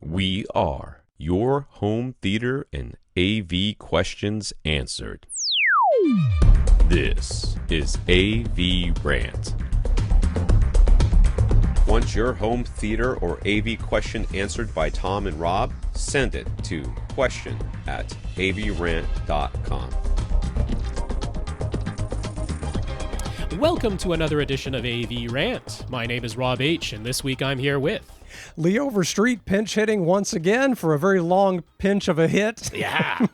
We are your home theater and AV questions answered. This is AVRant. Want your home theater or AV question answered by Tom and Rob? Send it to question@avrant.com. Welcome to another edition of AV Rant. My name is Rob H., and this week I'm here with... Lee Overstreet pinch hitting once again for a very long pinch of a hit. Yeah.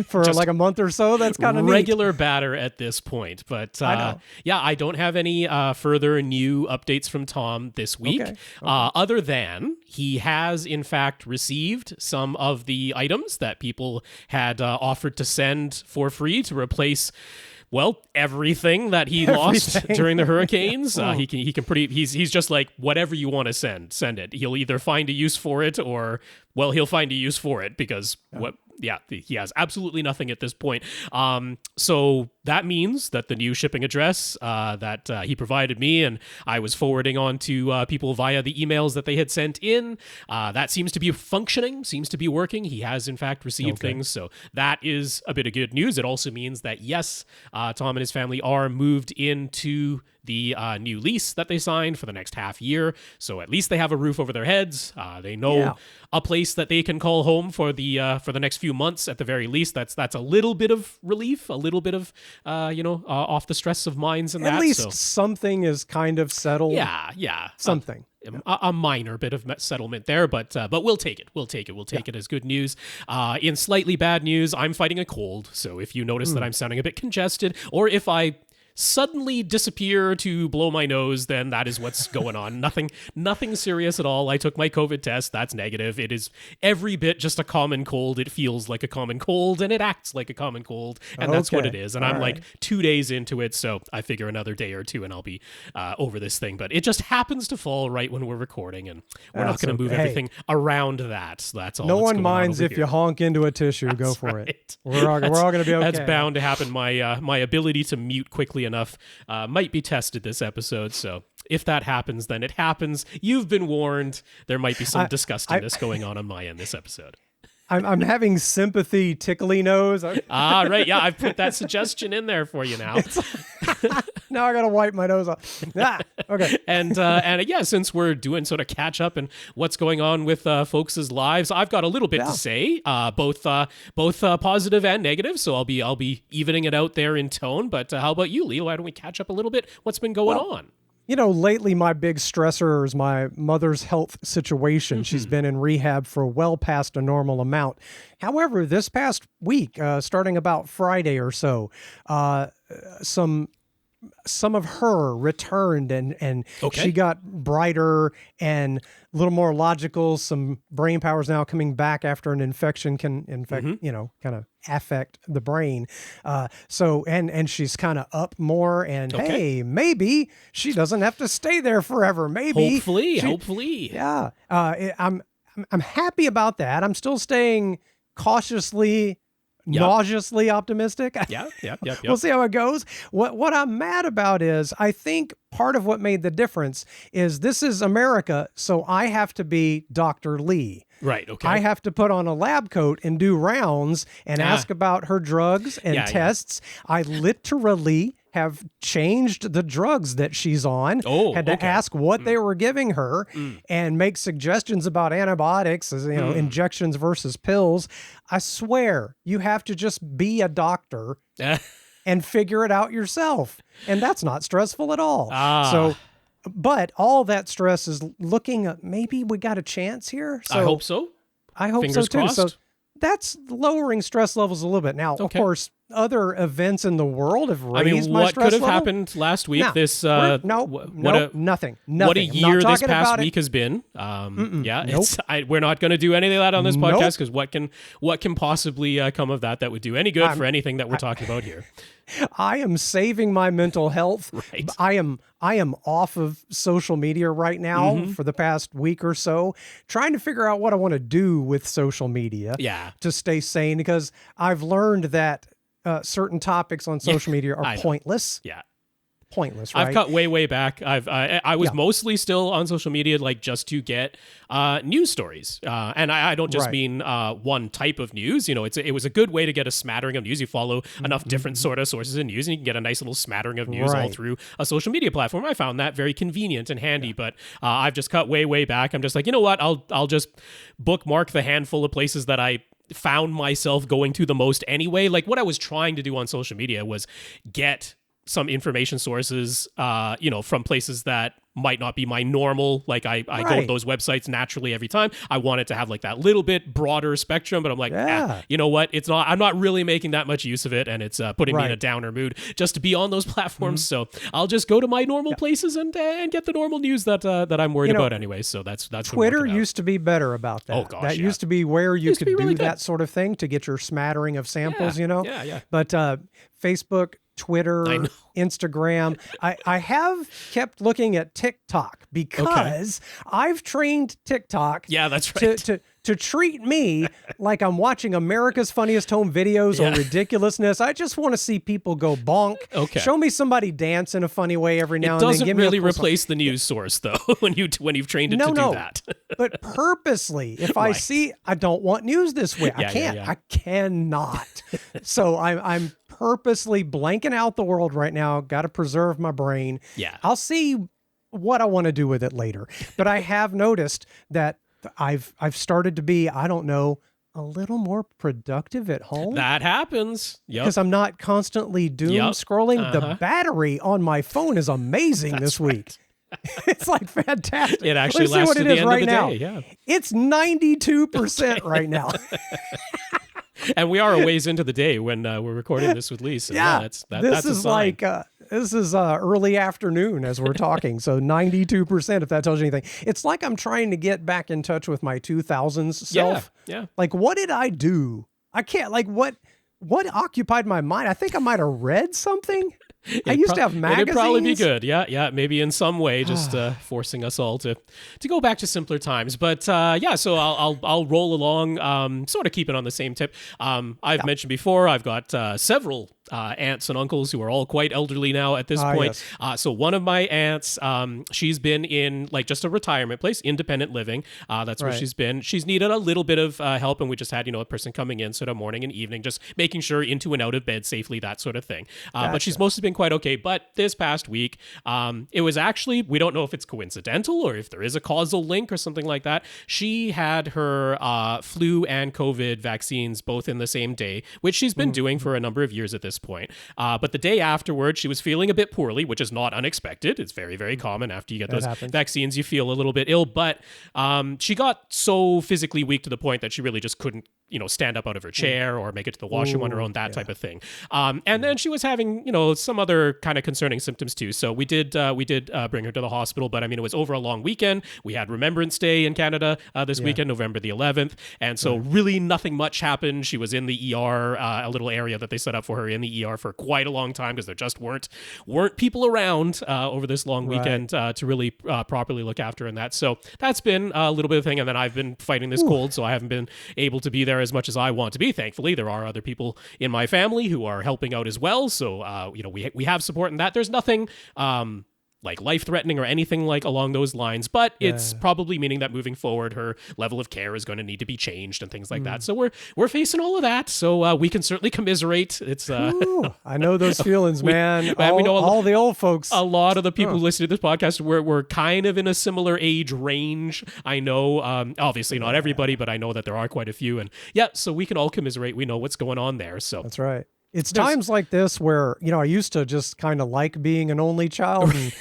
For Just like a month or so. That's kind of neat. Regular batter at this point. But I don't have any further new updates from Tom this week. Okay. Other than he has, in fact, received some of the items that people had offered to send for free to replace... Well, everything that he lost during the hurricanes, he's just like, whatever you want to send it. He'll either find a use for it or, well, he'll find a use for it because he has absolutely nothing at this point. So that means that the new shipping address that he provided me and I was forwarding on to people via the emails that they had sent in, that seems to be functioning, seems to be working. He has, in fact, received things. So that is a bit of good news. It also means that, yes, Tom and his family are moved into the new lease that they signed for the next half year. So at least they have a roof over their heads. They know a place that they can call home for the next few months at the very least. That's a little bit of relief, a little bit of off the stress of minds and that. At least something is kind of settled. Yeah. Something. A minor bit of settlement there, but we'll take it. We'll take it as good news. In slightly bad news, I'm fighting a cold. So if you notice that I'm sounding a bit congested, or if I suddenly disappear to blow my nose, then that is what's going on. Nothing serious at all. I took my COVID test. That's negative. It is every bit just a common cold. It feels like a common cold and it acts like a common cold. And that's what it is. And I'm like 2 days into it. So I figure another day or two and I'll be over this thing. But it just happens to fall right when we're recording, and we're not going to move everything around that. So that's all. No one minds if you honk into a tissue. Go for it. We're all going to be okay. That's bound to happen. My ability to mute quickly enough might be tested this episode, so if that happens, then it happens. You've been warned. There might be some disgustingness going on my end this episode. I'm having sympathy tickly nose. Right. Yeah, I've put that suggestion in there for you now. Now I gotta wipe my nose off. Okay. And since we're doing sort of catch up and what's going on with folks' lives, I've got a little bit to say, both positive and negative. So I'll be evening it out there in tone. But how about you, Lee? Why don't we catch up a little bit? What's been going on? You know, lately my big stressor is my mother's health situation. She's been in rehab for well past a normal amount. However, this past week, starting about Friday or so, some of her returned and she got brighter and a little more logical. Some brain power is now coming back after an infection can kind of affect the brain. And she's kind of up more and hey, maybe she doesn't have to stay there forever. Maybe. Hopefully. Yeah. I'm happy about that. I'm still staying cautiously nauseously optimistic. Yeah. We'll see how it goes. What I'm mad about is I think part of what made the difference is this is America, so I have to be Dr. Lee. Right, okay. I have to put on a lab coat and do rounds and ask about her drugs and tests. I literally have changed the drugs that she's on. Had to ask what they were giving her and make suggestions about antibiotics, injections versus pills. I swear, you have to just be a doctor and figure it out yourself. And that's not stressful at all. But all that stress is looking at maybe we got a chance here. So I hope so. I hope Fingers so too. crossed. So that's lowering stress levels a little bit. Now, of course, other events in the world have raised my stress level. What could have happened last week? Nothing. What a year this past week has been. We're not going to do any of that on this podcast because what can possibly come of that would do any good for anything that we're talking about here? I am saving my mental health. Right. I am off of social media right now for the past week or so, trying to figure out what I want to do with social media to stay sane, because I've learned that certain topics on social media are pointless. Yeah. pointless, right? I've cut way back. I was mostly still on social media, like just to get news stories, and I don't just mean one type of news. You know, it was a good way to get a smattering of news. You follow enough different sort of sources of news, and you can get a nice little smattering of news all through a social media platform. I found that very convenient and handy. But I've just cut way back. I'm just like, you know what? I'll just bookmark the handful of places that I found myself going to the most anyway. Like what I was trying to do on social media was get some information sources, from places that might not be my normal, like I go to those websites naturally every time. I wanted to have like that little bit broader spectrum, but I'm like, you know what? I'm not really making that much use of it, and it's putting me in a downer mood just to be on those platforms. So I'll just go to my normal places and get the normal news that I'm worried about anyway. So that's Twitter used to be better about that. Oh gosh, that used to be where you could do that sort of thing to get your smattering of samples, Yeah. But Facebook, Twitter, Instagram. I have kept looking at TikTok because I've trained TikTok that's right. to treat me like I'm watching America's Funniest Home Videos or ridiculousness. I just want to see people go bonk. Okay. Show me somebody dance in a funny way every now and then. It doesn't really replace the news source, though, when you've trained it to do that. But purposely, if I see, I don't want news this way. I can't. I cannot. So I'm purposely blanking out the world right now. Got to preserve my brain. Yeah. I'll see what I want to do with it later. But I have noticed that I've started to be, I don't know, a little more productive at home. That happens. Because I'm not constantly doom scrolling. The battery on my phone is amazing this week. It's like fantastic. It actually lasts to the end of the day. Yeah. It's 92% right now. And we are a ways into the day when we're recording this with Lee. So that's a sign. This is early afternoon as we're talking. So 92%, if that tells you anything. It's like I'm trying to get back in touch with my 2000s self. Yeah. Like, what did I do? I can't, like, what occupied my mind? I think I might have read something. I used to have magazines. It'd probably be good. Yeah. Maybe in some way, just forcing us all to go back to simpler times. But so I'll roll along, sort of keep it on the same tip. I've mentioned before, I've got several aunts and uncles who are all quite elderly now at this point. Yes. So one of my aunts, she's been in like just a retirement place, independent living. That's where she's been. She's needed a little bit of help, and we just had a person coming in sort of morning and evening, just making sure into and out of bed safely, that sort of thing. But she's mostly been quite okay. But this past week, it was actually, we don't know if it's coincidental or if there is a causal link or something like that. She had her flu and COVID vaccines both in the same day, which she's been doing for a number of years at this point. But the day afterward, she was feeling a bit poorly, which is not unexpected. It's very, very common after you get those vaccines, you feel a little bit ill. But she got so physically weak to the point that she really just couldn't, stand up out of her chair or make it to the washroom on her own, that type of thing. And then she was having, some other kind of concerning symptoms too. So we did bring her to the hospital, but it was over a long weekend. We had Remembrance Day in Canada this weekend, November the 11th. And so really nothing much happened. She was in the ER, a little area that they set up for her in the ER for quite a long time because there just weren't people around over this long weekend to really properly look after her and that. So that's been a little bit of a thing. And then I've been fighting this cold, so I haven't been able to be there as much as I want to be. Thankfully, there are other people in my family who are helping out as well. So, we have support in that. There's nothing like life-threatening or anything like along those lines, but it's probably meaning that moving forward, her level of care is going to need to be changed and things like that. So we're facing all of that. So we can certainly commiserate. It's I know those feelings, man. We know all the old folks. A lot of the people who listen to this podcast we're kind of in a similar age range. I know, obviously not everybody, but I know that there are quite a few. And so we can all commiserate. We know what's going on there. So that's right. It's times like this where, I used to just kind of like being an only child. And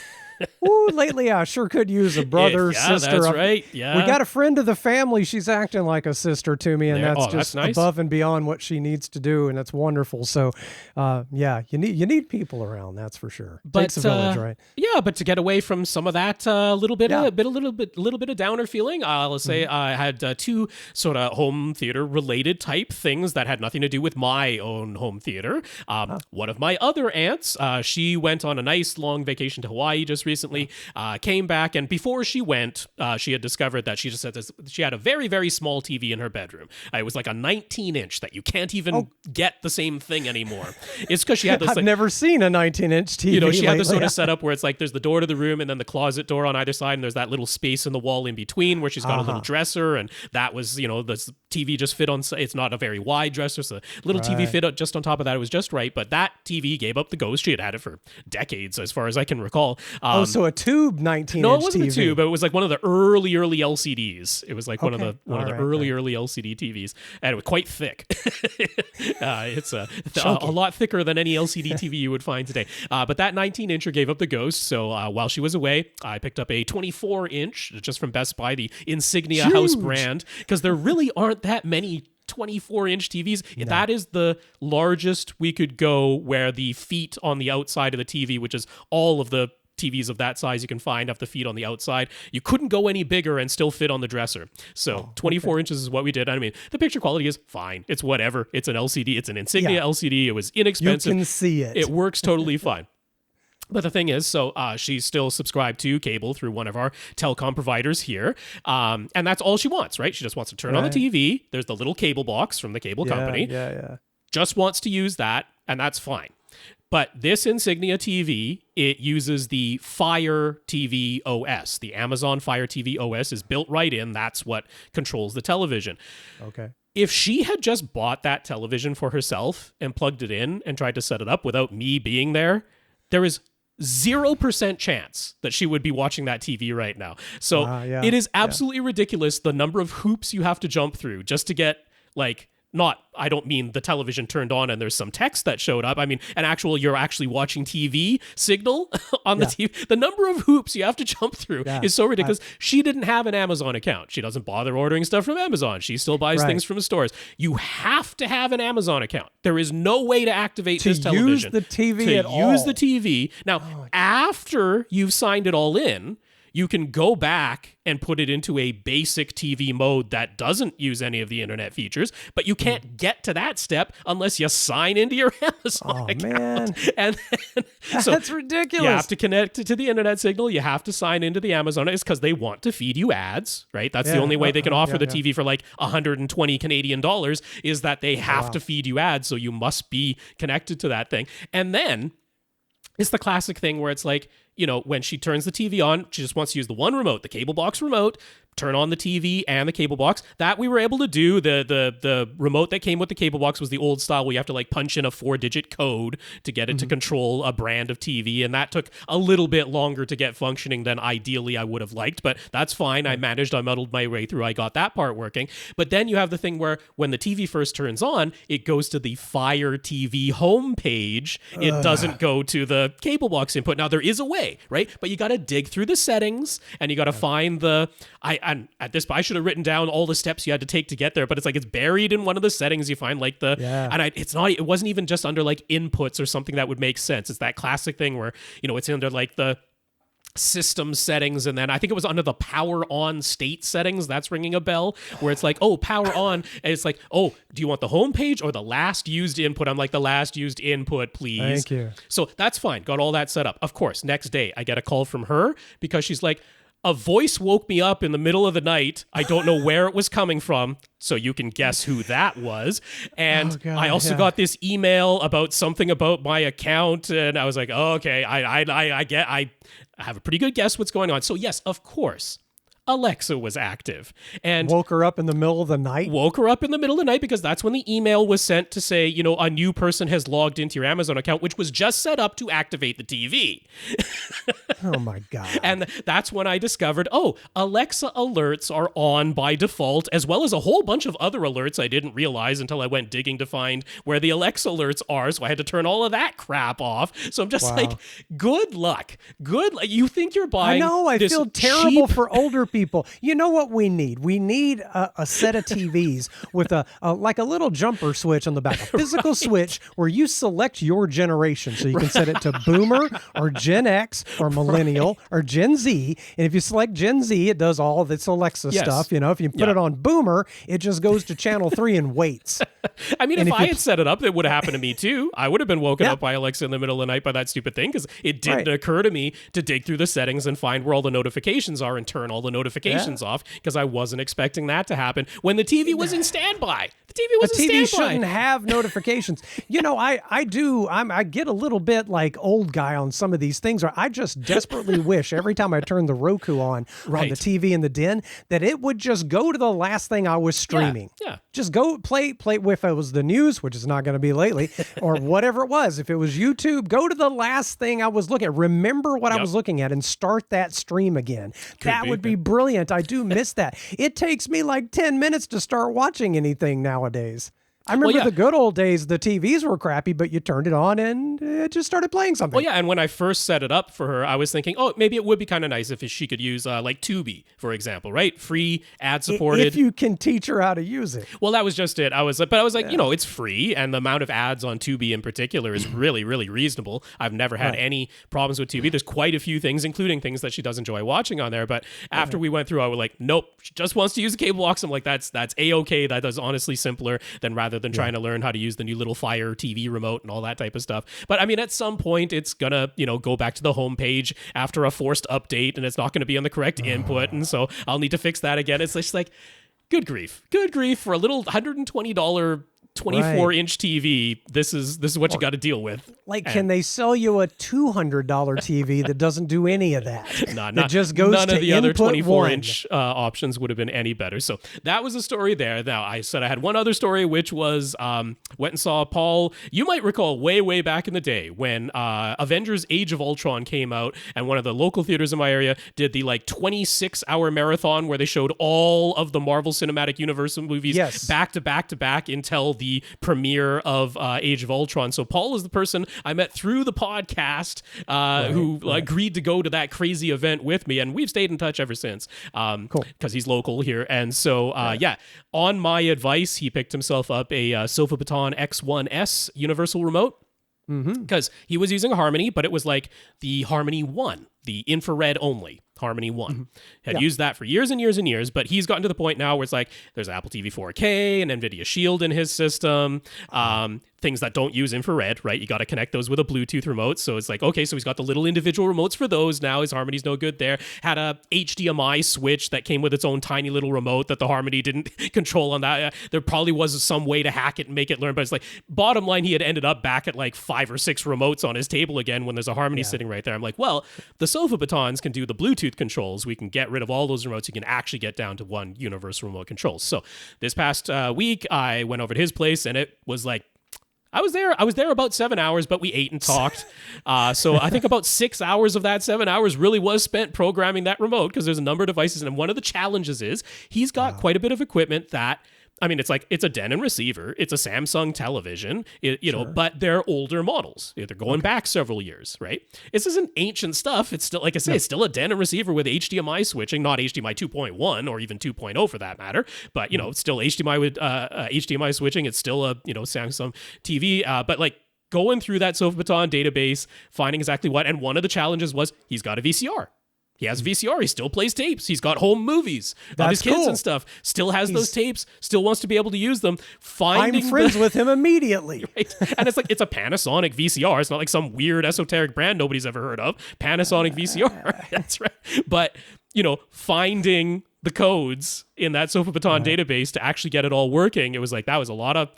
lately I sure could use a brother, sister. That's right. Yeah. We got a friend of the family. She's acting like a sister to me, and that's just nice. Above and beyond what she needs to do, and that's wonderful. So, you need people around, that's for sure. But, takes a village, right? Yeah, but to get away from some of that a little bit of downer feeling, I'll say I had two sort of home theater related type things that had nothing to do with my own home theater. One of my other aunts, she went on a nice long vacation to Hawaii just recently. recently, came back, and before she went, she had discovered that she just said this, she had a very, very small TV in her bedroom. It was like a 19-inch that you can't even get the same thing anymore. It's because she had this. I've never seen a 19-inch TV. She had this sort of setup where it's like there's the door to the room and then the closet door on either side, and there's that little space in the wall in between where she's got a little dresser, and that was, the TV just fit on. It's not a very wide dresser, so the little TV fit just on top of that. It was just right, but that TV gave up the ghost. She had it for decades, as far as I can recall. So a tube 19-inch No, it wasn't TV. a tube. But it was like one of the early LCDs. It was like one of the early LCD TVs, and it was quite thick. It's a lot thicker than any LCD TV you would find today. But that 19-incher gave up the ghost. So while she was away, I picked up a 24-inch just from Best Buy, the Insignia house brand, because there really aren't that many 24-inch TVs. No. That is the largest we could go, where the feet on the outside of the TV, which is all of the TVs of that size you can find, have the feet on the outside. You couldn't go any bigger and still fit on the dresser. So 24 inches is what we did. I mean, the picture quality is fine. It's whatever. It's an LCD. It's an Insignia LCD. It was inexpensive. You can see it. It works totally fine. But the thing is, so she's still subscribed to cable through one of our telecom providers here. And that's all she wants, right? She just wants to turn on the TV. There's the little cable box from the cable company. Just wants to use that, and that's fine. But this Insignia TV, it uses the Fire TV OS. The Amazon Fire TV OS is built right in. That's what controls the television. Okay. If she had just bought that television for herself and plugged it in and tried to set it up without me being there is 0% chance that she would be watching that TV right now. So it is absolutely ridiculous the number of hoops you have to jump through just to get, like, I don't mean the television turned on and there's some text that showed up. I mean, you're actually watching TV signal on the TV. The number of hoops you have to jump through is so ridiculous. She didn't have an Amazon account. She doesn't bother ordering stuff from Amazon. She still buys things from stores. You have to have an Amazon account. There is no way to activate this television. To use the TV at all. To use the TV. Now, after you've signed it all in, you can go back and put it into a basic TV mode that doesn't use any of the internet features, but you can't get to that step unless you sign into your Amazon account. Man. And then, that's ridiculous. You have to connect to the internet signal. You have to sign into the Amazon. It's because they want to feed you ads, right? That's the only way they can offer the TV for like 120 Canadian dollars, is that they have to feed you ads, so you must be connected to that thing. And then it's the classic thing where it's like, when she turns the TV on, she just wants to use the one remote, the cable box remote, turn on the TV and the cable box. That we were able to do. The remote that came with the cable box was the old style where you have to like punch in a 4-digit code to get it to control a brand of TV. And that took a little bit longer to get functioning than ideally I would have liked, but that's fine. I muddled my way through. I got that part working. But then you have the thing where when the TV first turns on, it goes to the Fire TV homepage. It doesn't go to the cable box input. Now there is a way, right? But you got to dig through the settings and you got to find I should have written down all the steps you had to take to get there, but it's like it's buried in one of the settings. You find like it wasn't even just under like inputs or something that would make sense. It's that classic thing where, it's under like the system settings, and then I think it was under the power on state settings. That's ringing a bell, where it's like, oh, power on, and it's like, oh, do you want the home page or the last used input? I'm like, the last used input, please. Thank you. So that's fine. Got all that set up. Of course, next day I get a call from her because she's like, a voice woke me up in the middle of the night. I don't know where it was coming from, so you can guess who that was. And I also got this email about something about my account, and I was like, oh, okay, I have a pretty good guess what's going on. So yes, of course, Alexa was active. And woke her up in the middle of the night? Woke her up in the middle of the night because that's when the email was sent to say, a new person has logged into your Amazon account, which was just set up to activate the TV. Oh my God. And that's when I discovered, Alexa alerts are on by default, as well as a whole bunch of other alerts I didn't realize until I went digging to find where the Alexa alerts are. So I had to turn all of that crap off. So I'm just like, good luck. You think you're buying I feel terrible for older people, you know what we need? We need a set of TVs with a like a little jumper switch on the back, a physical switch where you select your generation. So you can set it to Boomer or Gen X or Millennial or Gen Z. And if you select Gen Z, it does all of its Alexa stuff. You know, if you put it on Boomer, it just goes to channel 3 and waits. I mean, if I had set it up, it would have happened to me too. I would have been woken up by Alexa in the middle of the night by that stupid thing, because it didn't occur to me to dig through the settings and find where all the notifications are and turn all the notifications off, because I wasn't expecting that to happen when the TV was in standby. The TV was in standby. TV shouldn't have notifications. You know, I get a little bit like old guy on some of these things, where I just desperately wish every time I turn the Roku on the TV in the den that it would just go to the last thing I was streaming. Yeah. Just go play if it was the news, which is not going to be lately, or whatever it was. If it was YouTube, go to the last thing I was looking at. Remember what I was looking at and start that stream again. That would be brilliant. I do miss that. It takes me like 10 minutes to start watching anything nowadays. I remember the good old days, the TVs were crappy, but you turned it on and it just started playing something. Well, yeah, and when I first set it up for her, I was thinking, oh, maybe it would be kind of nice if she could use like Tubi, for example, right? Free, ad-supported. If you can teach her how to use it. Well, that was just it. I was like, you know, it's free, and the amount of ads on Tubi in particular is really, really reasonable. I've never had any problems with Tubi. There's quite a few things, including things that she does enjoy watching on there, but after we went through, I was like, nope, she just wants to use a cable box. I'm like, that's A-okay. That is honestly simpler than rather than trying to learn how to use the new little Fire TV remote and all that type of stuff. But I mean, at some point it's gonna, you know, go back to the home page after a forced update, and it's not gonna be on the correct input, and so I'll need to fix that again. It's just like, good grief for a little $120 24-inch TV. This is what you got to deal with. Like, can they sell you a $200 TV that doesn't do any of that? That just goes none to of the other 24-inch options would have been any better. So that was a story there. Now, I said I had one other story, which was went and saw Paul. You might recall way back in the day when Avengers Age of Ultron came out, and one of the local theaters in my area did the like 26-hour marathon where they showed all of the Marvel Cinematic Universe movies back to back until the premiere of Age of Ultron. So Paul is the person I met through the podcast who agreed to go to that crazy event with me, and we've stayed in touch ever since. Cool. Because he's local here. And so, on my advice, he picked himself up a Sofabaton X1S universal remote. Because he was using a Harmony, but it was like the Harmony 1, the infrared only Harmony 1. Had used that for years and years and years, but he's gotten to the point now where it's like there's Apple TV 4K and NVIDIA Shield in his system, things that don't use infrared, right? You got to connect those with a Bluetooth remote. So it's like, okay, so he's got the little individual remotes for those now. His Harmony's no good there. Had a HDMI switch that came with its own tiny little remote that the Harmony didn't control on that. There probably was some way to hack it and make it learn, but it's like, bottom line, he had ended up back at like 5 or 6 remotes on his table again when there's a Harmony sitting right there. I'm like, well, the Sofabatons can do the Bluetooth controls. We can get rid of all those remotes. You can actually get down to one universal remote control. So this past week, I went over to his place, and it was like, I was there about 7 hours, but we ate and talked. So I think about 6 hours of that 7 hours really was spent programming that remote, because there's a number of devices. And one of the challenges is he's got quite a bit of equipment that, I mean, it's like, it's a Denon receiver, it's a Samsung television, you know, but they're older models. They're going back several years, right? This isn't ancient stuff. It's still, like I say, it's still a Denon receiver with HDMI switching, not HDMI 2.1 or even 2.0 for that matter, but, you know, it's still HDMI with HDMI switching. It's still a, you know, Samsung TV, but like going through that Sofabaton database, finding exactly what, and one of the challenges was he's got a VCR. He has VCR. He still plays tapes. He's got home movies of his kids and stuff. Still has those tapes. Still wants to be able to use them. I'm friends with him immediately. Right? And it's like, it's a Panasonic VCR. It's not like some weird esoteric brand nobody's ever heard of. Panasonic VCR. That's right. But, you know, finding the codes in that Sofabaton database to actually get it all working, it was like, that was a lot of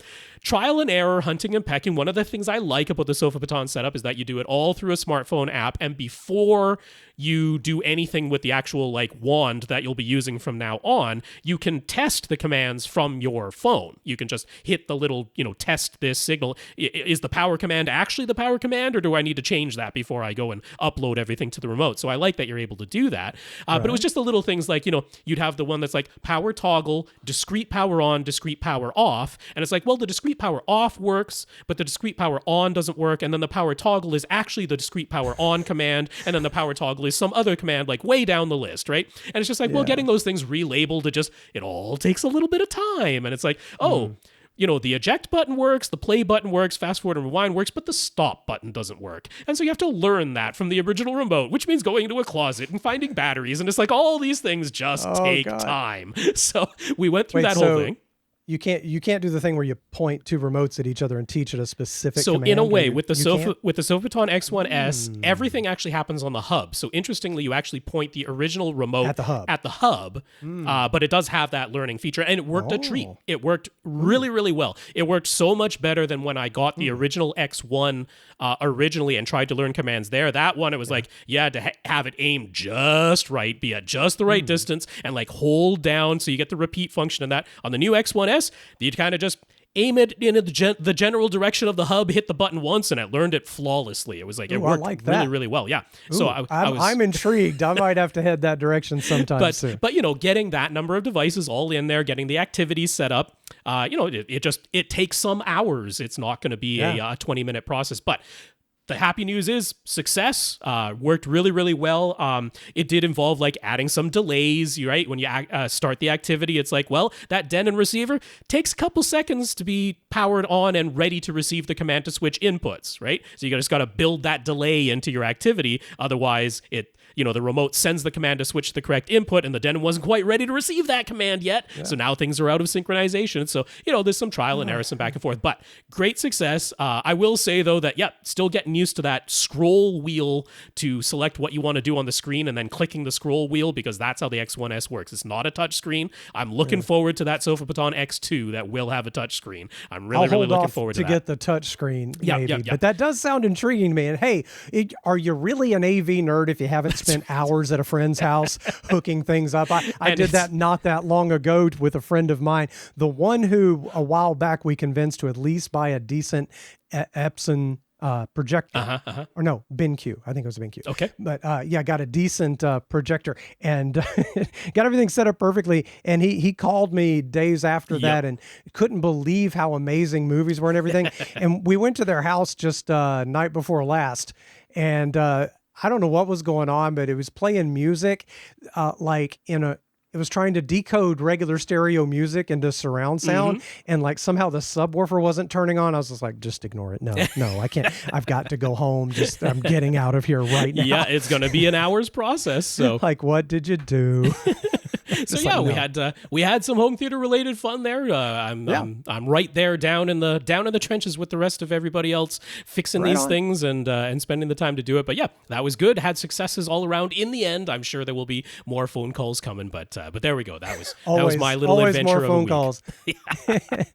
trial and error, hunting and pecking. One of the things I like about the Sofabaton setup is that you do it all through a smartphone app, and before you do anything with the actual like wand that you'll be using from now on, you can test the commands from your phone. You can just hit the little, you know, test this signal. Is the power command actually the power command, or do I need to change that before I go and upload everything to the remote? So I like that you're able to do that. But it was just the little things like, you know, you'd have the one that's like power toggle, discrete power on, discrete power off. And it's like, well, the discrete power off works, but the discrete power on doesn't work. And then the power toggle is actually the discrete power on command. And then the power toggle probably some other command like way down the list, right? And it's just like, well, getting those things relabeled, it all takes a little bit of time. And it's like, the eject button works, the play button works, fast forward and rewind works, but the stop button doesn't work. And so you have to learn that from the original remote, which means going into a closet and finding batteries. And it's like all these things just take time. So we went through that whole thing. You can't do the thing where you point two remotes at each other and teach it a specific command. So in a way, with the Sofabaton X1S, everything actually happens on the hub. So interestingly, you actually point the original remote at the hub, but it does have that learning feature, and it worked a treat. It worked really, really well. It worked so much better than when I got the original X1 originally and tried to learn commands there. That one, it was like you had to have it aimed just right, be at just the right distance, and like hold down so you get the repeat function in that. On the new X1S, you kind of just aim it in the general direction of the hub, hit the button once, and it learned it flawlessly. It was like, it worked really, really well. Yeah. So I'm intrigued. I might have to head that direction sometime soon. But, getting that number of devices all in there, getting the activities set up, it takes some hours. It's not going to be a 20-minute process, but the happy news is success. Worked really, really well. It did involve like adding some delays, right? When you start the activity, it's like, well, that Denon receiver takes a couple seconds to be powered on and ready to receive the command to switch inputs, right? So you just got to build that delay into your activity. Otherwise, the remote sends the command to switch the correct input, and the Denon wasn't quite ready to receive that command yet. Yeah. So now things are out of synchronization. So, there's some trial and error, some back and forth, but great success. I will say, though, that, still getting used to that scroll wheel to select what you want to do on the screen and then clicking the scroll wheel, because that's how the X1S works. It's not a touch screen. I'm looking forward to that Sofabaton X2 that will have a touch screen. I'm really looking forward to that. To get the touch screen, maybe. But that does sound intriguing to me. And hey, are you really an AV nerd if you haven't spent hours at a friend's house hooking things up? I did that not that long ago with a friend of mine, the one who a while back we convinced to at least buy a decent Epson projector. Or no, BenQ. I think it was a BenQ. Okay. But got a decent projector and got everything set up perfectly. And he called me days after that and couldn't believe how amazing movies were and everything. And we went to their house just night before last, and I don't know what was going on, but it was playing music it was trying to decode regular stereo music into surround sound, and like somehow the subwoofer wasn't turning on. I was just like, just ignore it. No, I can't. I've got to go home. I'm getting out of here right now. Yeah, it's going to be an hour's process. So like, what did you do? So we had some home theater related fun there. I'm right there down in the trenches with the rest of everybody else, fixing these things and spending the time to do it. But yeah, that was good. Had successes all around. In the end, I'm sure there will be more phone calls coming. But there we go. That was my little adventure more phone of calls.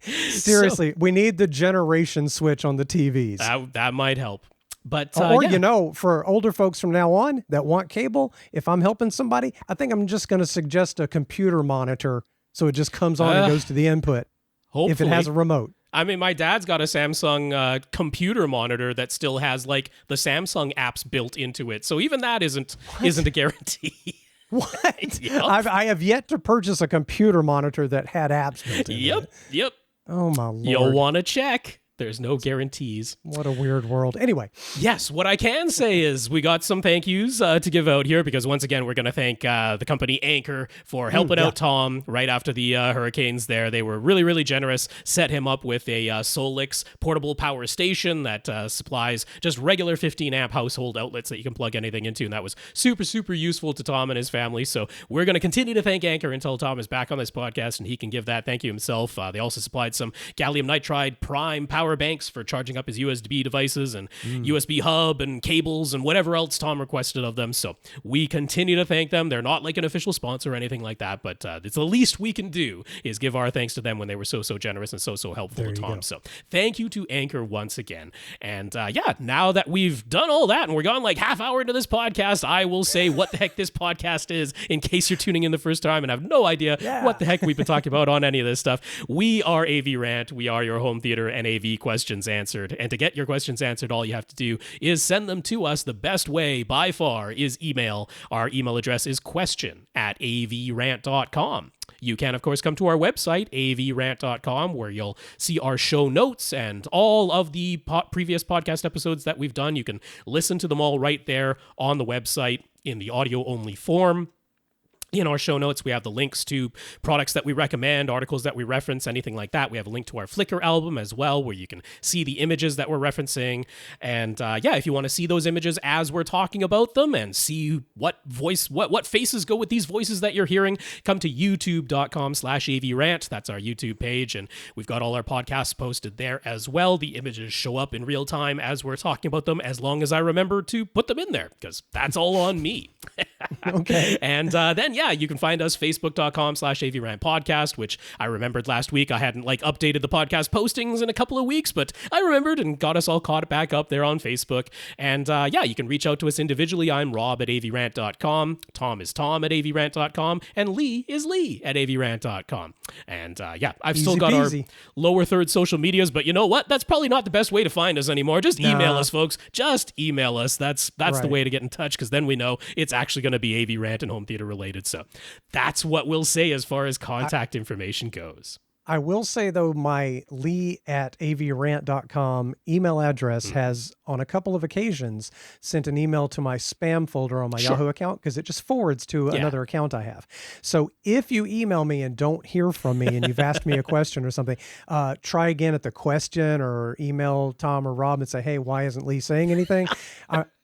Seriously, we need the generation switch on the TVs. That might help. But for older folks from now on that want cable, if I'm helping somebody, I think I'm just going to suggest a computer monitor so it just comes on and goes to the input. Hopefully. If it has a remote. I mean, my dad's got a Samsung computer monitor that still has like the Samsung apps built into it. So even that isn't a guarantee. What? Yep. I have yet to purchase a computer monitor that had apps built into it. Yep. Oh my Lord. You'll want to check. There's no guarantees. What a weird world. Anyway. Yes, what I can say is we got some thank yous to give out here, because once again, we're going to thank the company Anker for helping out Tom right after the hurricanes there. They were really, really generous. Set him up with a Solix portable power station that supplies just regular 15-amp household outlets that you can plug anything into, and that was super, super useful to Tom and his family. So we're going to continue to thank Anker until Tom is back on this podcast and he can give that thank you himself. They also supplied some gallium nitride prime power banks for charging up his USB devices and USB hub and cables and whatever else Tom requested of them. So we continue to thank them. They're not like an official sponsor or anything like that, but it's the least we can do is give our thanks to them when they were so generous and so helpful to Tom. So thank you to Anker once again. And now that we've done all that and we're gone like half hour into this podcast, I will say what the heck this podcast is in case you're tuning in the first time and have no idea what the heck we've been talking about on any of this stuff. We are AVRant. We are your home theater and AV questions answered. And to get your questions answered, all you have to do is send them to us. The best way by far is email. Our email address is question@avrant.com. You can, of course, come to our website, avrant.com, where you'll see our show notes and all of the previous podcast episodes that we've done. You can listen to them all right there on the website in the audio-only form. In our show notes, we have the links to products that we recommend, articles that we reference, anything like that. We have a link to our Flickr album as well, where you can see the images that we're referencing. And if you want to see those images as we're talking about them and see what faces go with these voices that you're hearing, come to youtube.com/AVRant. That's our YouTube page. And we've got all our podcasts posted there as well. The images show up in real time as we're talking about them, as long as I remember to put them in there, because that's all on me. Okay. And then, you can find us facebook.com/AVRant podcast, which I remembered last week. I hadn't updated the podcast postings in a couple of weeks, but I remembered and got us all caught back up there on Facebook. And you can reach out to us individually. I'm rob@avrant.com. Tom is tom@avrant.com. And Lee is lee@avrant.com. And I've still got our lower third social medias, but you know what? That's probably not the best way to find us anymore. Just email us, folks. Just email us. That's right. The way to get in touch, because then we know it's actually going to be AVRant and home theater related. So that's what we'll say as far as contact information goes. I will say, though, my lee@avrant.com email address has, on a couple of occasions, sent an email to my spam folder on my Yahoo account, because it just forwards to another account I have. So if you email me and don't hear from me and you've asked me a question or something, try again at the question, or email Tom or Rob and say, hey, why isn't Lee saying anything?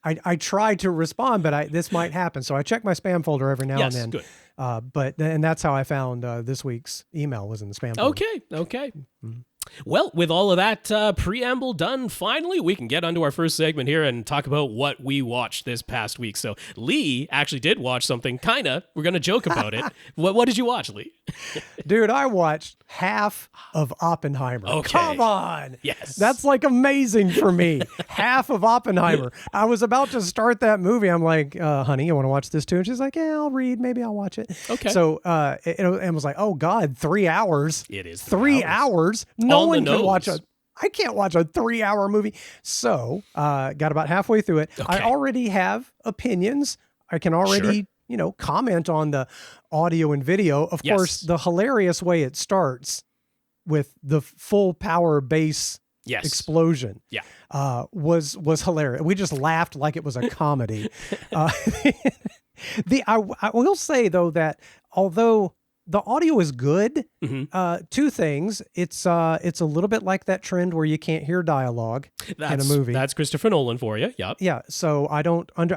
I try to respond, but this might happen. So I check my spam folder every now and then. Good. And that's how I found this week's email was in the spam folder. Okay. Mm-hmm. Well, with all of that preamble done, finally, we can get onto our first segment here and talk about what we watched this past week. So Lee actually did watch something, we're going to joke about it. What did you watch, Lee? Dude, I watched half of Oppenheimer. Okay. Come on. Yes. That's amazing for me. Half of Oppenheimer. I was about to start that movie. I'm like, honey, you want to watch this too? And she's like, yeah, I'll read. Maybe I'll watch it. Okay. So it was like, oh God, 3 hours. It is 3 hours. No one can watch I can't watch a 3-hour movie. So got about halfway through it. Okay. I already have opinions. I can already comment on the audio and video. Of course, the hilarious way it starts with the full power bass explosion was hilarious. We just laughed like it was a comedy. I will say, though, that although the audio is good, two things. It's a little bit like that trend where you can't hear dialogue in a movie. That's Christopher Nolan for you. Yep. Yeah. So I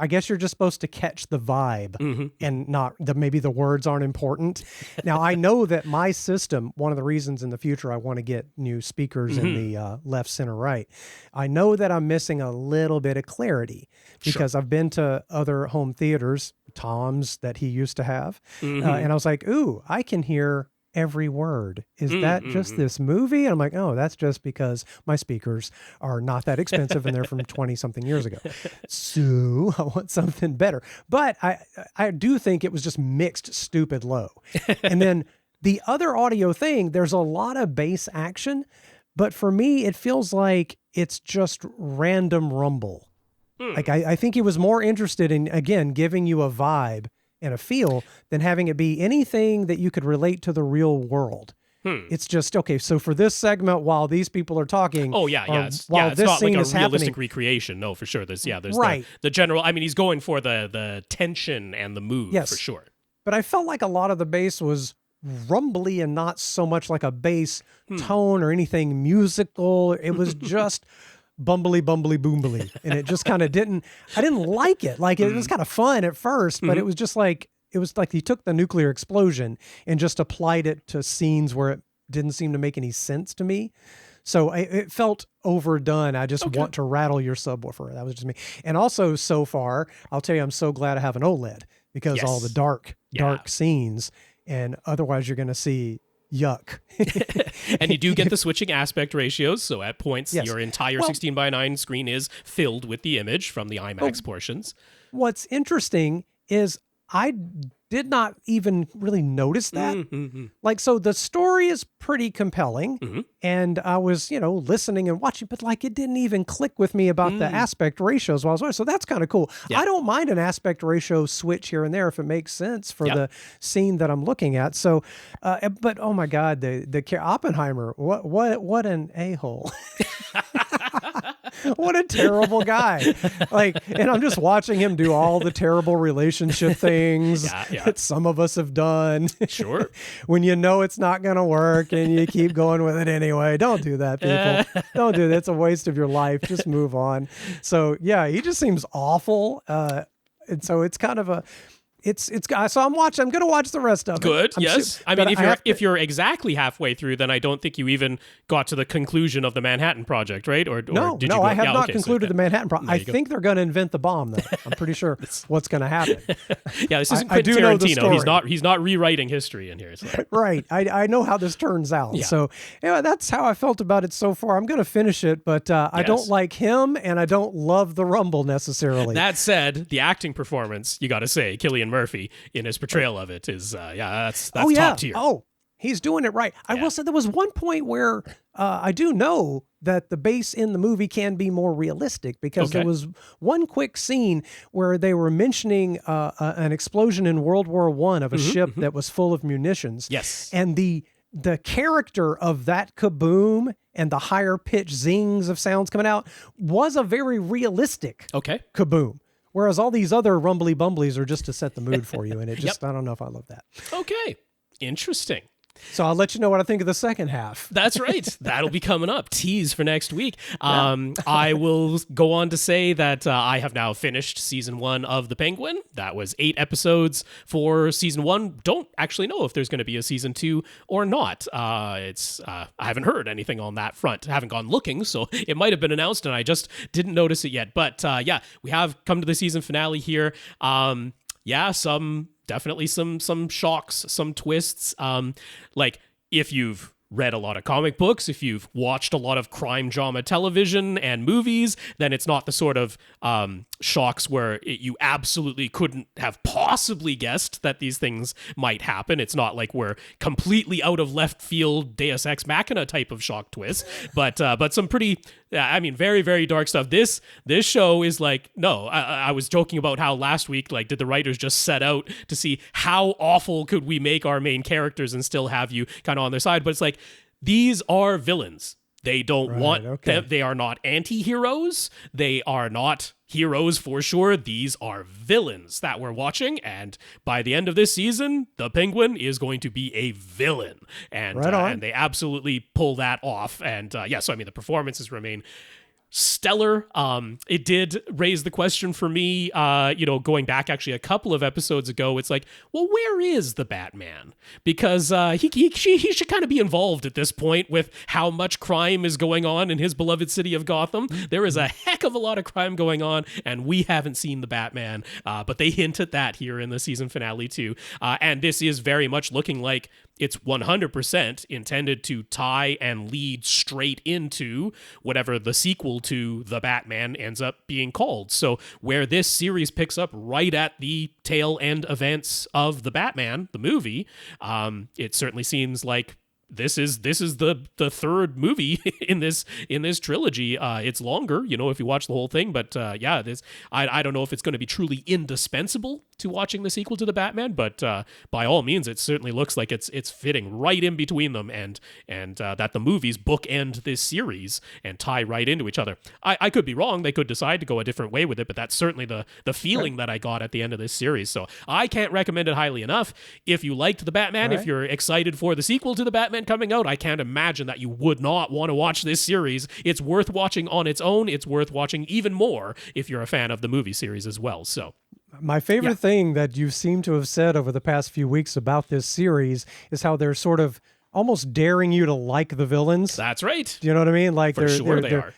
guess you're just supposed to catch the vibe and not maybe the words aren't important. Now, I know that my system, one of the reasons in the future I want to get new speakers in the left, center, right. I know that I'm missing a little bit of clarity because I've been to other home theaters, Tom's that he used to have. And I was like, ooh, I can hear every word. Is that just this movie? And I'm like, oh, that's just because my speakers are not that expensive and they're from 20 something years ago. So I want something better. But I do think it was just mixed stupid low. And then the other audio thing, there's a lot of bass action, but for me, it feels like it's just random rumble. Like I think he was more interested in, again, giving you a vibe and a feel than having it be anything that you could relate to the real world. It's just, okay, so for this segment, while these people are talking, it's while this not scene like a is realistic happening, recreation. No, for sure. There's right. the general, I mean, he's going for the tension and the mood for sure. But I felt like a lot of the bass was rumbly and not so much like a bass tone or anything musical. It was just bumbly boombly, and it just kind of I didn't like it. Like, it was kind of fun at first, but it was just like, he took the nuclear explosion and just applied it to scenes where it didn't seem to make any sense to me. So it felt overdone. I just want to rattle your subwoofer. That was just me. And also, so far, I'll tell you, I'm so glad I have an OLED, because all the dark scenes, and otherwise you're going to see yuck. And you do get the switching aspect ratios. So at points, your entire 16:9 screen is filled with the image from the IMAX portions. What's interesting is I did not even really notice that. Mm-hmm. Like, so the story is pretty compelling, and I was, listening and watching, but like it didn't even click with me about the aspect ratios while I was watching. So that's kind of cool. I don't mind an aspect ratio switch here and there if it makes sense for the scene that I'm looking at. So, but oh my God, the Oppenheimer, what an a-hole. What a terrible guy. And I'm just watching him do all the terrible relationship things that some of us have done. Sure. When you know it's not going to work and you keep going with it anyway. Don't do that, people. Don't do that. It's a waste of your life. Just move on. So, yeah, he just seems awful. And so it's kind of a... So I'm going to watch the rest of it. Good. Yes. I mean, if you're exactly halfway through, then I don't think you even got to the conclusion of the Manhattan Project, right? Or did you go? I have not concluded the Manhattan Project. I think they're going to invent the bomb, though. I'm pretty sure what's going to happen. Yeah, this isn't Quentin Tarantino. He's not rewriting history in here. So. Right. I know how this turns out. Yeah. So that's how I felt about it so far. I'm going to finish it, but I don't like him, and I don't love the Rumble necessarily. That said, the acting performance, you got to say, Cillian Murphy in his portrayal of it is that's top tier. Oh, he's doing it right. I will say there was one point where I do know that the base in the movie can be more realistic, because there was one quick scene where they were mentioning an explosion in World War I of a ship that was full of munitions. Yes. And the character of that kaboom and the higher pitched zings of sounds coming out was a very realistic kaboom. Whereas all these other rumbly bumblies are just to set the mood for you. And it just, I don't know if I love that. Okay. Interesting. So I'll let you know what I think of the second half. That's right. That'll be coming up. Tease for next week. I will go on to say that I have now finished season 1 of The Penguin. That was 8 episodes for season 1. Don't actually know if there's going to be a season 2 or not. I haven't heard anything on that front. I haven't gone looking, so it might have been announced and I just didn't notice it yet. But we have come to the season finale here. Definitely some shocks, some twists. Like if you've read a lot of comic books, if you've watched a lot of crime drama television and movies, then it's not the sort of shocks where you absolutely couldn't have possibly guessed that these things might happen. It's not like we're completely out of left field Deus Ex Machina type of shock twist, but some pretty, very, very dark stuff. This show is like, no, I was joking about how last week, like, did the writers just set out to see how awful could we make our main characters and still have you kind of on their side? But it's like, these are villains. They don't want them. They are not anti-heroes. They are not heroes for sure. These are villains that we're watching. And by the end of this season, the Penguin is going to be a villain. And and they absolutely pull that off. And so the performances remain stellar. It did raise the question for me, going back actually a couple of episodes ago. It's like, well, where is the Batman? Because he should kind of be involved at this point with how much crime is going on in his beloved city of Gotham. There is a heck of a lot of crime going on, and we haven't seen the Batman. But they hint at that here in the season finale too. And this is very much looking like it's 100% intended to tie and lead straight into whatever the sequel to The Batman ends up being called. So where this series picks up right at the tail end events of The Batman, the movie, it certainly seems like this is the third movie in this trilogy. It's longer, if you watch the whole thing, but I don't know if it's going to be truly indispensable to watching the sequel to the Batman, but by all means, it certainly looks like it's fitting right in between them, and that the movies bookend this series and tie right into each other. I could be wrong; they could decide to go a different way with it, but that's certainly the feeling that I got at the end of this series. So I can't recommend it highly enough. If you liked the Batman, if you're excited for the sequel to the Batman coming out, I can't imagine that you would not want to watch this series. It's worth watching on its own. It's worth watching even more if you're a fan of the movie series as well. So my favorite thing that you seem to have said over the past few weeks about this serise is how they're sort of almost daring you to like the villains. That's right. Do you know what I mean? Like For sure they are.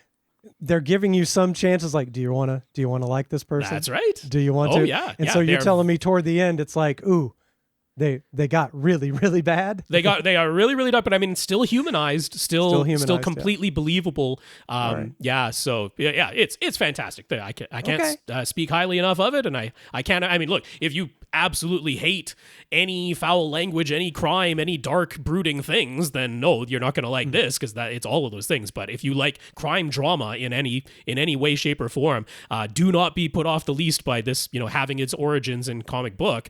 They're giving you some chances, like, do you want to like this person? That's right. Do you want to? Oh yeah. And so you're telling me toward the end, it's like, ooh, They got really, really bad. They are really, really dark, but still humanized, still completely believable. So it's fantastic. I can't speak highly enough of it, and I can't. Look, if you absolutely hate any foul language, any crime, any dark brooding things, then no, you're not going to like this, because it's all of those things. But if you like crime drama in any way, shape, or form, do not be put off the least by this, having its origins in comic book.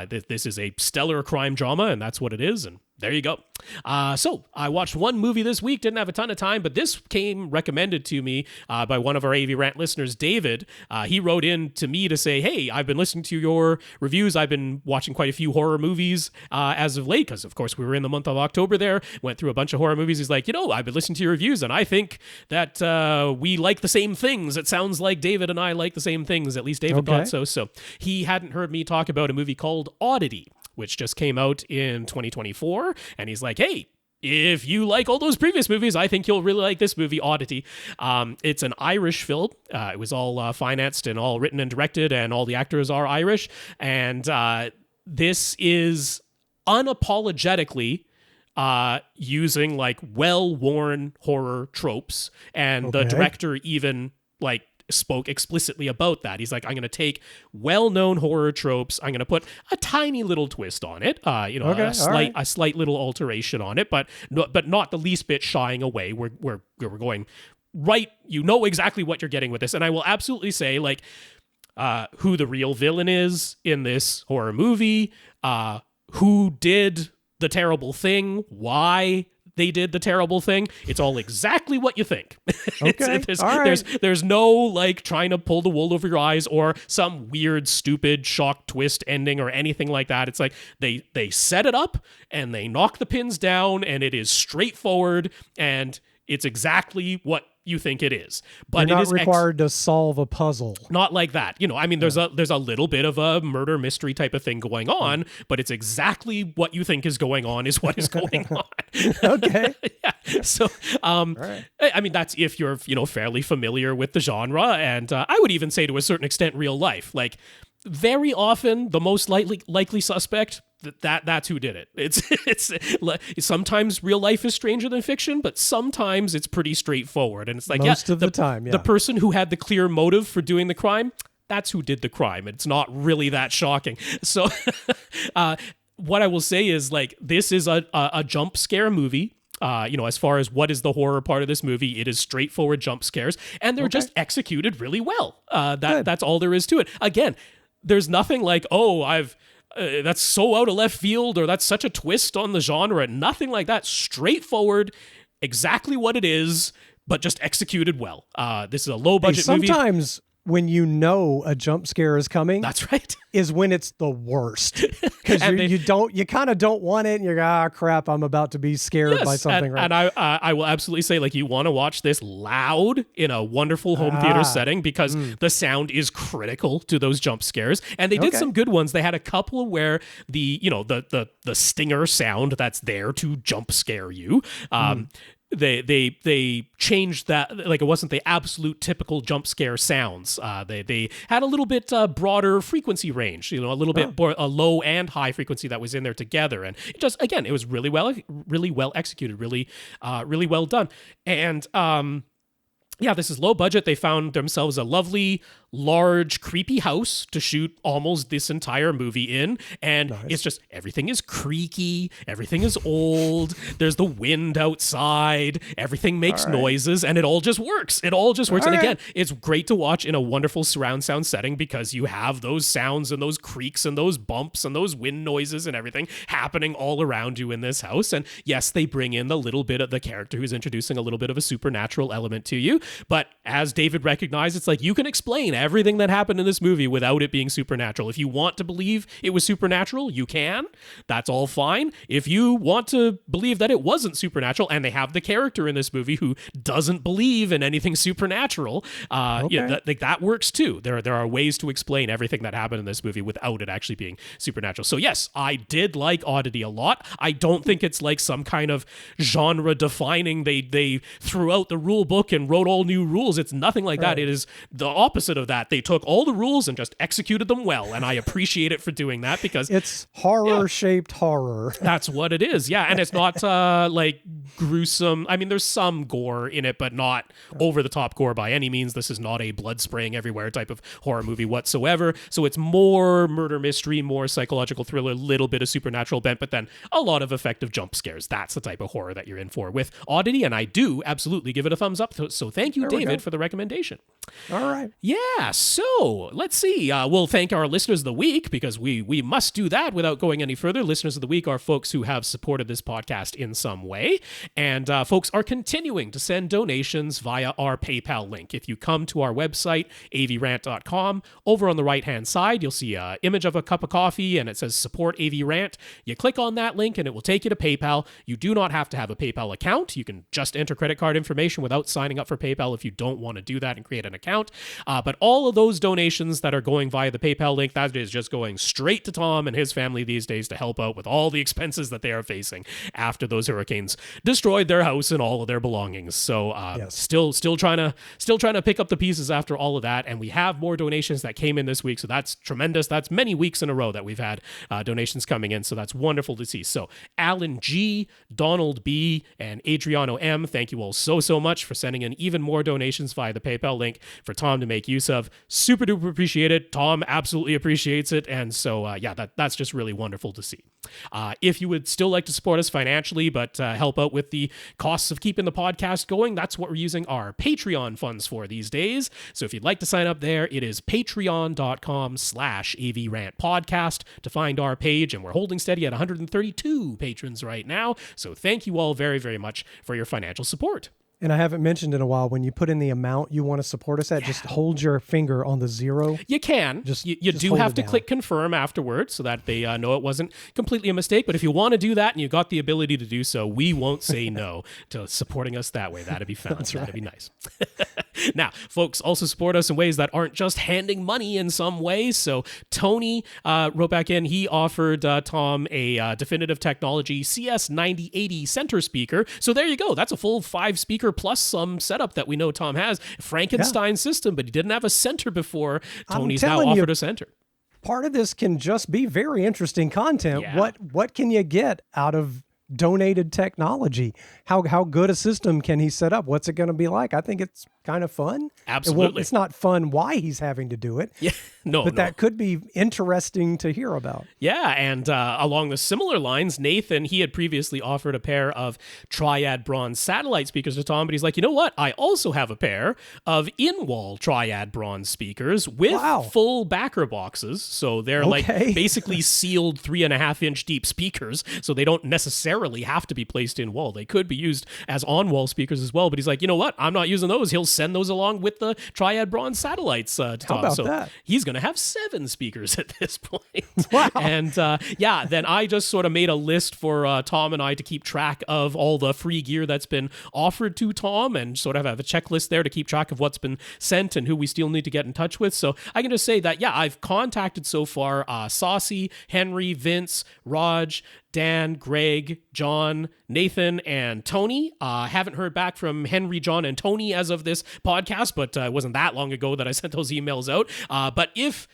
This is a stellar crime drama, and that's what it is. And there you go. So I watched one movie this week, didn't have a ton of time, but this came recommended to me by one of our AVRant listeners, David. He wrote in to me to say, hey, I've been listening to your reviews. I've been watching quite a few horror movies as of late, because of course we were in the month of October there, went through a bunch of horror movies. He's like, I've been listening to your reviews, and I think that we like the same things. It sounds like David and I like the same things. At least David thought so. So he hadn't heard me talk about a movie called Oddity, which just came out in 2024. And he's like, hey, if you like all those previous movies, I think you'll really like this movie, Oddity. It's an Irish film. It was all financed and all written and directed, and all the actors are Irish. And this is unapologetically using like well-worn horror tropes. And the director even like spoke explicitly about that. He's like, I'm going to take well-known horror tropes, I'm going to put a tiny little twist on it, a slight little alteration on it, but not the least bit shying away. We're going right. You know exactly what you're getting with this. And I will absolutely say, like, who the real villain is in this horror movie, who did the terrible thing, why they did the terrible thing. It's all exactly what you think. There's no like trying to pull the wool over your eyes or some weird, stupid shock twist ending or anything like that. It's like they set it up and they knock the pins down, and it is straightforward, and it's exactly what you think it is. But you're not it is required to solve a puzzle. Not like that. There's a little bit of a murder mystery type of thing going on, but it's exactly what you think is going on is what is going on. Okay. Yeah. So, right. That's if you're, fairly familiar with the genre, and I would even say to a certain extent real life. Like, very often the most likely suspect, that's who did it. It's sometimes real life is stranger than fiction, but sometimes it's pretty straightforward. And it's like, most of the time, the person who had the clear motive for doing the crime, that's who did the crime. It's not really that shocking. So what I will say is, like, this is a jump scare movie. As far as what is the horror part of this movie, it is straightforward jump scares, and they're just executed really well. That's all there is to it. Again, there's nothing like, that's so out of left field, or that's such a twist on the genre. Nothing like that. Straightforward, exactly what it is, but just executed well. This is a low budget movie. Sometimes when a jump scare is coming, that's right, is when it's the worst, because you kind of don't want it, and you're crap, I'm about to be scared by something. And I will absolutely say, like, you want to watch this loud in a wonderful home theater setting, because the sound is critical to those jump scares. And they did some good ones. They had a couple where the stinger sound that's there to jump scare you. They changed that, like, it wasn't the absolute typical jump scare sounds. They had a little bit broader frequency range, a little bit more a low and high frequency that was in there together, and it was really well executed, really well done. And this is low budget. They found themselves a lovely, large, creepy house to shoot almost this entire movie in. And It's just, everything is creaky. Everything is old. There's the wind outside. Everything makes noises, and it all just works. And again, it's great to watch in a wonderful surround sound setting, because you have those sounds and those creaks and those bumps and those wind noises and everything happening all around you in this house. And yes, they bring in the little bit of the character who's introducing a little bit of a supernatural element to you. But as David recognized, it's like, you can explain everything that happened in this movie without it being supernatural. If you want to believe it was supernatural, you can. That's all fine. If you want to believe that it wasn't supernatural, and they have the character in this movie who doesn't believe in anything supernatural, that works too. There are ways to explain everything that happened in this movie without it actually being supernatural. So yes, I did like Oddity a lot. I don't think it's like some kind of genre defining, they threw out the rule book and wrote all new rules. It's nothing like that. It is the opposite of that they took all the rules and just executed them well. And I appreciate it for doing that because it's horror-shaped horror. That's what it is. Yeah. And it's not like gruesome. I mean, there's some gore in it, but not over-the-top gore by any means. This is not a blood spraying everywhere type of horror movie whatsoever. So it's more murder mystery, more psychological thriller, little bit of supernatural bent, but then a lot of effective jump scares. That's the type of horror that you're in for with Oddity, and I do absolutely give it a thumbs up. So thank you, David, for the recommendation. All right. Yeah, so let's see. We'll thank our listeners of the week because we must do that without going any further. Listeners of the week are folks who have supported this podcast in some way, and folks are continuing to send donations via our PayPal link. If you come to our website, avrant.com, over on the right-hand side, you'll see an image of a cup of coffee, and it says Support AVRant. You click on that link, and it will take you to PayPal. You do not have to have a PayPal account. You can just enter credit card information without signing up for PayPal if you don't want to do that and create an account. But all of those donations that are going via the PayPal link, that is just going straight to Tom and his family these days to help out with all the expenses that they are facing after those hurricanes destroyed their house and all of their belongings. So still trying to pick up the pieces after all of that. And we have more donations that came in this week. So that's tremendous. That's many weeks in a row that we've had donations coming in. So that's wonderful to see. So Alan G, Donald B, and Adriano M, thank you all so much for sending in even more donations via the PayPal link for Tom to make use of. Super duper appreciate it. Tom absolutely appreciates it. And so, that's just really wonderful to see. If you would still like to support us financially, but help out with the costs of keeping the podcast going, that's what we're using our Patreon funds for these days. So if you'd like to sign up there, it is patreon.com/AVRant podcast to find our page. And we're holding steady at 132 patrons right now. So thank you all very, very much for your financial support. And I haven't mentioned in a while, when you put in the amount you want to support us at, just hold your finger on the zero. You can. You do have to click confirm afterwards so that they know it wasn't completely a mistake. But if you want to do that and you got the ability to do so, we won't say no to supporting us that way. That'd be fun. That'd be nice. Now, folks also support us in ways that aren't just handing money in some ways. So Tony wrote back in. He offered Tom a Definitive Technology CS9080 center speaker. So there you go. That's a full 5-speaker plus some setup that we know Tom has. Frankenstein system, but he didn't have a center before. Tony's now offered a center. Part of this can just be very interesting content. Yeah. What can you get out of donated technology? How good a system can he set up? What's it going to be like? I think it's kind of fun. Absolutely. It's not fun why he's having to do it. Yeah. But that could be interesting to hear about. Yeah, and along the similar lines, Nathan, he had previously offered a pair of Triad Bronze satellite speakers to Tom, but he's like, you know what? I also have a pair of in-wall Triad Bronze speakers with full backer boxes. So they're like basically sealed 3.5-inch deep speakers, so they don't necessarily have to be placed in wall. They could be used as on-wall speakers as well, but he's like, you know what? I'm not using those. He'll send those along with the Triad Bronze satellites to Tom. How about that? He's going to have 7 speakers at this point. Wow. And then I just sort of made a list for Tom and I to keep track of all the free gear that's been offered to Tom and sort of have a checklist there to keep track of what's been sent and who we still need to get in touch with. So I can just say that, I've contacted so far Sasi, Henry, Vince, Raj, Dan, Greg, John, Nathan, and Tony. Haven't heard back from Henry, John, and Tony as of this podcast, but it wasn't that long ago that I sent those emails out. But if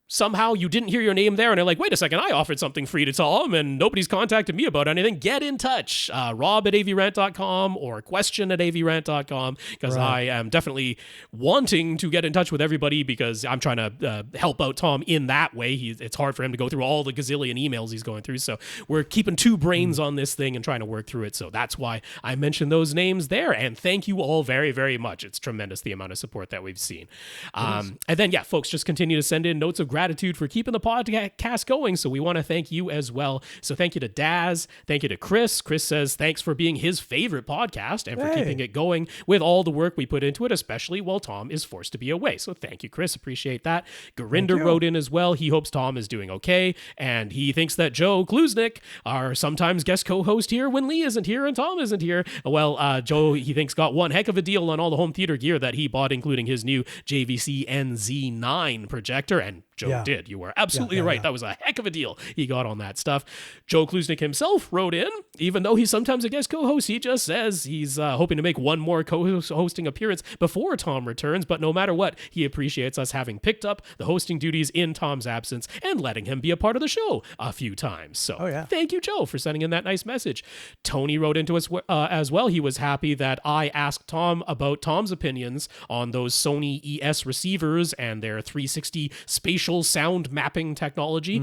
somehow you didn't hear your name there and they're like, wait a second, I offered something free to Tom and nobody's contacted me about anything, get in touch. Rob@avrant.com or question@avrant.com, because I am definitely wanting to get in touch with everybody because I'm trying to help out Tom in that way. It's hard for him to go through all the gazillion emails he's going through. So we're keeping 2 brains on this thing and trying to work through it. So that's why I mentioned those names there. And thank you all very, very much. It's tremendous the amount of support that we've seen. And then, folks just continue to send in notes of gratitude for keeping the podcast going. So we want to thank you as well. So thank you to Dazz. Thank you to Kris. Kris says thanks for being his favorite podcast and for keeping it going with all the work we put into it, especially while Tom is forced to be away. So thank you, Kris. Appreciate that. Gurinder wrote in as well. He hopes Tom is doing okay. And he thinks that Joe Kluznik, our sometimes guest co-host here when Lee isn't here and Tom isn't here, Joe, he thinks, got one heck of a deal on all the home theater gear that he bought, including his new JVC NZ9 projector. And Joe did. You were absolutely right. That was a heck of a deal he got on that stuff. Joe Klusnick himself wrote in, even though he's sometimes a guest co-host, he just says he's hoping to make one more co-hosting appearance before Tom returns, but no matter what, he appreciates us having picked up the hosting duties in Tom's absence and letting him be a part of the show a few times. So thank you, Joe, for sending in that nice message. Tony wrote into us as well. He was happy that I asked Tom about Tom's opinions on those Sony ES receivers and their 360 spatial sound mapping technology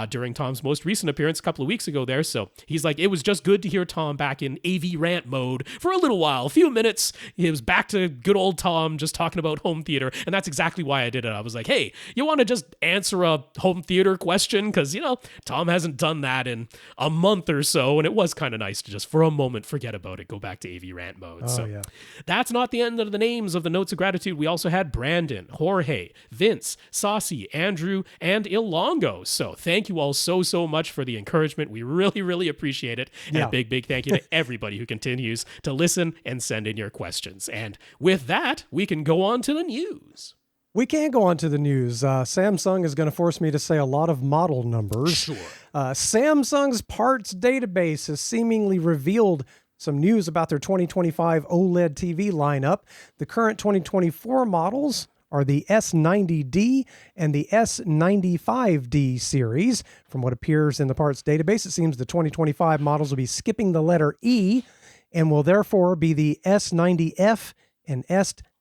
during Tom's most recent appearance a couple of weeks ago there. So he's like, it was just good to hear Tom back in AVRant mode for a little while, a few minutes. He was back to good old Tom just talking about home theater. And that's exactly why I did it. I was like, hey, you want to just answer a home theater question? Because, you know, Tom hasn't done that in a month or so. And it was kind of nice to just for a moment forget about it, go back to AVRant mode. That's not the end of the names of the notes of gratitude. We also had Brandon, Jorge, Vince, Sasi, Andrew, and Ilango. So thank you all so much for the encouragement. We really appreciate it. And a big thank you to everybody who continues to listen and send in your questions. And with that, we can go on to the news. We can go on to the news. Samsung is going to force me to say a lot of model numbers. Sure. Samsung's parts database has seemingly revealed some news about their 2025 OLED TV lineup. The current 2024 models are the S90D and the S95D series. From what appears in the parts database, it seems the 2025 models will be skipping the letter E and will therefore be the S90F and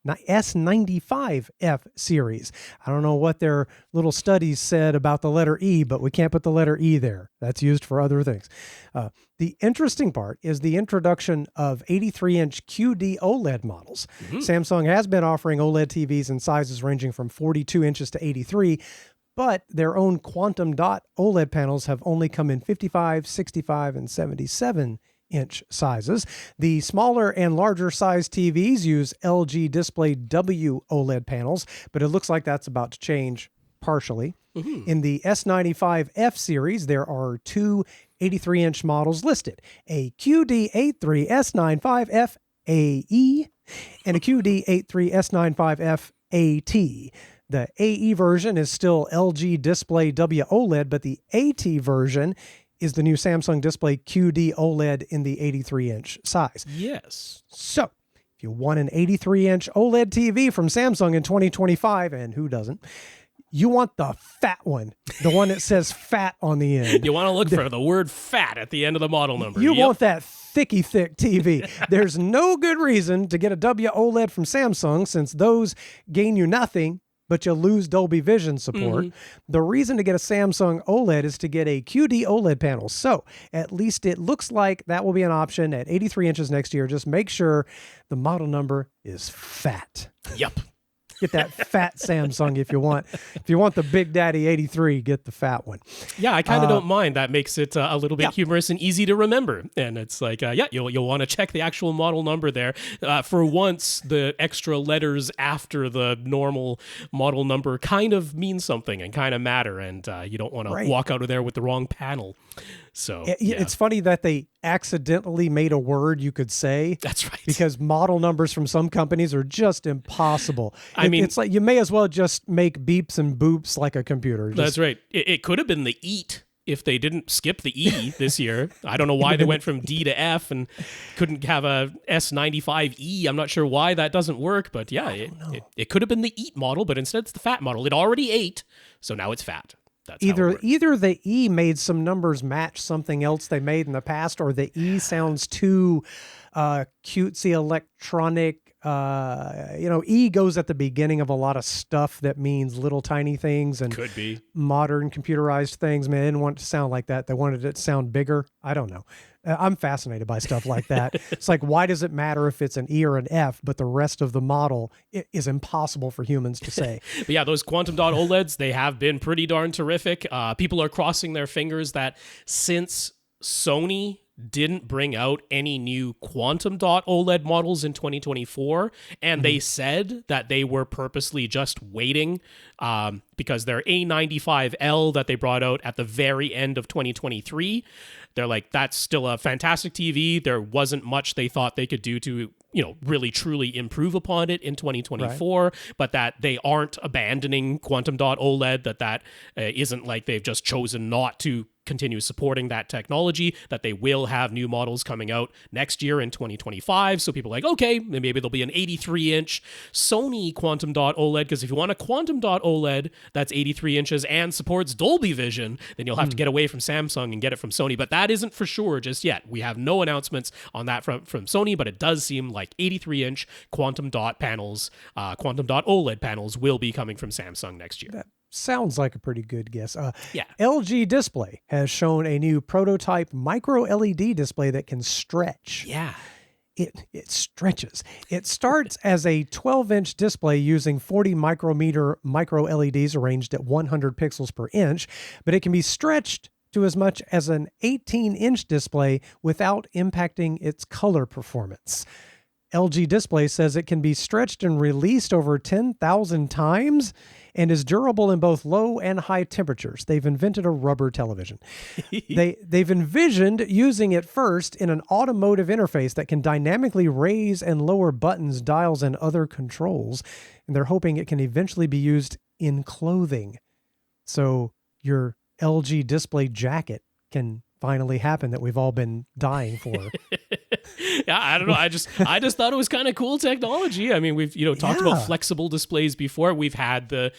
S95F series. I don't know what their little studies said about the letter E, but we can't put the letter E there. That's used for other things. The interesting part is the introduction of 83-inch QD-OLED models. Samsung has been offering OLED TVs in sizes ranging from 42 inches to 83, but their own quantum dot OLED panels have only come in 55, 65, and 77-inch sizes. The smaller and larger size TVs use LG Display W OLED panels, but it looks like that's about to change partially. In the S95F series, there are two 83-inch models listed, a QD-83 S95F AE and a QD-83 S95F AT. The AE version is still LG Display W OLED, but the AT version is the new Samsung Display QD-OLED in the 83-inch size. Yes. So, if you want an 83-inch OLED TV from Samsung in 2025, and who doesn't, you want the fat one, the one that says fat on the end. You want to look for the word fat at the end of the model number. You want that thick TV. There's no good reason to get a W OLED from Samsung since those gain you nothing, but you lose Dolby Vision support. The reason to get a Samsung OLED is to get a QD OLED panel. So at least it looks like that will be an option at 83 inches next year. Just make sure the model number is fat. Yep. Get that fat Samsung if you want. If you want the Big Daddy 83, get the fat one. Yeah, I kind of don't mind. That makes it a little bit humorous and easy to remember. And it's like, you'll want to check the actual model number there. For once, the extra letters after the normal model number kind of mean something and kind of matter. And you don't want to walk out of there with the wrong panel. So it's funny that they accidentally made a word you could say. That's right. Because model numbers from some companies are just impossible. I mean, it's like you may as well just make beeps and boops like a computer. That's right. It could have been the EAT if they didn't skip the E this year. I don't know why they went from D to F and couldn't have a S95E. I'm not sure why that doesn't work, but yeah, it could have been the EAT model, but instead it's the fat model. It already ate, so now it's fat. Either the E made some numbers match something else they made in the past, or the E sounds too cutesy electronic. E goes at the beginning of a lot of stuff that means little tiny things and could be modern computerized things. Man, they didn't want it to sound like that. They wanted it to sound bigger. I don't know. I'm fascinated by stuff like that. It's like, why does it matter if it's an E or an F, but the rest of the model is impossible for humans to say? But yeah, those quantum dot OLEDs, they have been pretty darn terrific. People are crossing their fingers that since Sony didn't bring out any new quantum dot OLED models in 2024, and they said that they were purposely just waiting because their A95L that they brought out at the very end of 2023, they're like, that's still a fantastic TV. There wasn't much they thought they could do to really truly improve upon it in 2024, but that they aren't abandoning quantum dot OLED, that isn't like they've just chosen not to continue supporting that technology, that they will have new models coming out next year in 2025. So people are like, okay, maybe there'll be an 83-inch Sony quantum dot OLED, because if you want a quantum dot OLED that's 83 inches and supports Dolby Vision, then you'll have to get away from Samsung and get it from Sony. But that isn't for sure just yet. We have no announcements on that from Sony, but it does seem like 83-inch quantum dot panels, quantum dot OLED panels will be coming from Samsung next year. Sounds like a pretty good guess. LG Display has shown a new prototype micro LED display that can stretch. Yeah. It stretches. It starts as a 12-inch display using 40 micrometer micro LEDs arranged at 100 pixels per inch, but it can be stretched to as much as an 18-inch display without impacting its color performance. LG Display says it can be stretched and released over 10,000 times and is durable in both low and high temperatures. They've invented a rubber television. They've envisioned using it first in an automotive interface that can dynamically raise and lower buttons, dials, and other controls. And they're hoping it can eventually be used in clothing. So your LG Display jacket can finally happen that we've all been dying for. Yeah, I don't know. I just thought it was kind of cool technology. I mean, we've talked about flexible displays before. We've had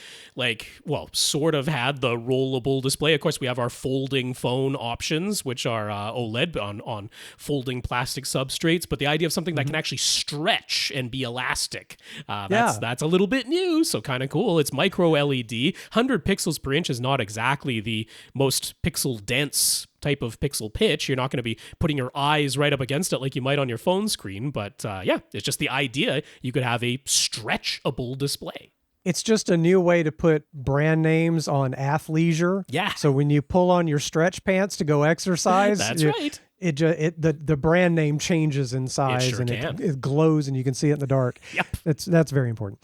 sort of had the rollable display. Of course, we have our folding phone options, which are OLED on folding plastic substrates. But the idea of something that can actually stretch and be elastic, that's a little bit new. So kind of cool. It's micro LED. 100 pixels per inch is not exactly the most pixel dense type of pixel pitch. You're not going to be putting your eyes right up against it like you might on your phone screen, but it's just the idea you could have a stretchable display. It's just a new way to put brand names on athleisure. Yeah. So when you pull on your stretch pants to go exercise, that's right. The brand name changes in size it glows and you can see it in the dark. Yep. That's very important.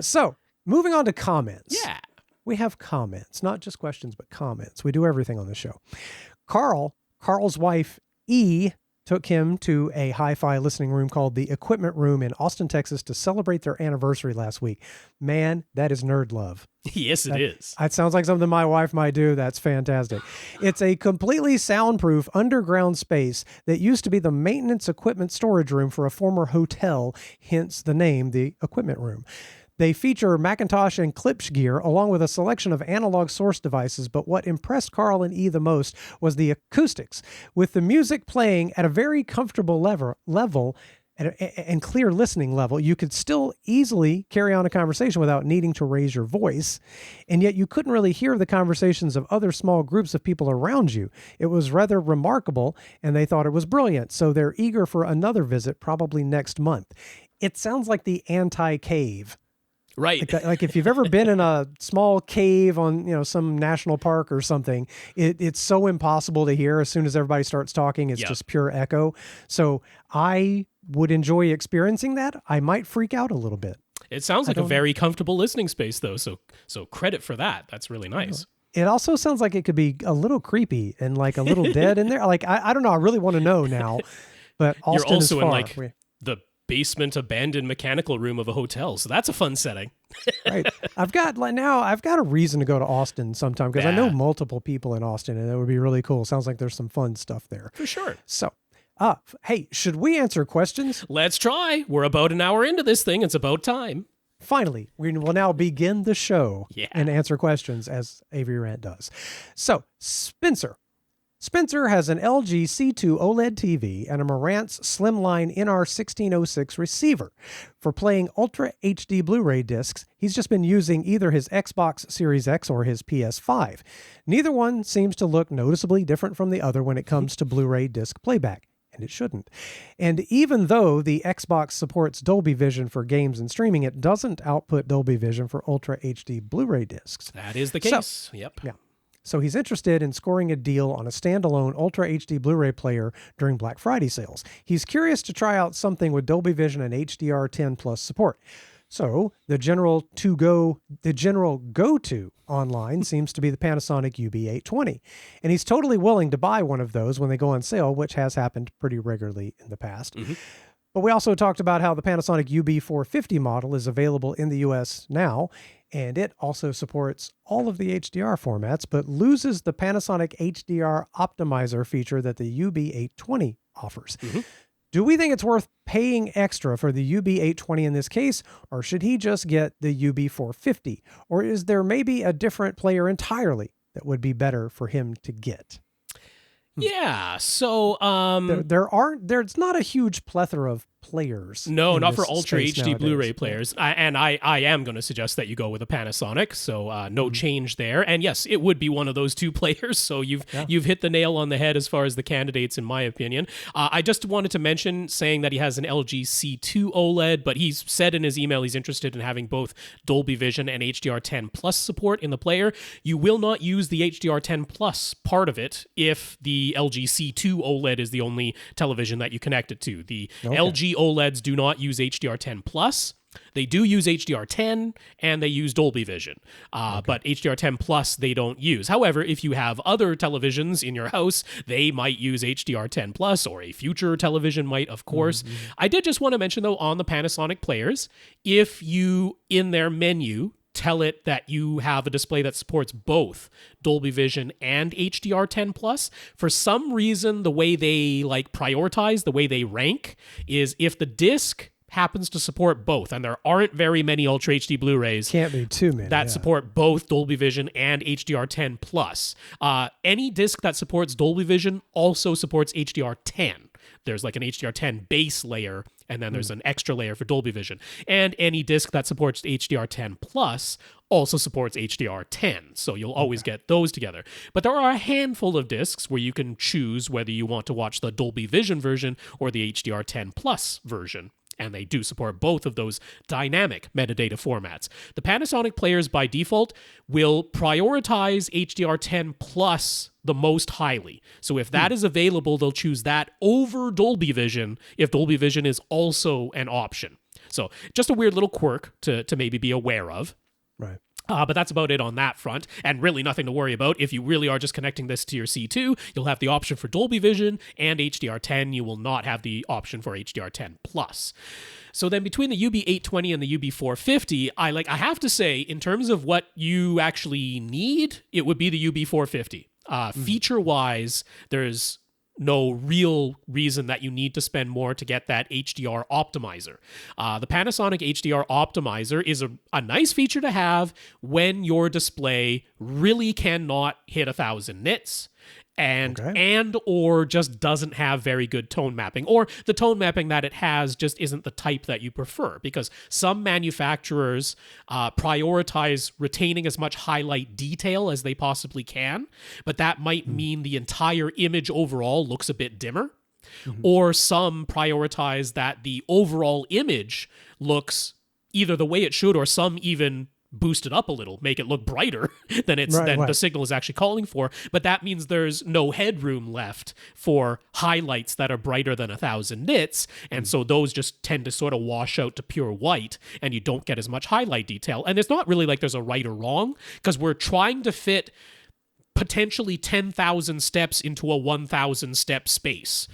So moving on to comments. Yeah. We have comments, not just questions, but comments. We do everything on the show. Karl's wife, E, took him to a hi-fi listening room called the Equipment Room in Austin, Texas to celebrate their anniversary last week. Man, that is nerd love. Yes, it is. That sounds like something my wife might do. That's fantastic. It's a completely soundproof underground space that used to be the maintenance equipment storage room for a former hotel, hence the name, the Equipment Room. They feature Macintosh and Klipsch gear along with a selection of analog source devices, but what impressed Karl and E the most was the acoustics, with the music playing at a very comfortable level and clear listening level. You could still easily carry on a conversation without needing to raise your voice, and yet you couldn't really hear the conversations of other small groups of people around you. It was rather remarkable, and they thought it was brilliant, so they're eager for another visit, probably next month. It sounds like the anti-cave. Right. Like if you've ever been in a small cave on, some national park or something, it's so impossible to hear. As soon as everybody starts talking, it's just pure echo. So I would enjoy experiencing that. I might freak out a little bit. It sounds like a very comfortable listening space, though. So credit for that. That's really nice. It also sounds like it could be a little creepy and like a little dead in there. Like, I don't know. I really want to know now. But Austin You're also is far. in the basement abandoned mechanical room of a hotel, so that's a fun setting. Right. I've got a reason to go to Austin sometime because I know multiple people in Austin and it would be really cool. Sounds like there's some fun stuff there. For sure. So hey, should we answer questions? Let's try. We're about an hour into this thing. It's about time. Finally, we will now begin the show and answer questions as AVRant does. So Spencer has an LG C2 OLED TV and a Marantz Slimline NR1606 receiver. For playing Ultra HD Blu-ray discs, he's just been using either his Xbox Series X or his PS5. Neither one seems to look noticeably different from the other when it comes to Blu-ray disc playback. And it shouldn't. And even though the Xbox supports Dolby Vision for games and streaming, it doesn't output Dolby Vision for Ultra HD Blu-ray discs. That is the case. Yep. Yeah. So he's interested in scoring a deal on a standalone Ultra HD Blu-ray player during Black Friday sales. He's curious to try out something with Dolby Vision and HDR10 Plus support. So the general go-to online seems to be the Panasonic UB820. And he's totally willing to buy one of those when they go on sale, which has happened pretty regularly in the past. Mm-hmm. But we also talked about how the Panasonic UB450 model is available in the US now, and it also supports all of the HDR formats, but loses the Panasonic HDR optimizer feature that the UB820 offers. Mm-hmm. Do we think it's worth paying extra for the UB820 in this case, or should he just get the UB450? Or is there maybe a different player entirely that would be better for him to get? Yeah, so there's not a huge plethora of players. No, not for Ultra HD nowadays. Blu-ray players. I am going to suggest that you go with a Panasonic, so no change there. And yes, it would be one of those two players, so you've hit the nail on the head as far as the candidates, in my opinion. I just wanted to mention, saying that he has an LG C2 OLED, but he's said in his email he's interested in having both Dolby Vision and HDR10 Plus support in the player. You will not use the HDR10 Plus part of it if the LG C2 OLED is the only television that you connect it to. The LG OLEDs do not use HDR10 Plus. They do use HDR10 and they use Dolby Vision, but HDR10 Plus they don't use. However, if you have other televisions in your house, they might use HDR10 Plus, or a future television might, of course. Mm-hmm. I did just want to mention, though, on the Panasonic players, if you, in their menu, tell it that you have a display that supports both Dolby Vision and HDR10 Plus. For some reason, the way they prioritize, the way they rank, is if the disc happens to support both, and there aren't very many Ultra HD Blu-rays can't be too many that support both Dolby Vision and HDR10 Plus. Any disc that supports Dolby Vision also supports HDR10. There's like an HDR10 base layer, and then there's an extra layer for Dolby Vision. And any disc that supports HDR10 Plus also supports HDR10, so you'll always get those together. But there are a handful of discs where you can choose whether you want to watch the Dolby Vision version or the HDR10 Plus version. And they do support both of those dynamic metadata formats. The Panasonic players, by default, will prioritize HDR10 Plus the most highly. So if that is available, they'll choose that over Dolby Vision if Dolby Vision is also an option. So just a weird little quirk to maybe be aware of. Right. But that's about it on that front, and really nothing to worry about. If you really are just connecting this to your C2, you'll have the option for Dolby Vision and HDR10. You will not have the option for HDR10 Plus. So then between the UB820 and the UB450, I have to say, in terms of what you actually need, it would be the UB450. Feature-wise, there's no real reason that you need to spend more to get that HDR optimizer. The Panasonic HDR optimizer is a nice feature to have when your display really cannot hit 1,000 nits and or just doesn't have very good tone mapping, or the tone mapping that it has just isn't the type that you prefer, because some manufacturers prioritize retaining as much highlight detail as they possibly can, but that might mean the entire image overall looks a bit dimmer. Or some prioritize that the overall image looks either the way it should, or some even boost it up a little, make it look brighter than the signal is actually calling for. But that means there's no headroom left for highlights that are brighter than 1,000 nits. And so those just tend to sort of wash out to pure white, and you don't get as much highlight detail. And it's not really like there's a right or wrong, because we're trying to fit potentially 10,000 steps into a 1,000 step space.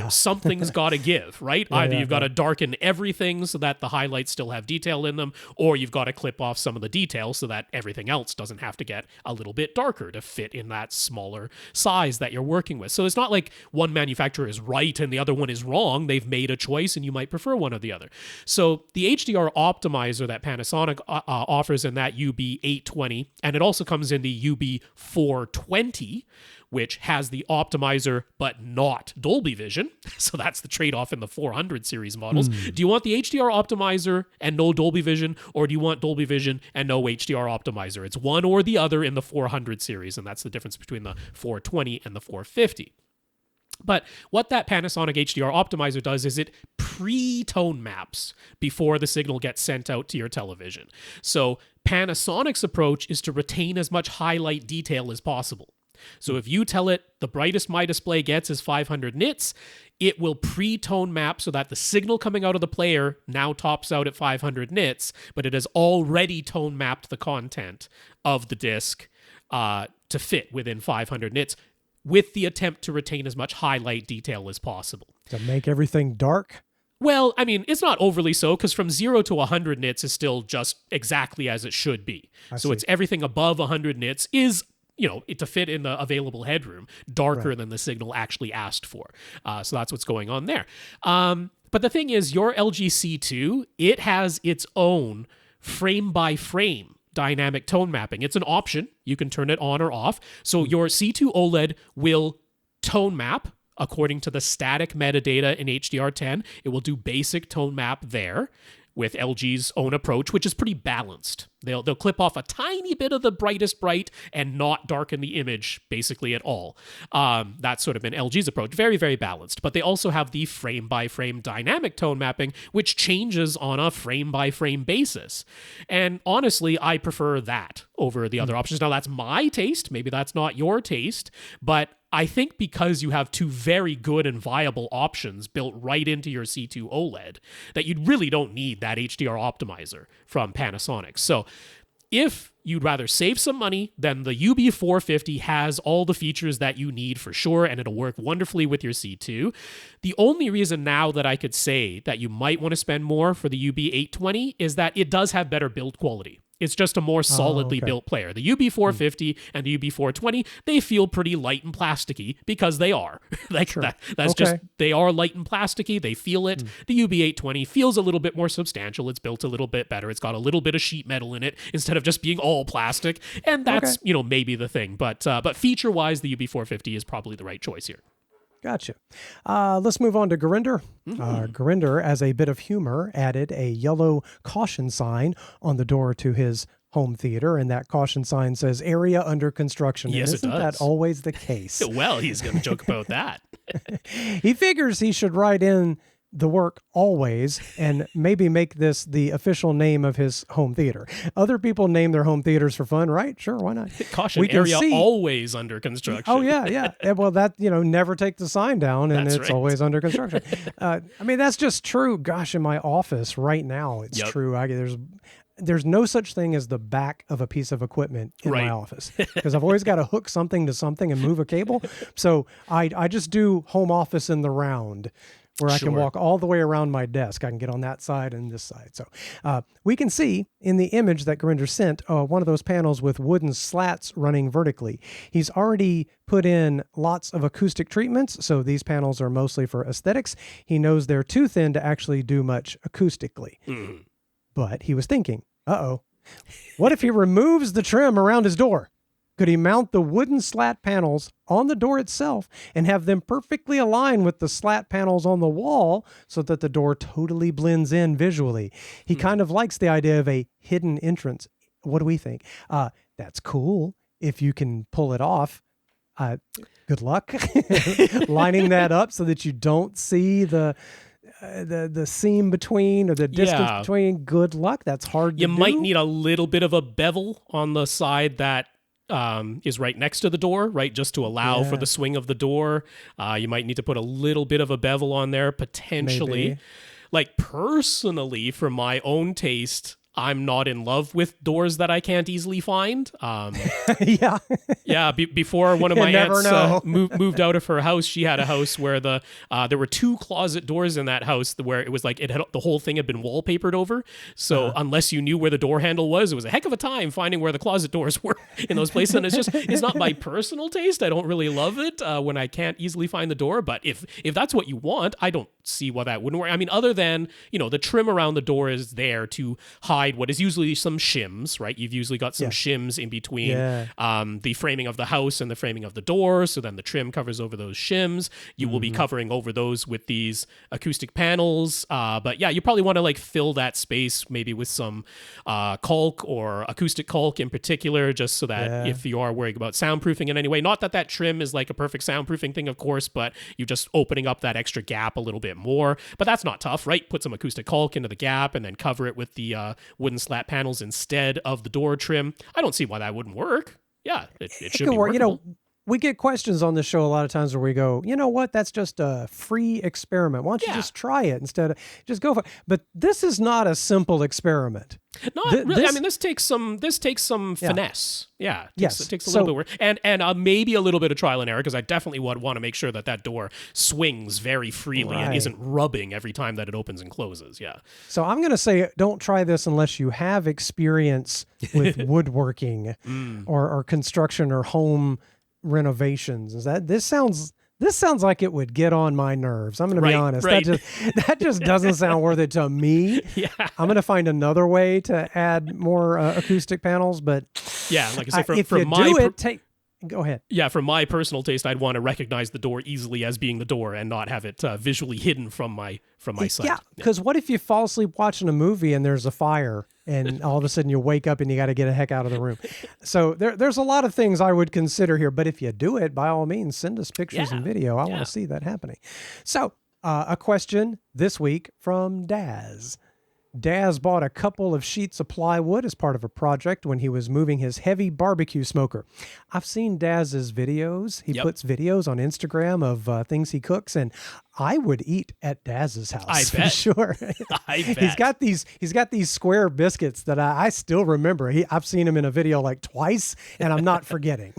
Something's got to give, right? Either you've got to darken everything so that the highlights still have detail in them, or you've got to clip off some of the detail so that everything else doesn't have to get a little bit darker to fit in that smaller size that you're working with. So it's not like one manufacturer is right and the other one is wrong. They've made a choice and you might prefer one or the other. So the HDR optimizer that Panasonic offers in that UB820, and it also comes in the UB420, which has the optimizer but not Dolby Vision. So that's the trade-off in the 400 series models. Do you want the HDR optimizer and no Dolby Vision, or do you want Dolby Vision and no HDR optimizer? It's one or the other in the 400 series, and that's the difference between the 420 and the 450. But what that Panasonic HDR optimizer does is it pre-tone maps before the signal gets sent out to your television. So Panasonic's approach is to retain as much highlight detail as possible. So if you tell it the brightest my display gets is 500 nits, it will pre-tone map so that the signal coming out of the player now tops out at 500 nits, but it has already tone mapped the content of the disc to fit within 500 nits, with the attempt to retain as much highlight detail as possible. To make everything dark? Well, I mean, it's not overly so, because from 0 to 100 nits is still just exactly as it should be. So it's everything above 100 nits is, to fit in the available headroom, darker than the signal actually asked for. So that's what's going on there. But the thing is, your LG C2, it has its own frame-by-frame dynamic tone mapping. It's an option. You can turn it on or off. So your C2 OLED will tone map according to the static metadata in HDR10. It will do basic tone map there with LG's own approach, which is pretty balanced. They'll clip off a tiny bit of the brightest bright and not darken the image basically at all. That's sort of been LG's approach. Very, very balanced. But they also have the frame-by-frame dynamic tone mapping, which changes on a frame-by-frame basis. And honestly, I prefer that over the other options. Now, that's my taste. Maybe that's not your taste. But I think because you have two very good and viable options built right into your C2 OLED, that you really don't need that HDR optimizer from Panasonic. So if you'd rather save some money, then the UB450 has all the features that you need for sure, and it'll work wonderfully with your C2. The only reason now that I could say that you might want to spend more for the UB820 is that it does have better build quality. It's just a more solidly built player. The UB450 and the UB420, they feel pretty light and plasticky because they are. That's just, they are light and plasticky. They feel it. The UB820 feels a little bit more substantial. It's built a little bit better. It's got a little bit of sheet metal in it instead of just being all plastic. And that's, maybe the thing. But feature-wise, the UB450 is probably the right choice here. Gotcha. Let's move on to Gurinder. Gurinder, as a bit of humor, added a yellow caution sign on the door to his home theater, and that caution sign says area under construction. Yes, isn't that always the case? Well, he's going to joke about that. He figures he should write in the work always and maybe make this the official name of his home theater. Other people name their home theaters for fun, right? Sure, why not? Caution, area always under construction. Oh, yeah. Well, that, never take the sign down, and it's always under construction. I mean, that's just true. Gosh, in my office right now, it's true. There's no such thing as the back of a piece of equipment in my office, because I've always got to hook something to something and move a cable. So I just do home office in the round, where I can walk all the way around my desk. I can get on that side and this side. So we can see in the image that Gurinder sent, one of those panels with wooden slats running vertically. He's already put in lots of acoustic treatments, so these panels are mostly for aesthetics. He knows they're too thin to actually do much acoustically. But he was thinking, what if he removes the trim around his door? Could he mount the wooden slat panels on the door itself and have them perfectly align with the slat panels on the wall so that the door totally blends in visually? He kind of likes the idea of a hidden entrance. What do we think? That's cool if you can pull it off. Good luck lining that up so that you don't see the seam between, or the distance between. Good luck. That's hard to do. You might need a little bit of a bevel on the side that is right next to the door, right? Just to allow for the swing of the door. You might need to put a little bit of a bevel on there, potentially. Maybe. Like, personally, for my own taste, I'm not in love with doors that I can't easily find. Before one of my aunts moved out of her house, she had a house where there were two closet doors in that house where it was like the whole thing had been wallpapered over. So unless you knew where the door handle was, it was a heck of a time finding where the closet doors were in those places. And it's not my personal taste. I don't really love it when I can't easily find the door. But if that's what you want, I don't see why that wouldn't work. I mean, other than, the trim around the door is there to hide what is usually some shims, right? You've usually got some shims in between the framing of the house and the framing of the door, so then the trim covers over those shims. You will be covering over those with these acoustic panels, but you probably want to fill that space maybe with some caulk or acoustic caulk in particular, just so that if you are worried about soundproofing in any way, not that trim is like a perfect soundproofing thing, of course, but you're just opening up that extra gap a little bit more. But that's not tough, right? Put some acoustic caulk into the gap and then cover it with the wooden slat panels instead of the door trim. I don't see why that wouldn't work. Yeah, it should be workable. we get questions on this show a lot of times where we go, you know what, that's just a free experiment. Why don't you just try it instead of just go for it? But this is not a simple experiment. Not really. I mean, this takes some finesse. Yeah. It takes a little bit of work. And maybe a little bit of trial and error, because I definitely want to make sure that door swings very freely and isn't rubbing every time that it opens and closes. Yeah. So I'm going to say don't try this unless you have experience with woodworking or construction or home renovations. This sounds like it would get on my nerves. I'm going to be honest. Right. That just doesn't sound worth it to me. Yeah. I'm going to find another way to add more acoustic panels, but yeah, like I say, go ahead. Yeah, from my personal taste, I'd want to recognize the door easily as being the door and not have it visually hidden from my sight. Yeah, because what if you fall asleep watching a movie and there's a fire and all of a sudden you wake up and you got to get the heck out of the room? So there's a lot of things I would consider here, but if you do it, by all means, send us pictures and video. I want to see that happening. So a question this week from Dazz. Dazz bought a couple of sheets of plywood as part of a project when he was moving his heavy barbecue smoker. I've seen Dazz's videos. He puts videos on Instagram of things he cooks, and I would eat at Dazz's house. I bet. For sure. I bet. He's got these square biscuits that I still remember. I've seen him in a video like twice, and I'm not forgetting.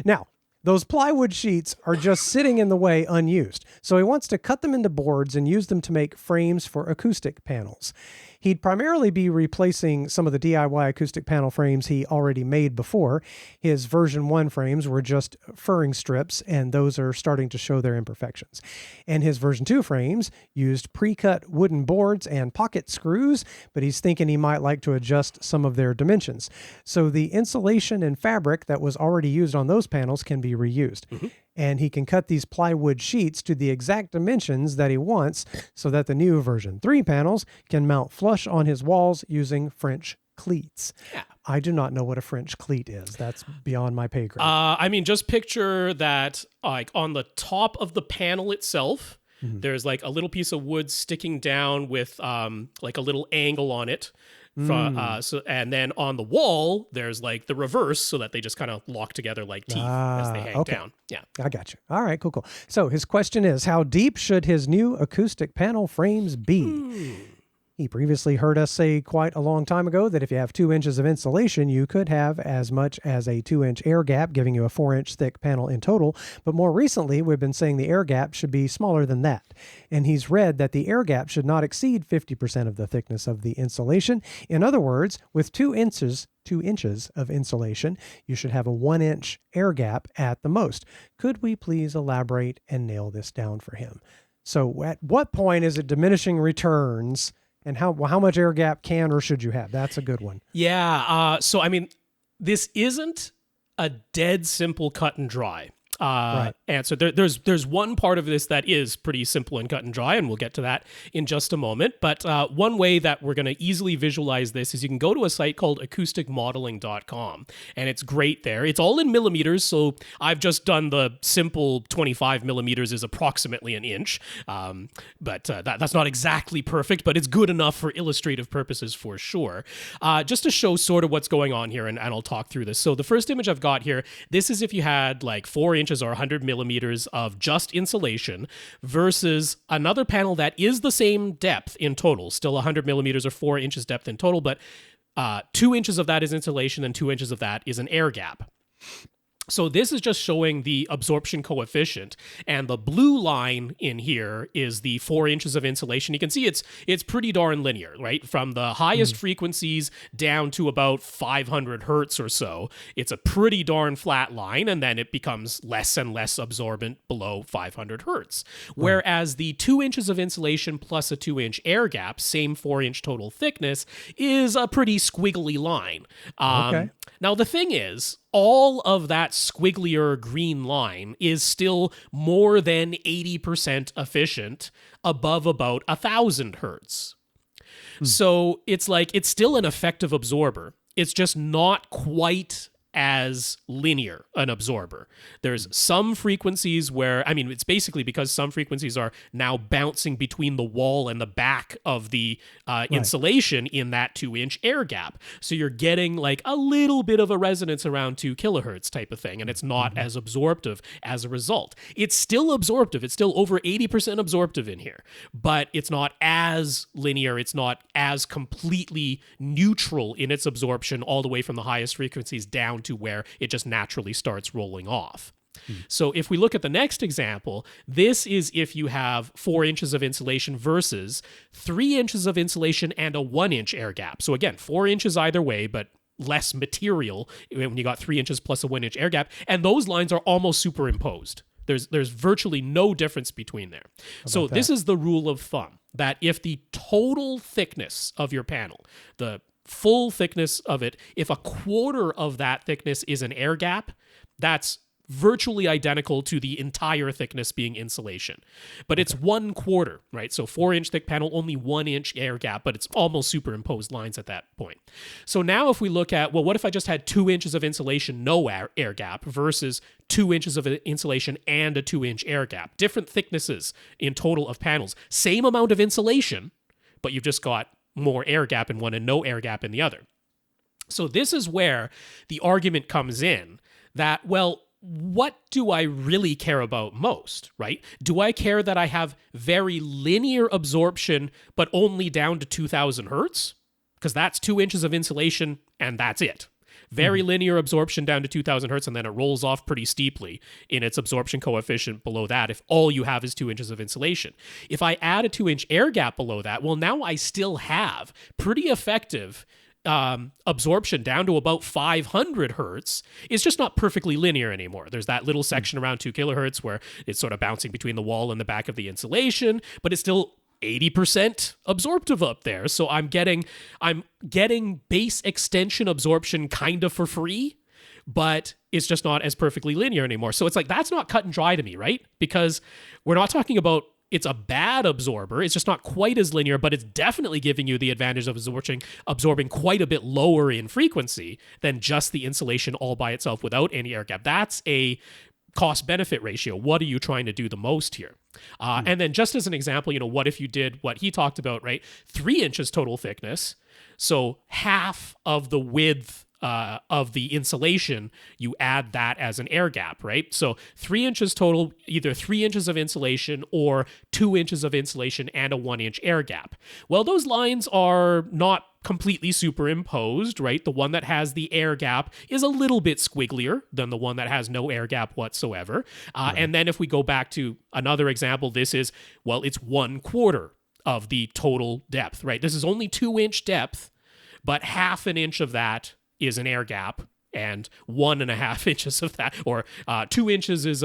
Now, those plywood sheets are just sitting in the way unused, so he wants to cut them into boards and use them to make frames for acoustic panels. He'd primarily be replacing some of the DIY acoustic panel frames he already made before. His version 1 frames were just furring strips, and those are starting to show their imperfections. And his version 2 frames used pre-cut wooden boards and pocket screws, but he's thinking he might like to adjust some of their dimensions. So the insulation and fabric that was already used on those panels can be reused. Mm-hmm. And he can cut these plywood sheets to the exact dimensions that he wants so that the new version 3 panels can mount flush on his walls using French cleats. Yeah. I do not know what a French cleat is. That's beyond my pay grade. I mean, just picture that like on the top of the panel itself, there's like a little piece of wood sticking down with like a little angle on it. And then on the wall, there's like the reverse so that they just kind of lock together like teeth as they hang down. Yeah. I got you. All right, cool. So his question is, how deep should his new acoustic panel frames be? He previously heard us say quite a long time ago that if you have 2 inches of insulation, you could have as much as a 2-inch air gap, giving you a 4-inch thick panel in total. But more recently, we've been saying the air gap should be smaller than that. And he's read that the air gap should not exceed 50% of the thickness of the insulation. In other words, with 2 inches of insulation, you should have a 1-inch air gap at the most. Could we please elaborate and nail this down for him? So at what point is it diminishing returns? And how much air gap can or should you have? That's a good one. Yeah. So, I mean, this isn't a dead simple cut and dry. Right. And so there's one part of this that is pretty simple and cut and dry, and we'll get to that in just a moment. But one way that we're going to easily visualize this is you can go to a site called acousticmodeling.com, and it's great there. It's all in millimeters, so I've just done the simple 25 millimeters is approximately an inch. But that's not exactly perfect, but it's good enough for illustrative purposes for sure. Just to show sort of what's going on here, and I'll talk through this. So the first image I've got here, this is if you had like 4 inches or 100 millimeters of just insulation versus another panel that is the same depth in total, still 100 millimeters or 4 inches depth in total, but 2 inches of that is insulation and 2 inches of that is an air gap. So this is just showing the absorption coefficient, and the blue line in here is the 4 inches of insulation. You can see it's pretty darn linear, right? From the highest frequencies down to about 500 hertz or so. It's a pretty darn flat line, and then it becomes less and less absorbent below 500 hertz. Whereas the 2 inches of insulation plus a 2-inch air gap, same 4-inch total thickness, is a pretty squiggly line. Now, the thing is, all of that squigglier green line is still more than 80% efficient above about 1,000 hertz. So it's like, it's still an effective absorber. It's just not quite as linear an absorber. There's some frequencies where, I mean, it's basically because some frequencies are now bouncing between the wall and the back of the insulation in that 2-inch air gap. So you're getting like a little bit of a resonance around 2 kilohertz type of thing, and it's not as absorptive as a result. It's still absorptive. It's still over 80% absorptive in here, but it's not as linear. It's not as completely neutral in its absorption all the way from the highest frequencies down to where it just naturally starts rolling off. So if we look at the next example, this is if you have 4 inches of insulation versus 3 inches of insulation and a 1-inch air gap. So again, 4 inches either way, but less material when you got 3 inches plus a 1-inch air gap. And those lines are almost superimposed. There's virtually no difference between there. So this is the rule of thumb, that if the total thickness of your panel, the full thickness of it, if a quarter of that thickness is an air gap, that's virtually identical to the entire thickness being insulation. But it's 1/4, right? So 4-inch thick panel, only 1-inch air gap, but it's almost superimposed lines at that point. So now if we look at, well, what if I just had 2 inches of insulation, no air gap, versus 2 inches of insulation and a 2-inch air gap? Different thicknesses in total of panels. Same amount of insulation, but you've just got more air gap in one and no air gap in the other. So this is where the argument comes in that, well, what do I really care about most, right? Do I care that I have very linear absorption, but only down to 2000 hertz? Because that's 2 inches of insulation and that's it. Very linear absorption down to 2000 hertz, and then it rolls off pretty steeply in its absorption coefficient below that if all you have is 2 inches of insulation. If I add a 2-inch air gap below that, well, now I still have pretty effective absorption down to about 500 hertz. It's just not perfectly linear anymore. There's that little section around 2 kilohertz where it's sort of bouncing between the wall and the back of the insulation, but it's still 80% absorptive up there. So I'm getting base extension absorption kind of for free, but it's just not as perfectly linear anymore. So it's like, that's not cut and dry to me, right? Because we're not talking about it's a bad absorber. It's just not quite as linear, but it's definitely giving you the advantage of absorbing quite a bit lower in frequency than just the insulation all by itself without any air gap. That's a cost-benefit ratio. What are you trying to do the most here? And then just as an example, what if you did what he talked about, right? 3 inches total thickness. So half of the width of the insulation, you add that as an air gap, right? So 3 inches total, either 3 inches of insulation or 2 inches of insulation and a 1-inch air gap. Well, those lines are not completely superimposed, right? The one that has the air gap is a little bit squigglier than the one that has no air gap whatsoever. Right. And then if we go back to another example, this is, well, it's 1/4 of the total depth, right? This is only 2-inch depth, but half an inch of that is an air gap, and 1.5 inches of that, or 2 inches is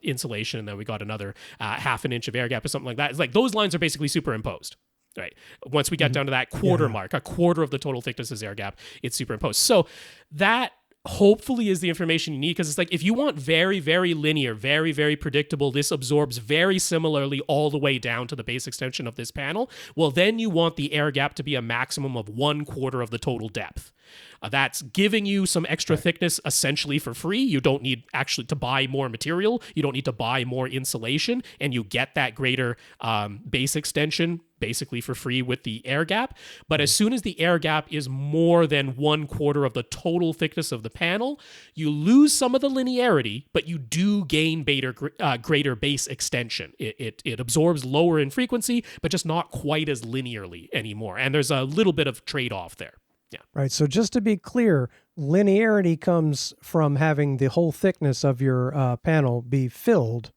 insulation, and then we got another half an inch of air gap or something like that. It's like those lines are basically superimposed, right? Once we get down to that quarter mark, a quarter of the total thickness is air gap, it's superimposed. So that hopefully is the information you need, because it's like, if you want very, very linear, very, very predictable, this absorbs very similarly all the way down to the base extension of this panel, well, then you want the air gap to be a maximum of 1/4 of the total depth. That's giving you some extra thickness essentially for free. You don't need actually to buy more material. You don't need to buy more insulation, and you get that greater base extension basically for free with the air gap. But as soon as the air gap is more than 1/4 of the total thickness of the panel, you lose some of the linearity, but you do gain greater base extension. It absorbs lower in frequency, but just not quite as linearly anymore. And there's a little bit of trade-off there. Yeah. Right. So just to be clear, linearity comes from having the whole thickness of your panel be filled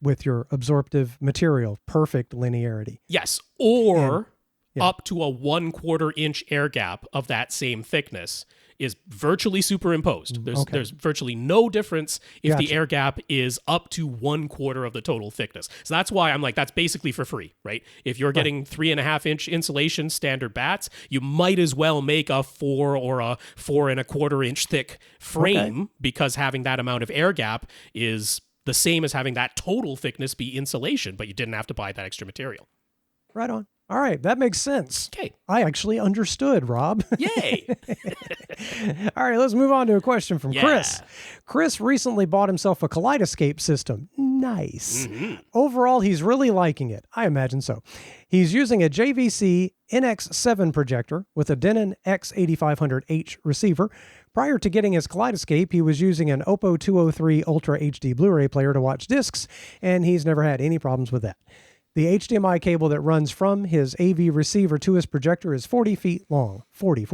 with your absorptive material. Perfect linearity. Yes. Or up to a 1/4 inch air gap of that same thickness is virtually superimposed. There's virtually no difference if the air gap is up to 1/4 of the total thickness. So that's why I'm like, that's basically for free, right? If you're getting 3.5 inch insulation standard bats, you might as well make a 4 or a 4.25 inch thick frame, because having that amount of air gap is the same as having that total thickness be insulation, but you didn't have to buy that extra material. Right on. All right, that makes sense. Okay. I actually understood, Rob. Yay. All right, let's move on to a question from Kris. Kris recently bought himself a Kaleidescape system. Nice. Overall, he's really liking it. I imagine so. He's using a JVC NX7 projector with a Denon X8500H receiver. Prior to getting his Kaleidescape, he was using an Oppo 203 Ultra HD Blu-ray player to watch discs, and he's never had any problems with that. The HDMI cable that runs from his AV receiver to his projector is 40 feet long, 40.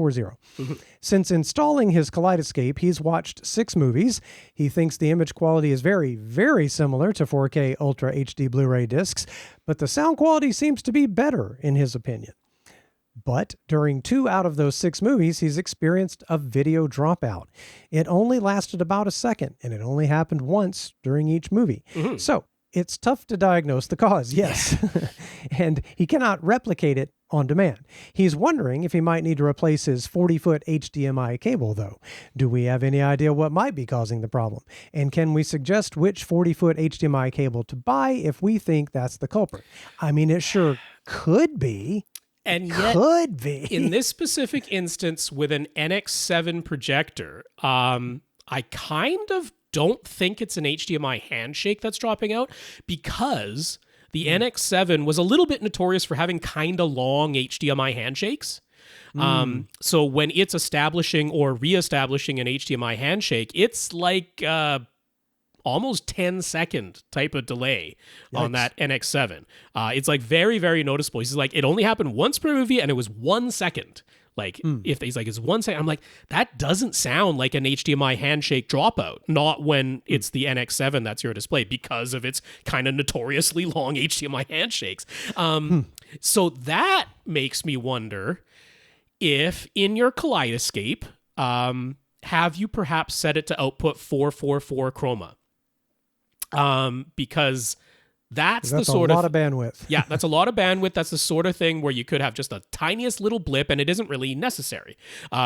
Since installing his Kaleidescape, he's watched 6 movies. He thinks the image quality is very, very similar to 4K Ultra HD Blu-ray discs, but the sound quality seems to be better in his opinion. But during 2 out of those 6 movies, he's experienced a video dropout. It only lasted about a second, and it only happened once during each movie. So it's tough to diagnose the cause, yes. And he cannot replicate it on demand. He's wondering if he might need to replace his 40-foot HDMI cable, though. Do we have any idea what might be causing the problem? And can we suggest which 40-foot HDMI cable to buy if we think that's the culprit? I mean, it sure could be. And yet, could be. In this specific instance with an NX7 projector, I kind of don't think it's an HDMI handshake that's dropping out, because the NX7 was a little bit notorious for having kind of long HDMI handshakes. So when it's establishing or reestablishing an HDMI handshake, it's like almost 10-second type of delay on that NX7. It's like very, very noticeable. He's like, it only happened once per movie and it was 1 second. Like, if he's like, it's 1 second, I'm like, that doesn't sound like an HDMI handshake dropout. Not when it's the NX7 that's your display, because of its kind of notoriously long HDMI handshakes. So that makes me wonder if in your Kaleidescape, have you perhaps set it to output 444 chroma? Because that's the sort of... That's a lot of bandwidth. Yeah, that's a lot of bandwidth. That's the sort of thing where you could have just a tiniest little blip, and it isn't really necessary,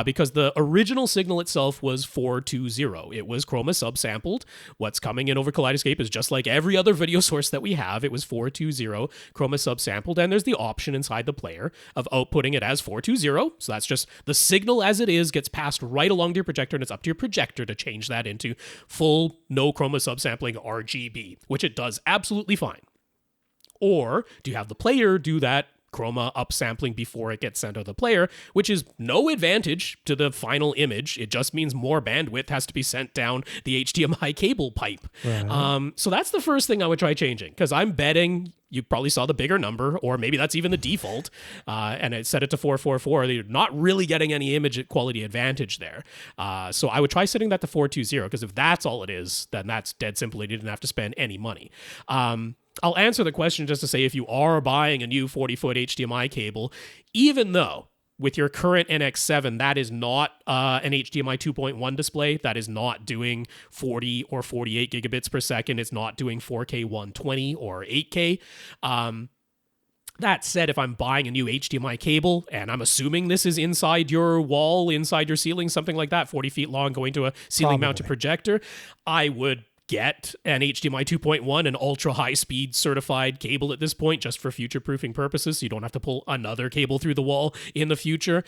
because the original signal itself was 420. It was chroma subsampled. What's coming in over Kaleidescape is just like every other video source that we have. It was 420 chroma subsampled, and there's the option inside the player of outputting it as 420. So that's just the signal as it is gets passed right along to your projector, and it's up to your projector to change that into full no chroma subsampling RGB, which it does absolutely fine. Or do you have the player do that chroma upsampling before it gets sent to the player, which is no advantage to the final image. It just means more bandwidth has to be sent down the HDMI cable pipe. Right. So that's the first thing I would try changing, because I'm betting you probably saw the bigger number, or maybe that's even the default, and it set it to 444. You're not really getting any image quality advantage there. So I would try setting that to 420, because if that's all it is, then that's dead simple. You didn't have to spend any money. I'll answer the question just to say, if you are buying a new 40-foot HDMI cable, even though with your current NX7, that is not an HDMI 2.1 display, that is not doing 40 or 48 gigabits per second, it's not doing 4K 120 or 8K. That said, if I'm buying a new HDMI cable, and I'm assuming this is inside your wall, inside your ceiling, something like that, 40 feet long, going to a ceiling-mounted projector, I would get an HDMI 2.1, an ultra high speed certified cable at this point, just for future proofing purposes, so you don't have to pull another cable through the wall in the future.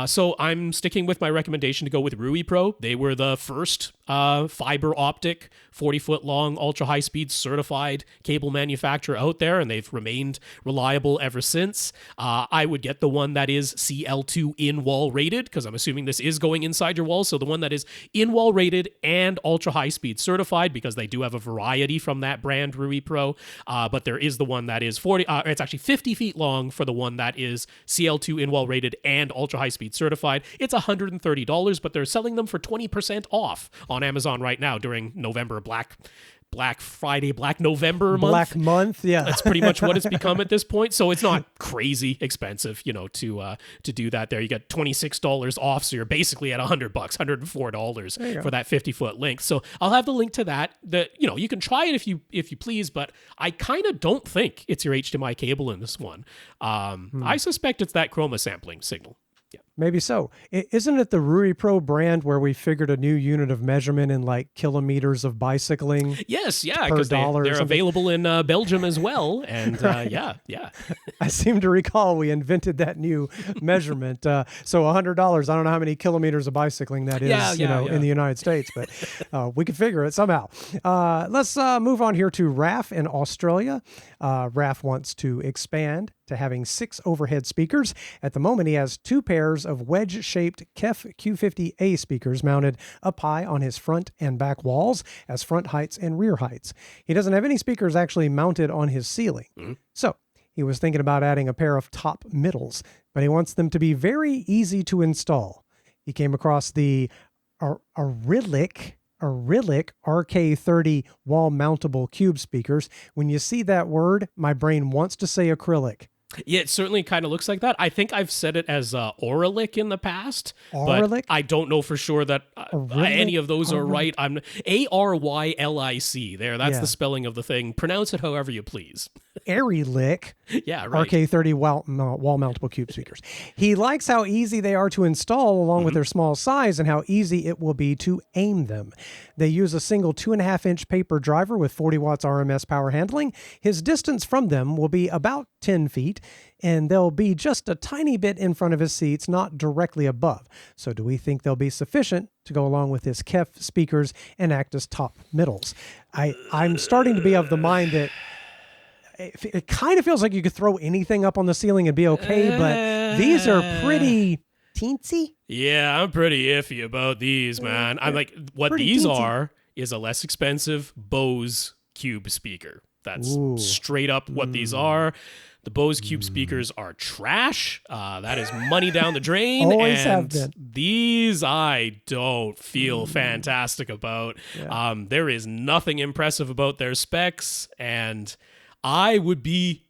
So I'm sticking with my recommendation to go with RuiPro. They were the first fiber optic 40-foot long ultra high speed certified cable manufacturer out there, and they've remained reliable ever since. I would get the one that is CL2 in wall rated, because I'm assuming this is going inside your wall, so the one that is in wall rated and ultra high speed certified, because they do have a variety from that brand, RuiPro, but there is the one that is 40, it's actually 50 feet long for the one that is CL2 in wall rated and ultra high speed certified. It's $130, but they're selling them for 20% off on Amazon right now during November Black Friday, Black November month. Black month, yeah. That's pretty much what it's become at this point. So it's not crazy expensive, to do that there. You get $26 off, so you're basically at $100, $104 for that 50-foot length. So I'll have the link to that. You can try it if you please, but I kind of don't think it's your HDMI cable in this one. I suspect it's that chroma sampling signal. Yeah. Maybe so. Isn't it the Ruri Pro brand where we figured a new unit of measurement in like kilometers of bicycling? Yes, yeah, because they're available in Belgium as well. And right. yeah. I seem to recall we invented that new measurement. So $100, I don't know how many kilometers of bicycling that is, in the United States, but we could figure it somehow. Let's move on here to Raf in Australia. Raf wants to expand to having 6 overhead speakers. At the moment, he has 2 pairs of wedge-shaped KEF Q50A speakers mounted up high on his front and back walls as front heights and rear heights. He doesn't have any speakers actually mounted on his ceiling. So he was thinking about adding a pair of top middles, but he wants them to be very easy to install. He came across the Arylic RK30 wall mountable cube speakers. When you see that word, my brain wants to say acrylic. Yeah, it certainly kind of looks like that. I think I've said it as Arylic in the past, Arylic? But I don't know for sure that any of those are right. I'm Arylic. There, that's the spelling of the thing. Pronounce it however you please. Arylic. Yeah, right. RK30 wall mountable cube speakers. He likes how easy they are to install along with their small size and how easy it will be to aim them. They use a single 2.5-inch paper driver with 40 watts RMS power handling. His distance from them will be about 10 feet, and they'll be just a tiny bit in front of his seats, not directly above. So do we think they'll be sufficient to go along with his KEF speakers and act as top middles? I'm starting to be of the mind that it kind of feels like you could throw anything up on the ceiling and be okay, but these are pretty teensy. Yeah, I'm pretty iffy about these, man. I'm like, what these are is a less expensive Bose Cube speaker. That's straight up what these are. The Bose Cube speakers are trash. That is money down the drain. Always and have been. These I don't feel fantastic about. Yeah. There is nothing impressive about their specs, and I would be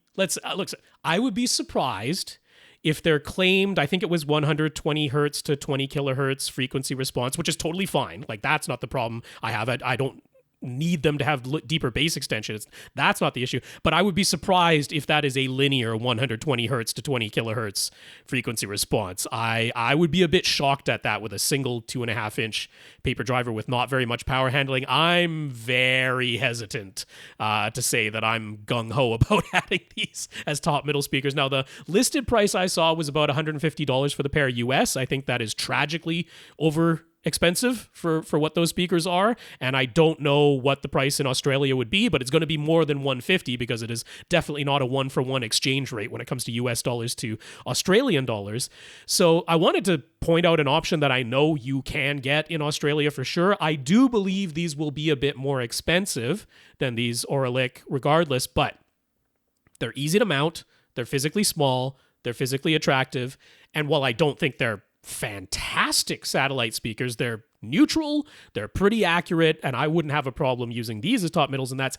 I would be surprised if they're claimed, I think it was 120 hertz to 20 kilohertz frequency response, which is totally fine. Like, that's not the problem I have. I don't need them to have deeper bass extensions. That's not the issue. But I would be surprised if that is a linear 120 hertz to 20 kilohertz frequency response. I would be a bit shocked at that with a single 2.5-inch paper driver with not very much power handling. I'm very hesitant to say that I'm gung-ho about adding these as top middle speakers. Now, the listed price I saw was about $150 for the pair US. I think that is tragically over expensive for what those speakers are, and I don't know what the price in Australia would be, but it's going to be more than $150 because it is definitely not a 1-for-1 exchange rate when it comes to US dollars to Australian dollars. So I wanted to point out an option that I know you can get in Australia for sure. I do believe these will be a bit more expensive than these Arylic regardless, but they're easy to mount, they're physically small, they're physically attractive, and while I don't think they're fantastic satellite speakers, they're neutral, they're pretty accurate, and I wouldn't have a problem using these as top middles, and that's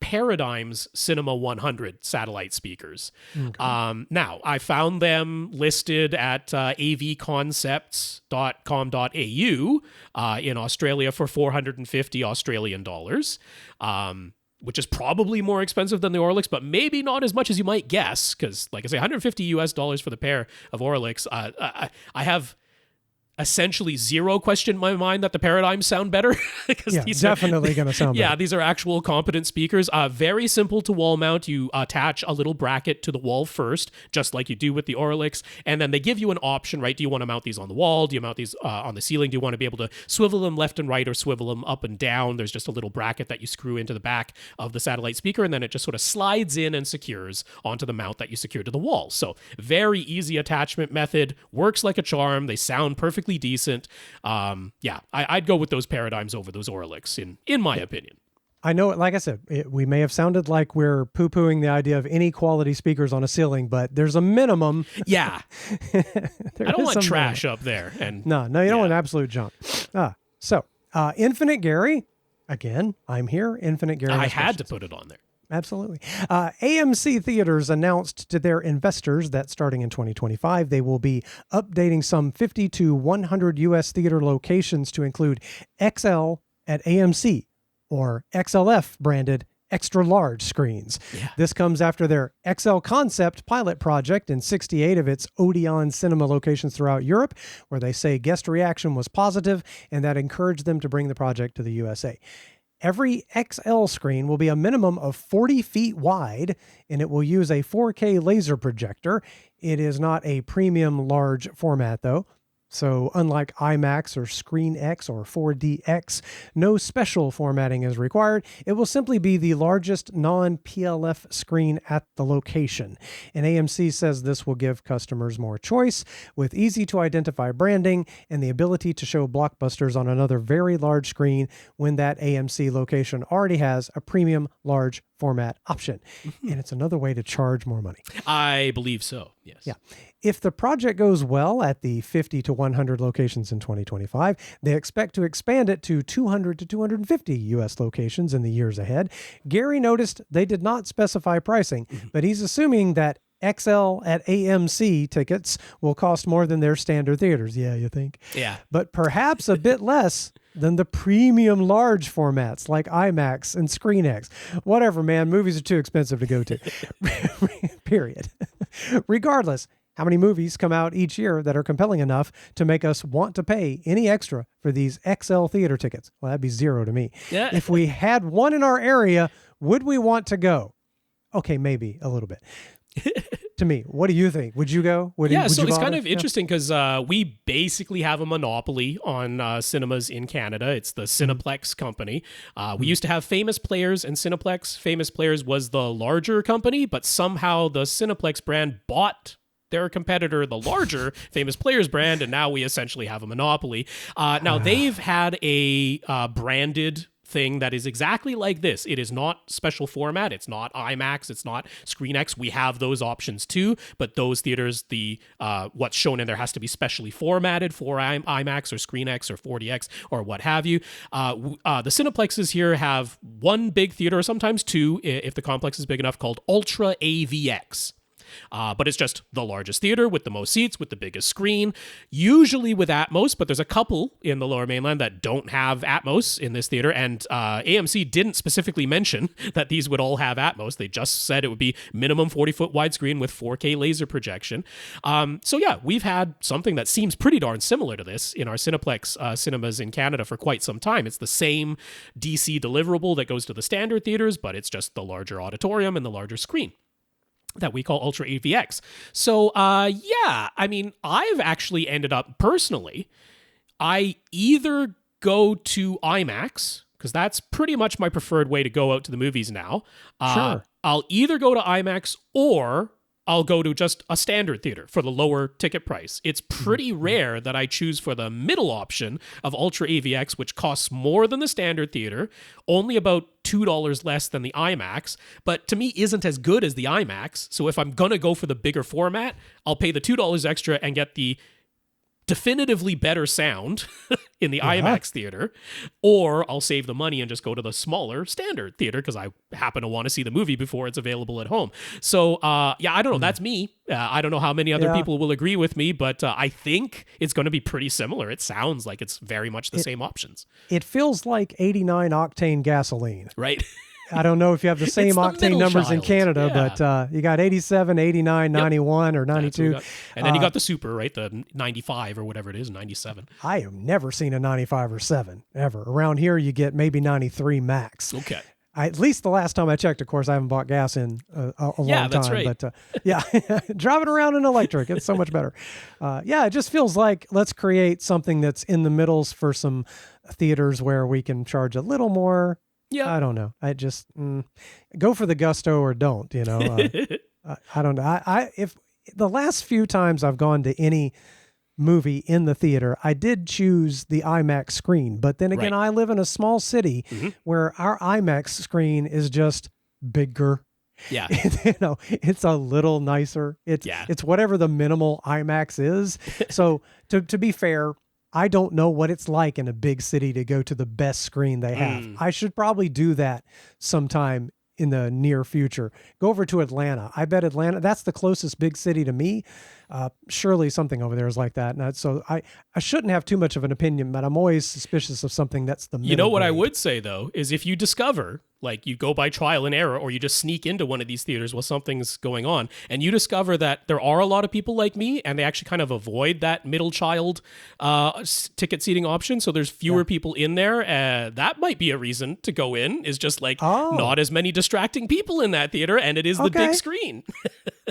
Paradigm's Cinema 100 satellite speakers. Okay. Now, I found them listed at avconcepts.com.au in Australia for 450 Australian dollars. Which is probably more expensive than the Arylics, but maybe not as much as you might guess, because, like I say, $150 US for the pair of Arylics. I have essentially zero question in my mind that the Paradigms sound better. Yeah, these definitely going to sound better. Yeah, these are actual competent speakers. Very simple to wall mount. You attach a little bracket to the wall first, just like you do with the Arylics, and then they give you an option, right? Do you want to mount these on the wall? Do you mount these on the ceiling? Do you want to be able to swivel them left and right or swivel them up and down? There's just a little bracket that you screw into the back of the satellite speaker, and then it just sort of slides in and secures onto the mount that you secure to the wall. So very easy attachment method, works like a charm. They sound perfectly decent. I'd go with those Paradigms over those Arylics in my opinion. I know, like I said, we may have sounded like we're poo-pooing the idea of any quality speakers on a ceiling, but there's a minimum. Yeah. I don't want trash up there. And No, you don't want absolute junk. So Infinite Gary, again, I'm here. Infinite Gary. I had to put it on there. Absolutely. AMC Theaters announced to their investors that starting in 2025, they will be updating some 50 to 100 U.S. theater locations to include XL at AMC or XLF branded extra large screens. Yeah. This comes after their XL Concept pilot project in 68 of its Odeon cinema locations throughout Europe, where they say guest reaction was positive and that encouraged them to bring the project to the USA. Every XL screen will be a minimum of 40 feet wide, and it will use a 4K laser projector. It is not a premium large format, though. So unlike IMAX or ScreenX or 4DX, no special formatting is required. It will simply be the largest non-PLF screen at the location. And AMC says this will give customers more choice with easy-to-identify branding and the ability to show blockbusters on another very large screen when that AMC location already has a premium large format option. And it's another way to charge more money. I believe so, yes. Yeah. If the project goes well at the 50 to 100 locations in 2025, they expect to expand it to 200 to 250 U.S. locations in the years ahead. Gary noticed they did not specify pricing, but he's assuming that XL at AMC tickets will cost more than their standard theaters. Yeah, you think? Yeah. But perhaps a bit less than the premium large formats like IMAX and ScreenX. Whatever, man. Movies are too expensive to go to. Period. Regardless, how many movies come out each year that are compelling enough to make us want to pay any extra for these XL theater tickets? Well, that'd be zero to me. Yeah. If we had one in our area, would we want to go? Okay, maybe a little bit. To me, what do you think? Would you go? Would it's you kind of interesting because we basically have a monopoly on cinemas in Canada. It's the Cineplex company. We used to have Famous Players and Cineplex. Famous Players was the larger company, but somehow the Cineplex brand bought their competitor, the larger Famous Players brand, and now we essentially have a monopoly. Now, they've had a branded thing that is exactly like this. It is not special format. It's not IMAX. It's not ScreenX. We have those options too, but those theaters, the what's shown in there has to be specially formatted for IMAX or ScreenX or 4DX or what have you. The Cineplexes here have one big theater, or sometimes two, if the complex is big enough, called Ultra AVX. But it's just the largest theater with the most seats, with the biggest screen, usually with Atmos, but there's a couple in the Lower Mainland that don't have Atmos in this theater, and AMC didn't specifically mention that these would all have Atmos. They just said it would be minimum 40-foot widescreen with 4K laser projection. So yeah, we've had something that seems pretty darn similar to this in our Cineplex cinemas in Canada for quite some time. It's the same DC deliverable that goes to the standard theaters, but it's just the larger auditorium and the larger screen that we call Ultra AVX. So, yeah, I mean, I've actually ended up personally, I either go to IMAX, because that's pretty much my preferred way to go out to the movies now. Sure. I'll either go to IMAX or I'll go to just a standard theater for the lower ticket price. It's pretty rare that I choose for the middle option of Ultra AVX, which costs more than the standard theater, only about $2 less than the IMAX, but to me isn't as good as the IMAX. So if I'm going to go for the bigger format, I'll pay the $2 extra and get the definitively better sound in the IMAX theater, or I'll save the money and just go to the smaller standard theater because I happen to want to see the movie before it's available at home. So, yeah, I don't know. That's me. I don't know how many other people will agree with me, but I think it's going to be pretty similar. It sounds like it's very much the same options. It feels like 89 octane gasoline. Right. I don't know if you have the same octane numbers in Canada, but you got 87, 89, 91, or 92. And then you got the super, right? The 95 or whatever it is, 97. I have never seen a 95 or 7, ever. Around here, you get maybe 93 max. Okay. At least the last time I checked, of course, I haven't bought gas in a long time. Yeah, that's right. But yeah, driving around in electric, it's so much better. Yeah, it just feels like let's create something that's in the middles for some theaters where we can charge a little more. Yeah, I don't know. I just go for the gusto or don't. You know, I don't know. I if the last few times I've gone to any movie in the theater, I did choose the IMAX screen. But then again, I live in a small city where our IMAX screen is just bigger. Yeah, you know, it's a little nicer. It's whatever the minimal IMAX is. So to be fair, I don't know what it's like in a big city to go to the best screen they have. I should probably do that sometime in the near future. Go over to Atlanta. I bet Atlanta, that's the closest big city to me. Surely something over there is like that. And so I shouldn't have too much of an opinion, but I'm always suspicious of something that's the middle You know what grade. I would say, though, is if you discover, like you go by trial and error, or you just sneak into one of these theaters while something's going on, and you discover that there are a lot of people like me, and they actually kind of avoid that middle child ticket seating option, so there's fewer people in there, that might be a reason to go in, is just like not as many distracting people in that theater, and it is the big screen.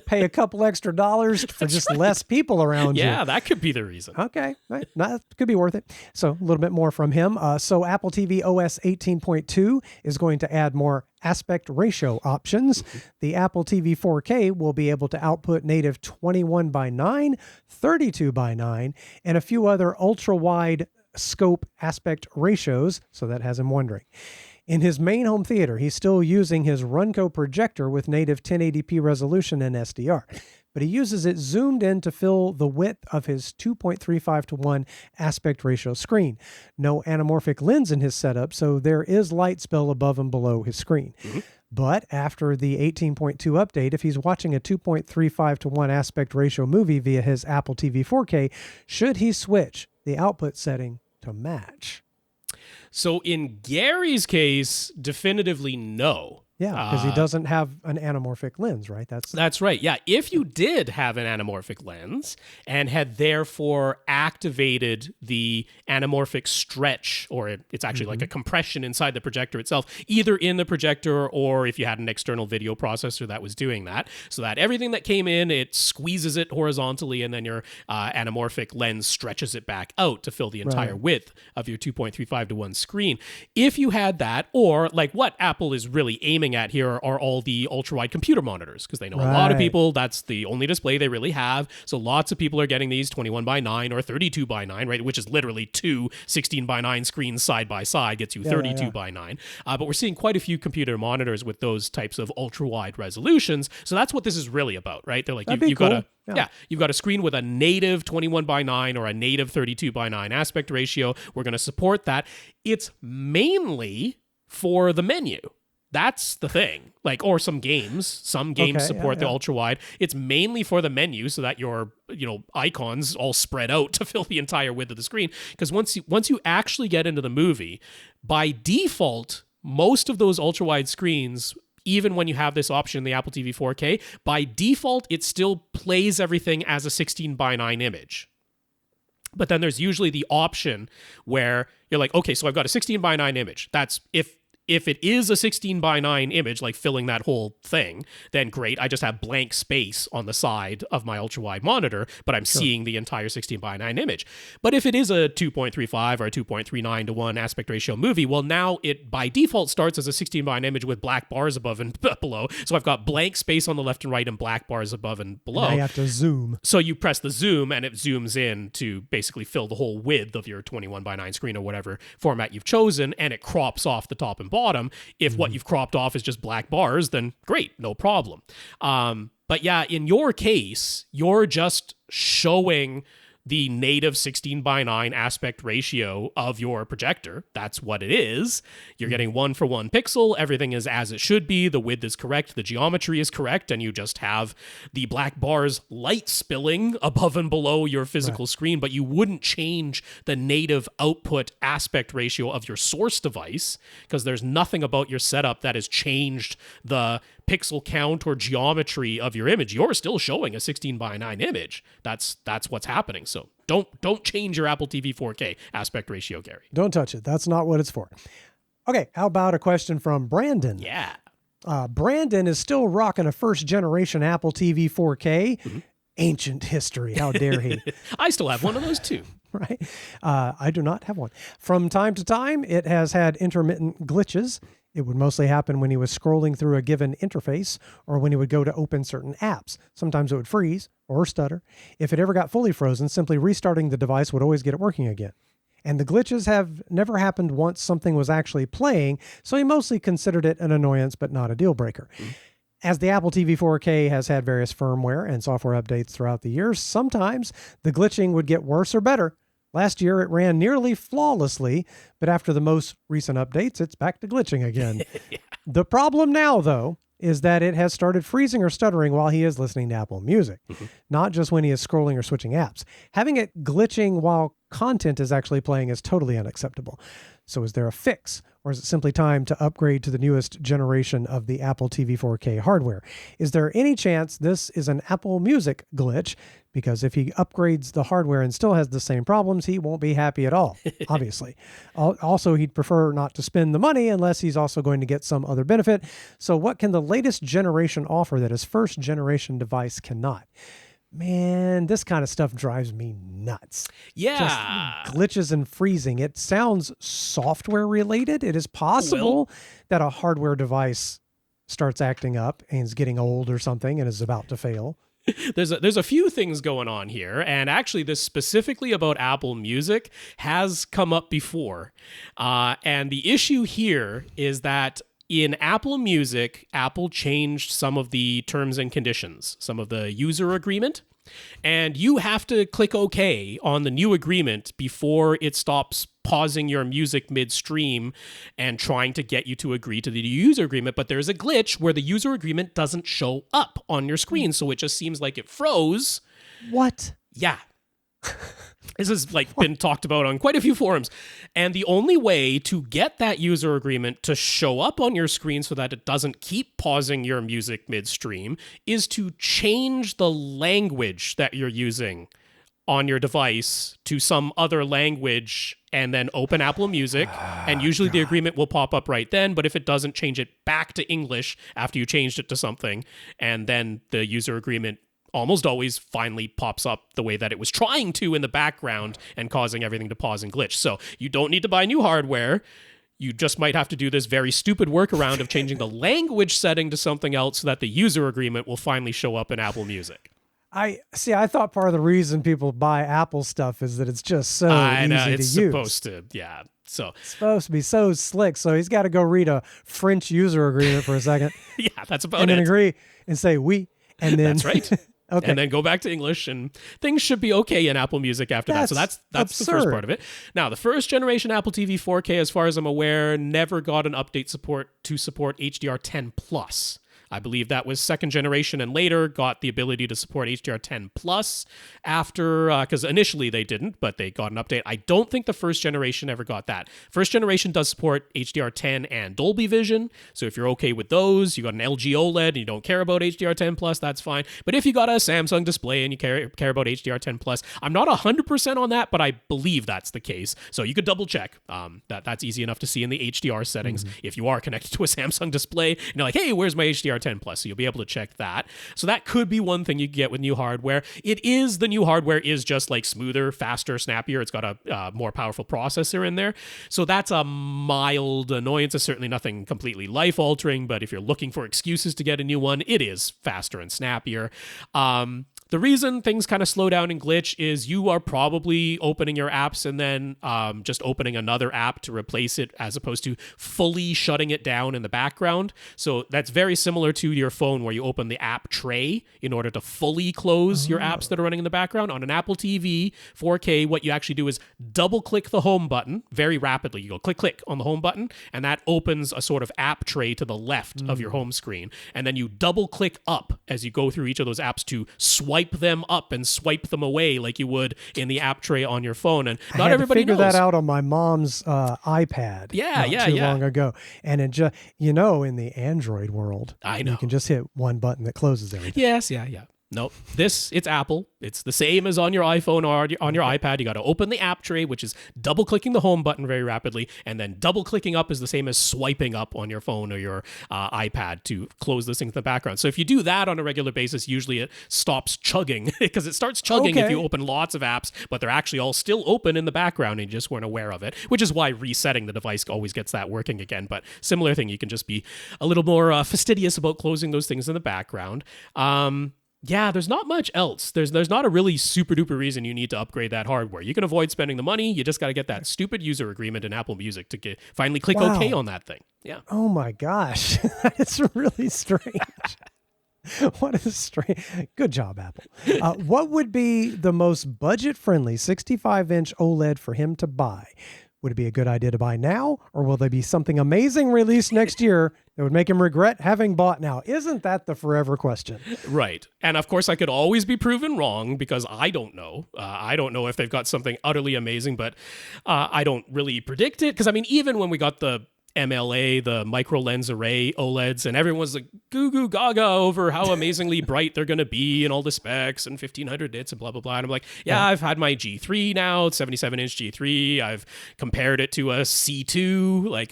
Pay a couple extra dollars for just less people around you. Yeah, that could be the reason. Okay, right. That could be worth it. So a little bit more from him. So Apple TV OS 18.2 is going to add more aspect ratio options. The Apple TV 4K will be able to output native 21:9, 32:9, and a few other ultra-wide scope aspect ratios. So that has him wondering. In his main home theater, he's still using his Runco projector with native 1080p resolution and SDR, but he uses it zoomed in to fill the width of his 2.35:1 aspect ratio screen. No anamorphic lens in his setup, so there is light spill above and below his screen. But after the 18.2 update, if he's watching a 2.35:1 aspect ratio movie via his Apple TV 4K, should he switch the output setting to match? So in Gary's case, definitively no. Yeah, because he doesn't have an anamorphic lens, right? That's right. Yeah, if you did have an anamorphic lens and had therefore activated the anamorphic stretch, or it's actually like a compression inside the projector itself, either in the projector or if you had an external video processor that was doing that, so that everything that came in, it squeezes it horizontally, and then your anamorphic lens stretches it back out to fill the entire width of your 2.35:1 screen. If you had that, or like what Apple is really aiming at here are all the ultra-wide computer monitors, because they know a lot of people, that's the only display they really have. So lots of people are getting these 21:9 or 32:9, right? Which is literally two 16:9 screens side by side, gets you 32:9. But we're seeing quite a few computer monitors with those types of ultra-wide resolutions. So that's what this is really about, right? They're like, you've got you've got a screen with a native 21:9 or a native 32:9 aspect ratio. We're going to support that. It's mainly for the menu. That's the thing. Like, or some games support the ultra wide. It's mainly for the menu, so that your icons all spread out to fill the entire width of the screen. Because once you actually get into the movie, by default, most of those ultra wide screens, even when you have this option in the Apple TV 4K, by default it still plays everything as a 16:9 image. But then there's usually the option where you're like, okay, so I've got a 16:9 image. That's if it is a 16:9 image, like filling that whole thing, then great. I just have blank space on the side of my ultra-wide monitor, but I'm seeing the entire 16:9 image. But if it is a 2.35 or a 2.39:1 aspect ratio movie, well, now it by default starts as a 16:9 image with black bars above and below. So I've got blank space on the left and right and black bars above and below. And I have to zoom. So you press the zoom and it zooms in to basically fill the whole width of your 21:9 screen or whatever format you've chosen, and it crops off the top and bottom. If what you've cropped off is just black bars, then great, no problem. But yeah, in your case, you're just showing the native 16:9 aspect ratio of your projector. That's what it is. You're getting 1-for-1 pixel. Everything is as it should be. The width is correct. The geometry is correct. And you just have the black bars light spilling above and below your physical screen, but you wouldn't change the native output aspect ratio of your source device, because there's nothing about your setup that has changed the pixel count or geometry of your image. You're still showing a 16:9 image. That's what's happening. So don't change your Apple TV 4K aspect ratio, Gary. Don't touch it. That's not what it's for. Okay, how about a question from Brandon? Yeah. Brandon is still rocking a first generation Apple TV 4K. Ancient history. How dare he? I still have one of those too. Right. I do not have one. From time to time, it has had intermittent glitches. It would mostly happen when he was scrolling through a given interface or when he would go to open certain apps. Sometimes it would freeze or stutter. If it ever got fully frozen, simply restarting the device would always get it working again. And the glitches have never happened once something was actually playing, so he mostly considered it an annoyance but not a deal breaker. As the Apple TV 4K has had various firmware and software updates throughout the years, sometimes the glitching would get worse or better. Last year, it ran nearly flawlessly, but after the most recent updates, it's back to glitching again. The problem now, though, is that it has started freezing or stuttering while he is listening to Apple Music, not just when he is scrolling or switching apps. Having it glitching while content is actually playing is totally unacceptable. So is there a fix, or is it simply time to upgrade to the newest generation of the Apple TV 4K hardware? Is there any chance this is an Apple Music glitch? Because if he upgrades the hardware and still has the same problems, he won't be happy at all, obviously. Also, he'd prefer not to spend the money unless he's also going to get some other benefit. So what can the latest generation offer that his first generation device cannot? Man, this kind of stuff drives me nuts. Yeah. Just glitches and freezing. It sounds software related. It is possible that a hardware device starts acting up and is getting old or something and is about to fail. There's a few things going on here, and actually this specifically about Apple Music has come up before. And the issue here is that in Apple Music, Apple changed some of the terms and conditions, some of the user agreement, and you have to click OK on the new agreement before it stops pausing your music midstream and trying to get you to agree to the user agreement. But there's a glitch where the user agreement doesn't show up on your screen, so it just seems like it froze. What? Yeah. This has been talked about on quite a few forums. And the only way to get that user agreement to show up on your screen so that it doesn't keep pausing your music midstream is to change the language that you're using on your device to some other language and then open Apple Music. And usually the agreement will pop up right then. But if it doesn't, change it back to English after you changed it to something. And then the user agreement almost always finally pops up the way that it was trying to in the background and causing everything to pause and glitch. So you don't need to buy new hardware. You just might have to do this very stupid workaround of changing the language setting to something else so that the user agreement will finally show up in Apple Music. I thought part of the reason people buy Apple stuff is that it's just so easy to use. It's supposed to, yeah. So it's supposed to be so slick. So he's got to go read a French user agreement for a second. Yeah, that's about and it. And then agree and say oui. And then that's right. Okay. And then go back to English, and things should be okay in Apple Music after that. So that's the first part of it. Now, the first generation Apple TV 4K, as far as I'm aware, never got an update to support HDR10+. I believe that was second generation, and later got the ability to support HDR10+ after, because initially they didn't, but they got an update. I don't think the first generation ever got that. First generation does support HDR10 and Dolby Vision, so if you're okay with those, you got an LG OLED and you don't care about HDR10+, that's fine. But if you got a Samsung display and you care about HDR10+, I'm not 100% on that, but I believe that's the case. So you could double check. That's easy enough to see in the HDR settings if you are connected to a Samsung display. And you're like, hey, where's my HDR10+? So you'll be able to check that. So that could be one thing you get with new hardware. The new hardware is just like smoother, faster, snappier. It's got a more powerful processor in there. So that's a mild annoyance. It's certainly nothing completely life-altering, but if you're looking for excuses to get a new one, it is faster and snappier. The reason things kind of slow down and glitch is you are probably opening your apps and then just opening another app to replace it as opposed to fully shutting it down in the background. So that's very similar to your phone where you open the app tray in order to fully close your apps that are running in the background. On an Apple TV 4K, what you actually do is double-click the home button very rapidly. You go click, click on the home button, and that opens a sort of app tray to the left of your home screen. And then you double-click up as you go through each of those apps to swipe them up and swipe them away like you would in the app tray on your phone. And not everybody knows. I figured that out on my mom's iPad too long ago. And it just, in the Android world, I know, you can just hit one button that closes everything. Yes, yeah. Nope. It's Apple. It's the same as on your iPhone or on your iPad. You got to open the app tray, which is double-clicking the home button very rapidly, and then double-clicking up is the same as swiping up on your phone or your iPad to close this thing in the background. So if you do that on a regular basis, usually it stops chugging because it starts chugging if you open lots of apps, but they're actually all still open in the background and you just weren't aware of it, which is why resetting the device always gets that working again. But similar thing, you can just be a little more fastidious about closing those things in the background. Yeah, there's not much else. There's not a really super duper reason you need to upgrade that hardware. You can avoid spending the money. You just got to get that stupid user agreement in Apple Music to finally click OK on that thing. Yeah. Oh my gosh, it's really strange. What is strange? Good job, Apple. What would be the most budget-friendly 65-inch OLED for him to buy? would it be a good idea to buy now, or will there be something amazing released next year that would make him regret having bought now? Isn't that the forever question? Right. And of course, I could always be proven wrong because I don't know. I don't know if they've got something utterly amazing, but I don't really predict it. Because, I mean, even when we got the MLA, the micro lens array OLEDs, and everyone's like goo goo gaga over how amazingly bright they're going to be and all the specs and 1500 nits and blah, blah, blah. And I'm like, yeah, I've had my G3 now, it's 77-inch G3. I've compared it to a C2, like,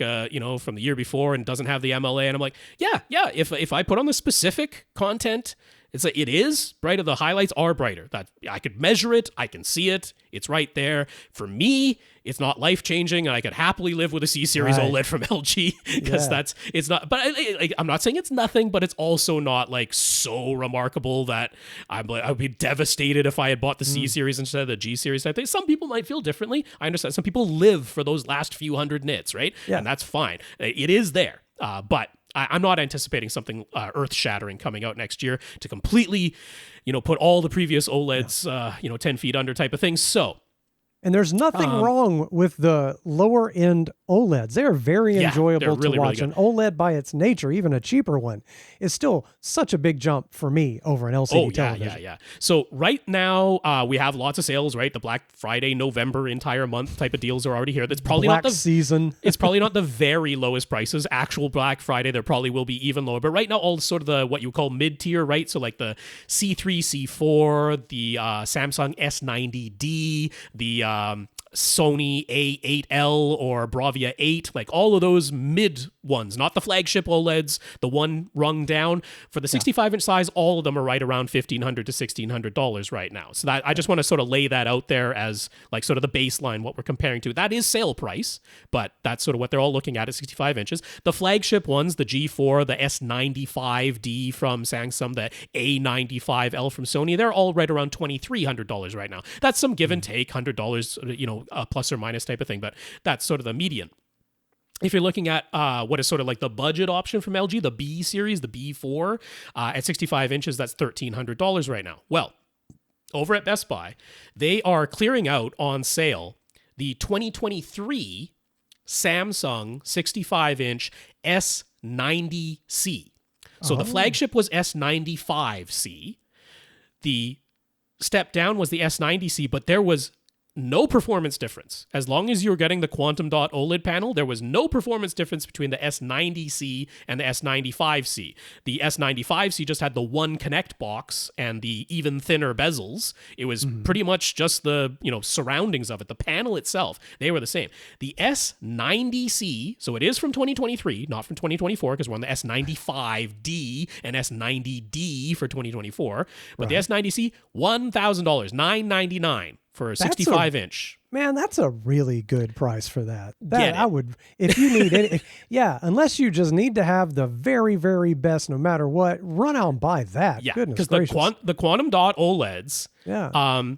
from the year before and doesn't have the MLA. And I'm like, yeah, if I put on the specific content, it is brighter. The highlights are brighter. That I could measure it. I can see it. It's right there. For me, it's not life-changing, and I could happily live with a C-Series OLED from LG because it's not. But I'm not saying it's nothing, but it's also not like so remarkable that I would be devastated if I had bought the C-Series instead of the G-Series. I think some people might feel differently. I understand. Some people live for those last few hundred nits, right? Yeah. And that's fine. It is there. But I'm not anticipating something earth-shattering coming out next year to completely, put all the previous OLEDs, 10 feet under type of thing. So, and there's nothing wrong with the lower end OLEDs. They are very enjoyable to watch. An OLED by its nature, even a cheaper one, is still such a big jump for me over an LCD television. Yeah. So right now we have lots of sales, right? The Black Friday, November, entire month type of deals are already here. That's probably Black not the season. It's probably not the very lowest prices. Actual Black Friday, there probably will be even lower. But right now, all sort of the what you call mid-tier, right? So like the C3, C4, the Samsung S90D, the Sony A8L or Bravia 8, like all of those mid ones, not the flagship OLEDs, the one rung down. For the 65-inch size, all of them are right around $1,500 to $1,600 right now. So that I just want to sort of lay that out there as like sort of the baseline, what we're comparing to. That is sale price, but that's sort of what they're all looking at 65 inches. The flagship ones, the G4, the S95D from Samsung, the A95L from Sony, they're all right around $2,300 right now. That's some give and take, $100, plus or minus type of thing, but that's sort of the median. If you're looking at what is sort of like the budget option from LG, the B series, the B4, at 65 inches, that's $1,300 right now. Well, over at Best Buy, they are clearing out on sale the 2023 Samsung 65-inch S90C. So the flagship was S95C. The step down was the S90C, but there was no performance difference. As long as you were getting the quantum dot OLED panel, there was no performance difference between the S90C and the S95C. The S95C just had the one Connect box and the even thinner bezels. It was pretty much just the, surroundings of it. The panel itself, they were the same. The S90C, so it is from 2023, not from 2024, because we're on the S95D and S90D for 2024. But the S90C, $1,000, $999. For a 65-inch. Man, that's a really good price for that. I would, if you need it, unless you just need to have the very, very best no matter what, run out and buy that. Yeah, because the quantum dot OLEDs,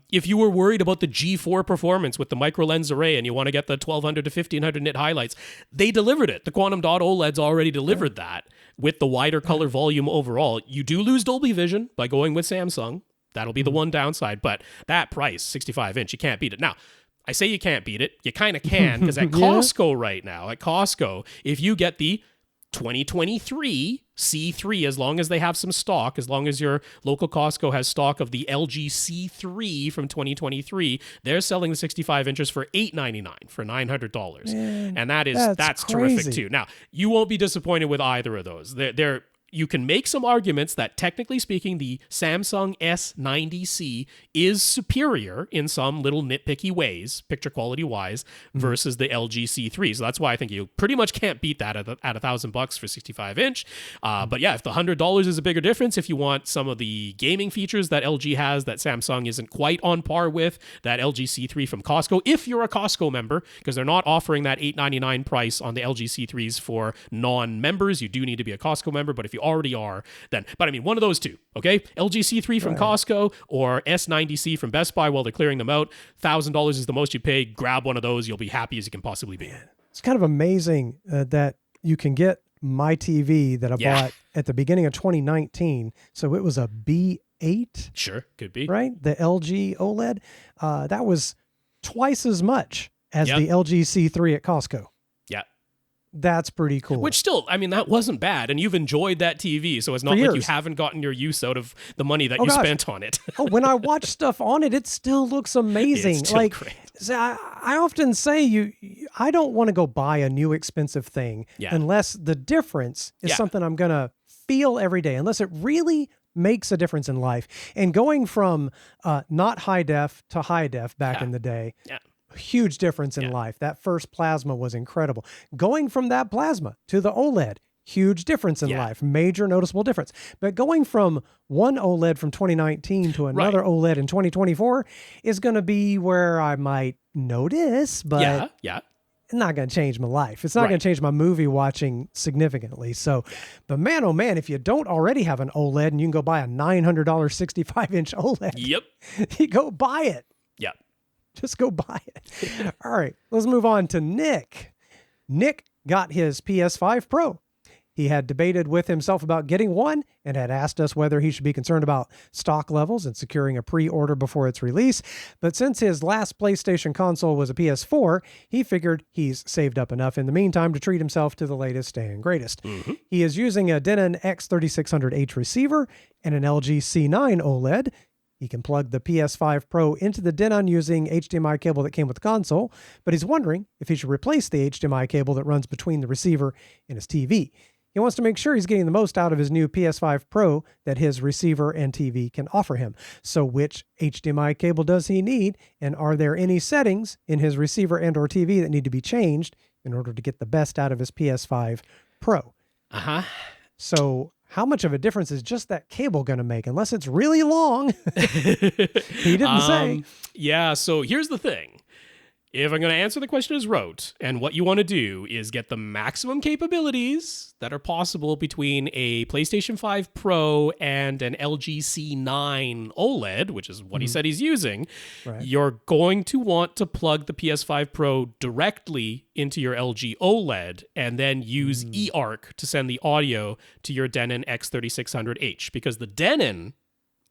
if you were worried about the G4 performance with the micro lens array and you want to get the 1200 to 1500 nit highlights, they delivered it. The quantum dot OLEDs already delivered that with the wider color volume overall. You do lose Dolby Vision by going with Samsung. That'll be the one downside, but that price, 65-inch, you can't beat it. Now, I say you can't beat it. You kind of can, because at Costco right now, if you get the 2023 C3, as long as they have some stock, as long as your local Costco has stock of the LG C3 from 2023, they're selling the 65 inches for $899 for $900. And that's terrific too. Now, you won't be disappointed with either of those. You can make some arguments that, technically speaking, the Samsung S90C is superior in some little nitpicky ways, picture quality wise, versus the LG C3. So that's why I think you pretty much can't beat that at $1,000 for 65-inch. But yeah, if the $100 is a bigger difference, if you want some of the gaming features that LG has that Samsung isn't quite on par with, that LG C3 from Costco, if you're a Costco member, because they're not offering that $899 price on the LG C3s for non-members. You do need to be a Costco member, but if you already are, then, but I mean, one of those two, okay? LG C3 from Costco or S90C from Best Buy while they're clearing them out. $1,000 is the most you pay. Grab one of those. You'll be happy as you can possibly be. It's kind of amazing that you can get my TV that I bought at the beginning of 2019. So it was a B8. Sure, could be. Right? The LG OLED. That was twice as much as the LG C3 at Costco. Yeah. That's pretty cool. Which still, I mean, that wasn't bad. And you've enjoyed that TV. So it's not like you haven't gotten your use out of the money that you spent on it. When I watch stuff on it, it still looks amazing. It's still great. I often say I don't want to go buy a new expensive thing unless the difference is something I'm going to feel every day, unless it really makes a difference in life. And going from not high def to high def back in the day, huge difference in life. That first plasma was incredible. Going from that plasma to the OLED, huge difference in life, major noticeable difference. But going from one OLED from 2019 to another OLED in 2024 is going to be where I might notice, but it's not going to change my life. It's not going to change my movie watching significantly. So, but man, oh man, if you don't already have an OLED and you can go buy a $900 65-inch OLED, you go buy it. Yep. Just go buy it. All right, let's move on to Nick. Nick got his PS5 Pro. He had debated with himself about getting one and had asked us whether he should be concerned about stock levels and securing a pre-order before its release. But since his last PlayStation console was a PS4, he figured he's saved up enough in the meantime to treat himself to the latest and greatest. Mm-hmm. He is using a Denon X3600H receiver and an LG C9 OLED. He can plug the PS5 Pro into the Denon using HDMI cable that came with the console, but he's wondering if he should replace the HDMI cable that runs between the receiver and his TV. He wants to make sure he's getting the most out of his new PS5 Pro that his receiver and TV can offer him. So which HDMI cable does he need? And are there any settings in his receiver and or TV that need to be changed in order to get the best out of his PS5 Pro? So how much of a difference is just that cable going to make? Unless it's really long. He didn't say. Yeah, so here's the thing. If I'm going to answer the question as wrote, and what you want to do is get the maximum capabilities that are possible between a PlayStation 5 Pro and an LG C9 OLED, which is what he said he's using, you're going to want to plug the PS5 Pro directly into your LG OLED and then use eARC to send the audio to your Denon X3600H, because the Denon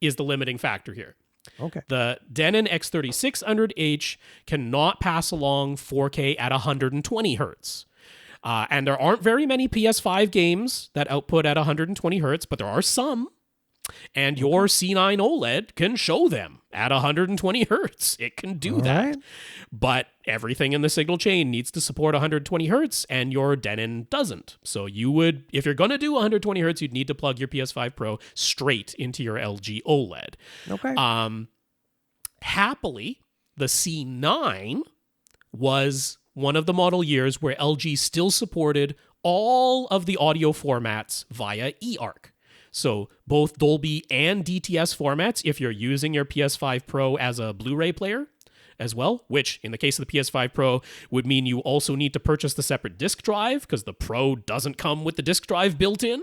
is the limiting factor here. Okay. The Denon X3600H cannot pass along 4K at 120 hertz. And there aren't very many PS5 games that output at 120 hertz, but there are some. And your C9 OLED can show them at 120 hertz. It can do that. But everything in the signal chain needs to support 120 hertz, and your Denon doesn't. So you would, if you're going to do 120 hertz, you'd need to plug your PS5 Pro straight into your LG OLED. Okay. Happily, the C9 was one of the model years where LG still supported all of the audio formats via eARC. So both Dolby and DTS formats, if you're using your PS5 Pro as a Blu-ray player as well, which in the case of the PS5 Pro would mean you also need to purchase the separate disk drive because the Pro doesn't come with the disk drive built in.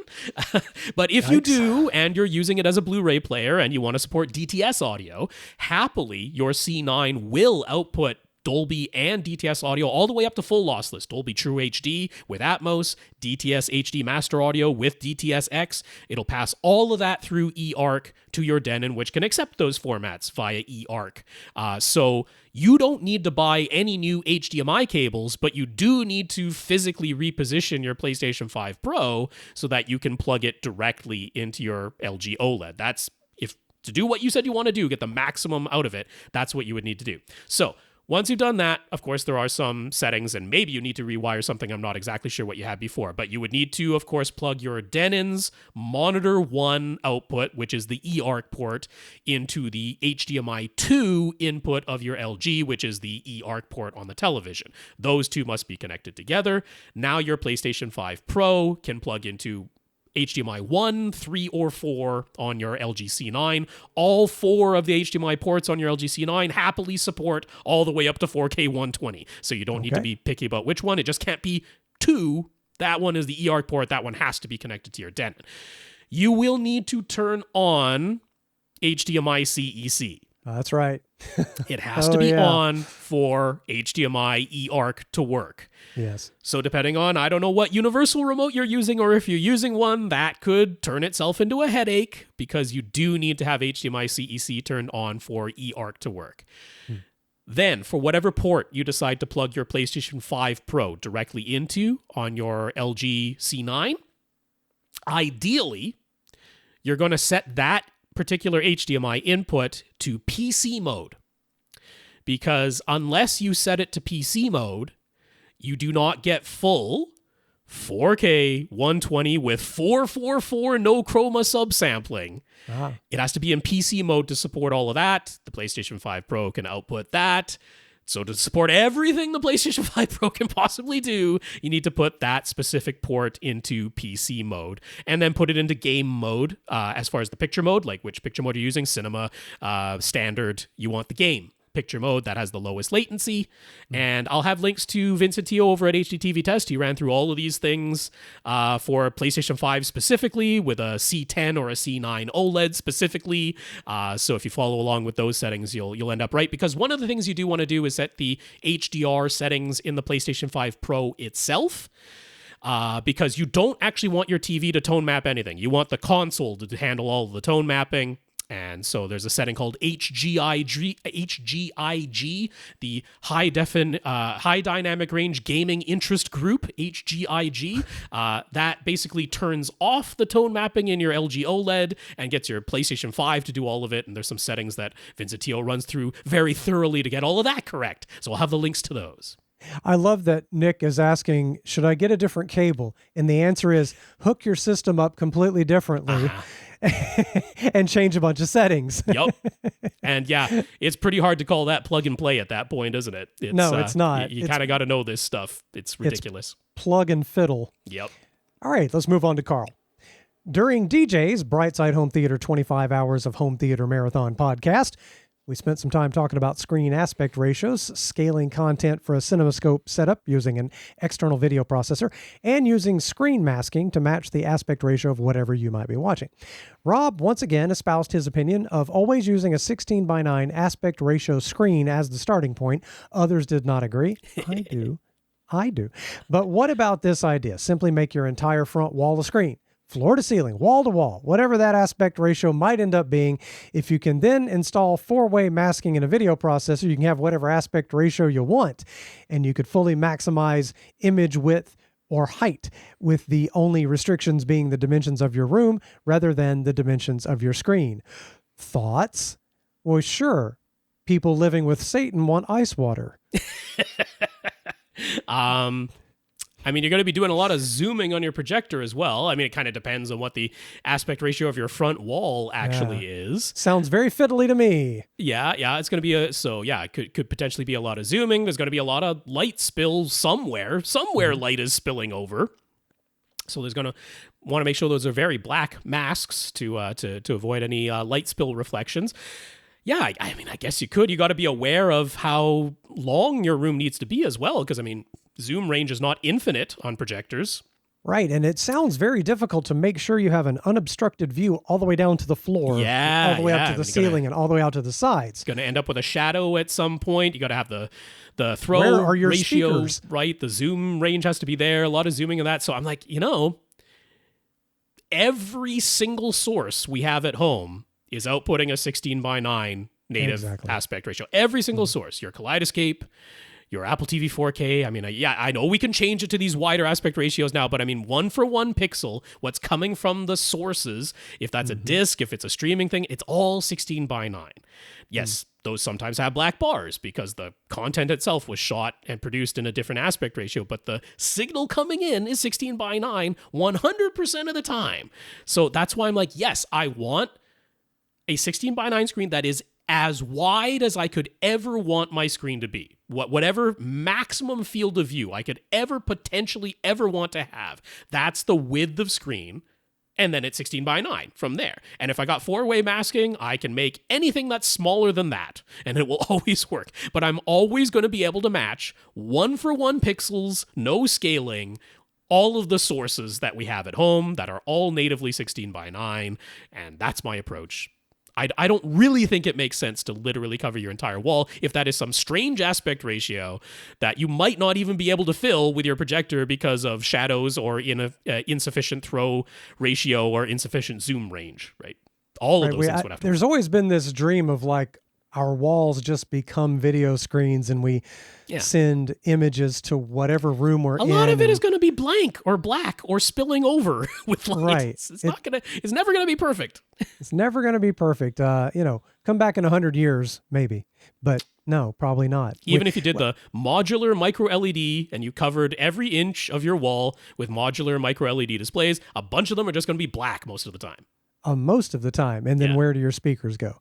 But if you do, and you're using it as a Blu-ray player and you want to support DTS audio, happily your C9 will output Dolby and DTS audio all the way up to full lossless. Dolby True HD with Atmos, DTS HD Master Audio with DTS-X. It'll pass all of that through eARC to your Denon, which can accept those formats via eARC. So you don't need to buy any new HDMI cables, but you do need to physically reposition your PlayStation 5 Pro so that you can plug it directly into your LG OLED. That's, if to do what you said you want to do, get the maximum out of it, that's what you would need to do. So once you've done that, of course, there are some settings, and maybe you need to rewire something. I'm not exactly sure what you had before, but you would need to, of course, plug your Denon's Monitor 1 output, which is the eARC port, into the HDMI 2 input of your LG, which is the eARC port on the television. Those two must be connected together. Now your PlayStation 5 Pro can plug into HDMI 1, 3, or 4 on your LG C9. All 4 of the HDMI ports on your LG C9 happily support all the way up to 4K 120. So you don't need to be picky about which one. It just can't be 2. That one is the eARC port. That one has to be connected to your Denon. You will need to turn on HDMI CEC. That's right. It has to be on for HDMI eARC to work. Yes. So depending on, I don't know what universal remote you're using, or if you're using one, that could turn itself into a headache, because you do need to have HDMI CEC turned on for eARC to work. Then, for whatever port you decide to plug your PlayStation 5 Pro directly into on your LG C9, ideally, you're going to set that particular HDMI input to PC mode. Because unless you set it to PC mode, you do not get full 4K 120 with 444 no chroma subsampling. It has to be in PC mode to support all of that. The PlayStation 5 Pro can output that. So to support everything the PlayStation 5 Pro can possibly do, you need to put that specific port into PC mode and then put it into game mode as far as the picture mode, like which picture mode you're using, cinema, standard, you want the game picture mode that has the lowest latency. And I'll have links to Vincent Teo over at HDTV Test. He ran through all of these things for PlayStation 5 specifically with a C10 or a C9 OLED specifically. So if you follow along with those settings, you'll end up right. Because one of the things you do want to do is set the HDR settings in the PlayStation 5 Pro itself. Because you don't actually want your TV to tone map anything. You want the console to handle all of the tone mapping. And so there's a setting called HGIG, the High Dynamic Range Gaming Interest Group, HGIG. That basically turns off the tone mapping in your LG OLED and gets your PlayStation 5 to do all of it. And there's some settings that Vincent Teo runs through very thoroughly to get all of that correct. So I'll have the links to those. I love that Nick is asking, should I get a different cable? And the answer is hook your system up completely differently. And change a bunch of settings. Yep. And yeah, it's pretty hard to call that plug and play at that point, isn't it? No, it's not. You kind of got to know this stuff. It's ridiculous. It's plug and fiddle. Yep. All right, let's move on to Karl. During DJ's Brightside Home Theater 25 Hours of Home Theater Marathon podcast, we spent some time talking about screen aspect ratios, scaling content for a CinemaScope setup using an external video processor, and using screen masking to match the aspect ratio of whatever you might be watching. Rob once again espoused his opinion of always using a 16:9 aspect ratio screen as the starting point. Others did not agree. I do. But what about this idea? Simply make your entire front wall a screen. Floor to ceiling, wall to wall, whatever that aspect ratio might end up being. If you can then install 4-way masking in a video processor, you can have whatever aspect ratio you want. And you could fully maximize image width or height, with the only restrictions being the dimensions of your room rather than the dimensions of your screen. Thoughts? Well, sure. People living with Satan want ice water. I mean, you're going to be doing a lot of zooming on your projector as well. I mean, it kind of depends on what the aspect ratio of your front wall actually is. Sounds very fiddly to me. Yeah, it's going to be it could potentially be a lot of zooming. There's going to be a lot of light spill somewhere. Light is spilling over. So there's going to want to make sure those are very black masks to avoid any light spill reflections. Yeah, I mean, I guess you could. You got to be aware of how long your room needs to be as well, because I mean, zoom range is not infinite on projectors. Right, and it sounds very difficult to make sure you have an unobstructed view all the way down to the floor, all the way up to the ceiling, and all the way out to the sides. It's going to end up with a shadow at some point. You got to have the throw ratio, speakers? Right? The zoom range has to be there, a lot of zooming of that. So I'm like, every single source we have at home is outputting a 16:9 native aspect ratio. Every single source, your Kaleidescape, your Apple TV 4K. I mean, I know we can change it to these wider aspect ratios now, but I mean, 1-for-1 pixel, what's coming from the sources, if that's a disc, if it's a streaming thing, it's all 16:9. Yes, those sometimes have black bars because the content itself was shot and produced in a different aspect ratio, but the signal coming in is 16:9 100% of the time. So that's why I'm like, yes, I want a 16:9 screen that is as wide as I could ever want my screen to be. Whatever maximum field of view I could ever potentially ever want to have. That's the width of screen. And then it's 16:9 from there. And if I got 4-way masking, I can make anything that's smaller than that. And it will always work. But I'm always going to be able to match 1-for-1 pixels, no scaling, all of the sources that we have at home that are all natively 16:9. And that's my approach. I don't really think it makes sense to literally cover your entire wall if that is some strange aspect ratio that you might not even be able to fill with your projector because of shadows or insufficient throw ratio or insufficient zoom range, right? All of those things would have to There's always been this dream of like, our walls just become video screens and we send images to whatever room we're in. A lot of it is going to be blank or black or spilling over with light. Right. It's never going to be perfect. It's never going to be perfect. Come back in 100 years, maybe. But no, probably not. Even if you did the modular micro LED and you covered every inch of your wall with modular micro LED displays, a bunch of them are just going to be black most of the time. Most of the time. And then where do your speakers go?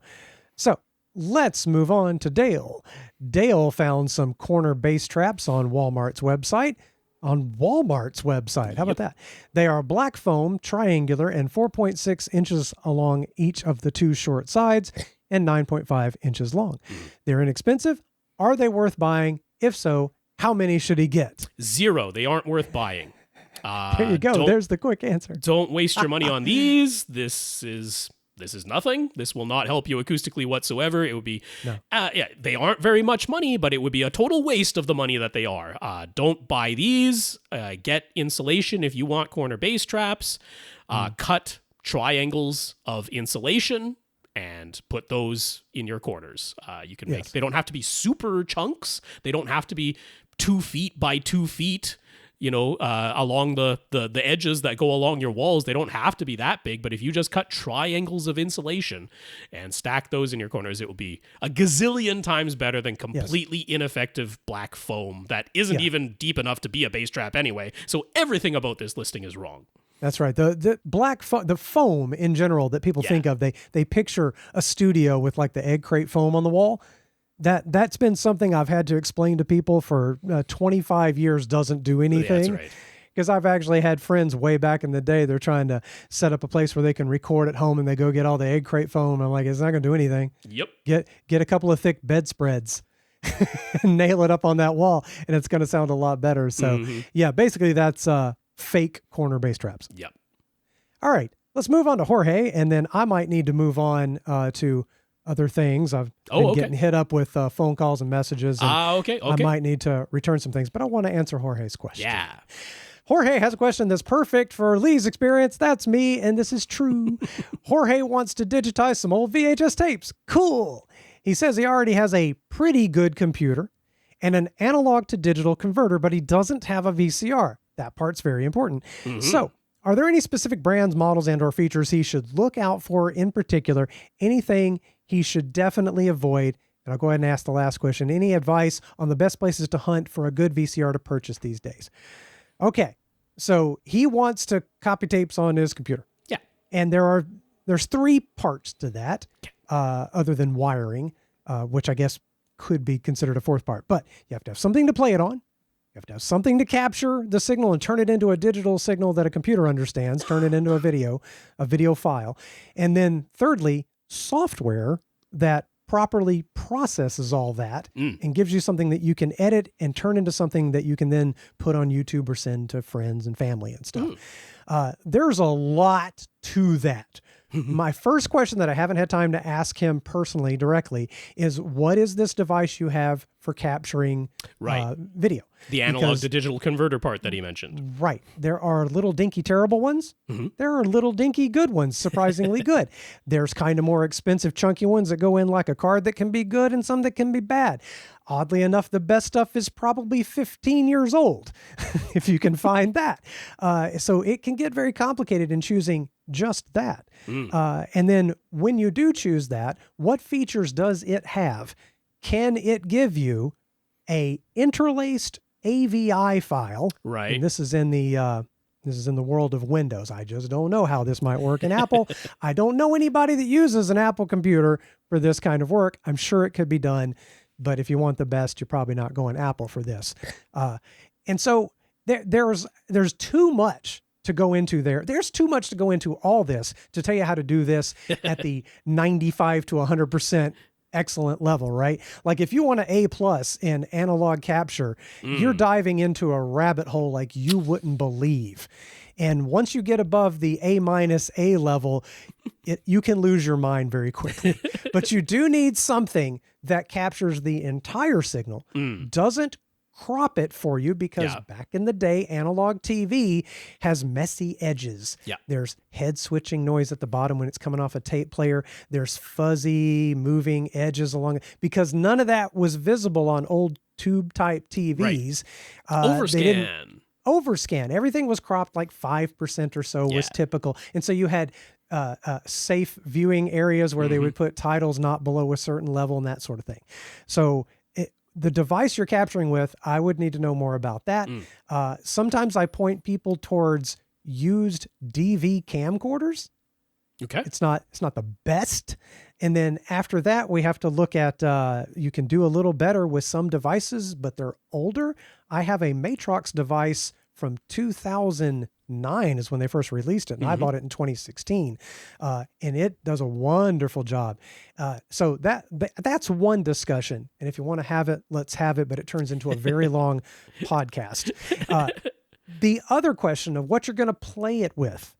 So let's move on to Dale. Dale found some corner bass traps on Walmart's website. How about that? They are black foam, triangular, and 4.6 inches along each of the two short sides and 9.5 inches long. They're inexpensive. Are they worth buying? If so, how many should he get? 0. They aren't worth buying. There you go. There's the quick answer. Don't waste your money on these. This is nothing. This will not help you acoustically whatsoever. It would be, they aren't very much money, but it would be a total waste of the money that they are. Don't buy these. Get insulation if you want corner bass traps. Cut triangles of insulation and put those in your corners. You can make. They don't have to be super chunks. They don't have to be 2 feet by 2 feet. Along the edges that go along your walls. They don't have to be that big, but if you just cut triangles of insulation and stack those in your corners, it will be a gazillion times better than completely ineffective black foam that isn't even deep enough to be a bass trap anyway. So everything about this listing is wrong. That's right. The black the foam in general that people think of, they picture a studio with like the egg crate foam on the wall. That's been something I've had to explain to people for 25 years doesn't do anything. That's right. Because I've actually had friends way back in the day, they're trying to set up a place where they can record at home and they go get all the egg crate foam. I'm like, it's not going to do anything. Yep. Get a couple of thick bedspreads and nail it up on that wall and it's going to sound a lot better. So basically that's fake corner bass traps. Yep. All right, let's move on to Jorge, and then I might need to move on to other things. I've been getting hit up with phone calls and messages. And I might need to return some things, but I want to answer Jorge's question. Yeah. Jorge has a question that's perfect for Lee's experience. That's me, and this is true. Jorge wants to digitize some old VHS tapes. Cool. He says he already has a pretty good computer and an analog to digital converter, but he doesn't have a VCR. That part's very important. So, are there any specific brands, models, and/or features he should look out for in particular? Anything he should definitely avoid? And I'll go ahead and ask the last question. Any advice on the best places to hunt for a good VCR to purchase these days? Okay, so he wants to copy tapes on his computer. Yeah. And there's 3 parts to that, other than wiring, which I guess could be considered a 4th part. But you have to have something to play it on. You have to have something to capture the signal and turn it into a digital signal that a computer understands, turn it into a video file. And then thirdly, software that properly processes all that and gives you something that you can edit and turn into something that you can then put on YouTube or send to friends and family and stuff. There's a lot to that. My first question that I haven't had time to ask him personally directly is, what is this device you have for capturing video? The analog to digital converter part that he mentioned. Right. There are little dinky terrible ones. There are little dinky good ones, surprisingly good. There's kind of more expensive chunky ones that go in like a card that can be good and some that can be bad. Oddly enough, the best stuff is probably 15 years old, if you can find that. So it can get very complicated in choosing just that. And then when you do choose that, what features does it have? Can it give you a interlaced AVI file? Right. And this is in the world of Windows. I just don't know how this might work in Apple. I don't know anybody that uses an Apple computer for this kind of work. I'm sure it could be done, but if you want the best, you're probably not going Apple for this. And so there's too much to go into there. There's too much to go into all this to tell you how to do this at the 95 to 100% excellent level, right? Like if you want an A+ in analog capture, you're diving into a rabbit hole like you wouldn't believe. And once you get above the A- level, you can lose your mind very quickly. But you do need something that captures the entire signal, doesn't crop it for you because back in the day, analog TV has messy edges. Yeah. There's head switching noise at the bottom when it's coming off a tape player. There's fuzzy moving edges along it because none of that was visible on old tube type TVs. Overscan. Overscan. Everything was cropped like 5% or so was typical. And so you had safe viewing areas where they would put titles not below a certain level and that sort of thing. So the device you're capturing with, I would need to know more about that. Sometimes I point people towards used DV camcorders. Okay. It's not the best. And then after that, we have to look at, you can do a little better with some devices, but they're older. I have a Matrox device from 2009 is when they first released it. And I bought it in 2016. And it does a wonderful job. So that's one discussion. And if you want to have it, let's have it, but it turns into a very long podcast. The other question of what you're going to play it with,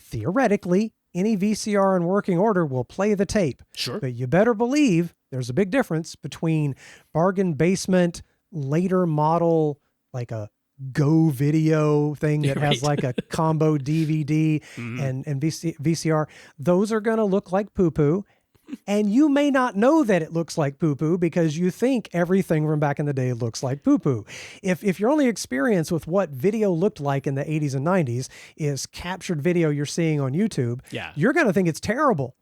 theoretically, any VCR in working order will play the tape. Sure. But you better believe there's a big difference between bargain basement, later model, like a Go Video thing that has like a combo DVD and VCR. Those are going to look like poo-poo. And you may not know that it looks like poo-poo because you think everything from back in the day looks like poo-poo. If your only experience with what video looked like in the 80s and 90s is captured video you're seeing on YouTube, you're going to think it's terrible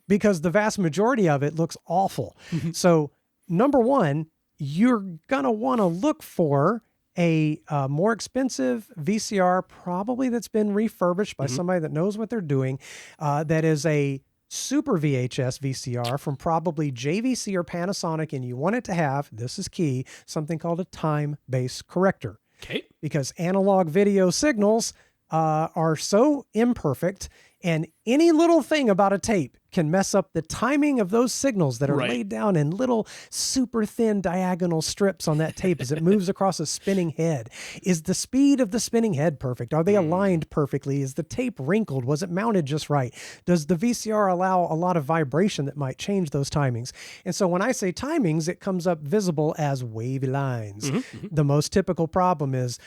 because the vast majority of it looks awful. So number one, you're going to want to look for a more expensive VCR, probably that's been refurbished by somebody that knows what they're doing, that is a Super VHS VCR from probably JVC or Panasonic, and you want it to have, this is key, something called a time-based corrector. Okay. Because analog video signals are so imperfect, and any little thing about a tape can mess up the timing of those signals that are laid down in little super thin diagonal strips on that tape as it moves across a spinning head. Is the speed of the spinning head perfect? Are they aligned perfectly? Is the tape wrinkled? Was it mounted just right? Does the VCR allow a lot of vibration that might change those timings? And so when I say timings, it comes up visible as wavy lines. The most typical problem is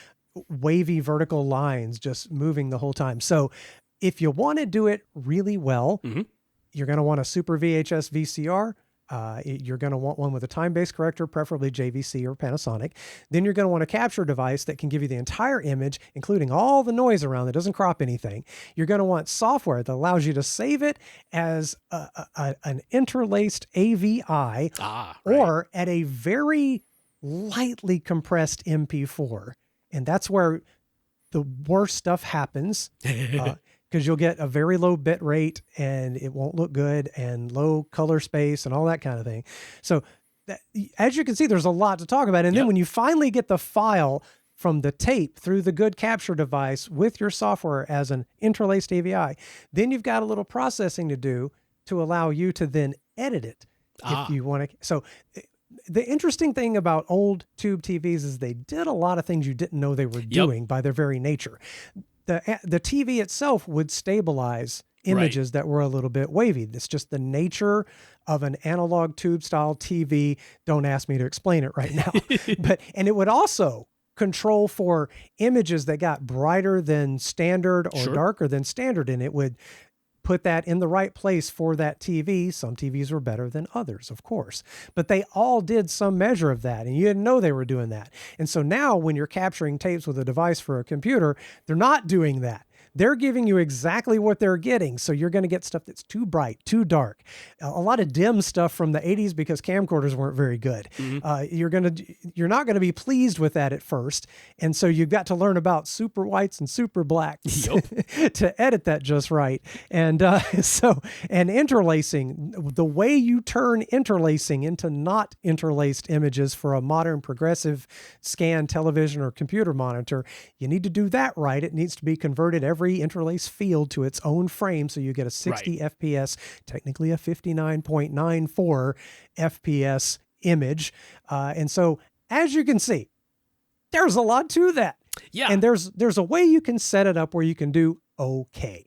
wavy vertical lines just moving the whole time. So if you want to do it really well, you're going to want a Super VHS VCR. You're going to want one with a time-based corrector, preferably JVC or Panasonic. Then you're going to want a capture device that can give you the entire image, including all the noise around that doesn't crop anything. You're going to want software that allows you to save it as an interlaced AVI or at a very lightly compressed MP4. And that's where the worst stuff happens. Because you'll get a very low bit rate and it won't look good and low color space and all that kind of thing. So as you can see, there's a lot to talk about. And then when you finally get the file from the tape through the good capture device with your software as an interlaced AVI, then you've got a little processing to do to allow you to then edit it if you want to. So the interesting thing about old tube TVs is they did a lot of things you didn't know they were doing by their very nature. The TV itself would stabilize images that were a little bit wavy. It's just the nature of an analog tube style TV. Don't ask me to explain it right now. And it would also control for images that got brighter than standard or darker than standard, and it would put that in the right place for that TV. Some TVs were better than others, of course, but they all did some measure of that, and you didn't know they were doing that. And so now when you're capturing tapes with a device for a computer, they're not doing that. They're giving you exactly what they're getting. So you're going to get stuff that's too bright, too dark, a lot of dim stuff from the 80s because camcorders weren't very good. You're not going to be pleased with that at first. And so you've got to learn about super whites and super blacks to edit that just right. And and interlacing, the way you turn interlacing into not interlaced images for a modern progressive scan television or computer monitor, you need to do that right. It needs to be converted every interlace field to its own frame, so you get a 60 FPS, technically a 59.94 FPS image. And so, as you can see, there's a lot to that. Yeah. And there's a way you can set it up where you can do okay.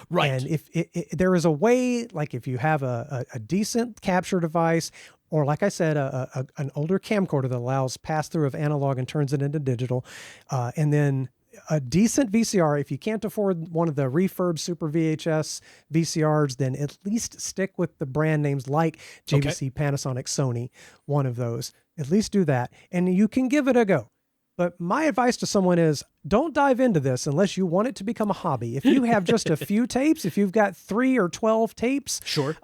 Right. And if there is a way, like if you have a decent capture device or like I said, an older camcorder that allows pass-through of analog and turns it into digital, and then a decent VCR. If you can't afford one of the refurb Super VHS VCRs, then at least stick with the brand names like JVC, Panasonic, Sony, one of those. At least do that, and you can give it a go. But my advice to someone is don't dive into this unless you want it to become a hobby. If you have just a few tapes, if you've got 3 or 12 tapes, sure,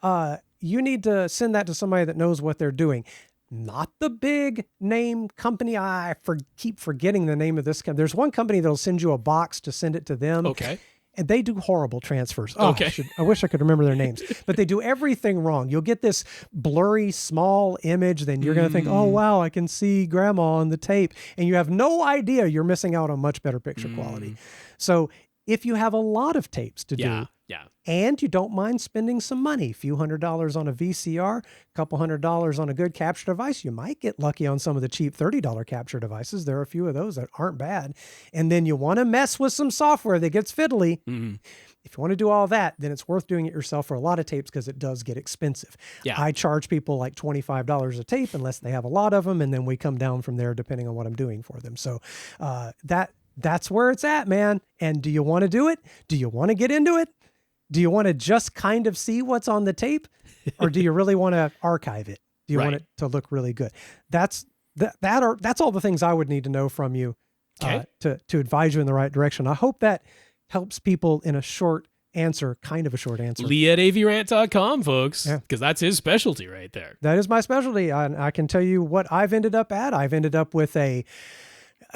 you need to send that to somebody that knows what they're doing. Not the big name company. Keep forgetting the name of this company. There's one company that'll send you a box to send it to them. Okay. And they do horrible transfers. Okay. I wish I could remember their names. But they do everything wrong. You'll get this blurry, small image. Then you're going to think, oh, wow, I can see grandma on the tape. And you have no idea you're missing out on much better picture quality. So if you have a lot of tapes to do, and you don't mind spending some money, a few $100s on a VCR, a couple $100s on a good capture device, you might get lucky on some of the cheap $30 capture devices. There are a few of those that aren't bad. And then you want to mess with some software that gets fiddly. If you want to do all that, then it's worth doing it yourself for a lot of tapes because it does get expensive. I charge people like $25 a tape unless they have a lot of them, and then we come down from there depending on what I'm doing for them. So that's where it's at, man. And do you want to do it? Do you want to get into it? Do you want to just kind of see what's on the tape, or do you really want to archive it? Do you want it to look really good? That's all the things I would need to know from you to advise you in the right direction. I hope that helps people in a short answer, kind of a short answer. Lee at AVRant.com, folks, because that's his specialty right there. That is my specialty. I can tell you what I've ended up at. I've ended up with a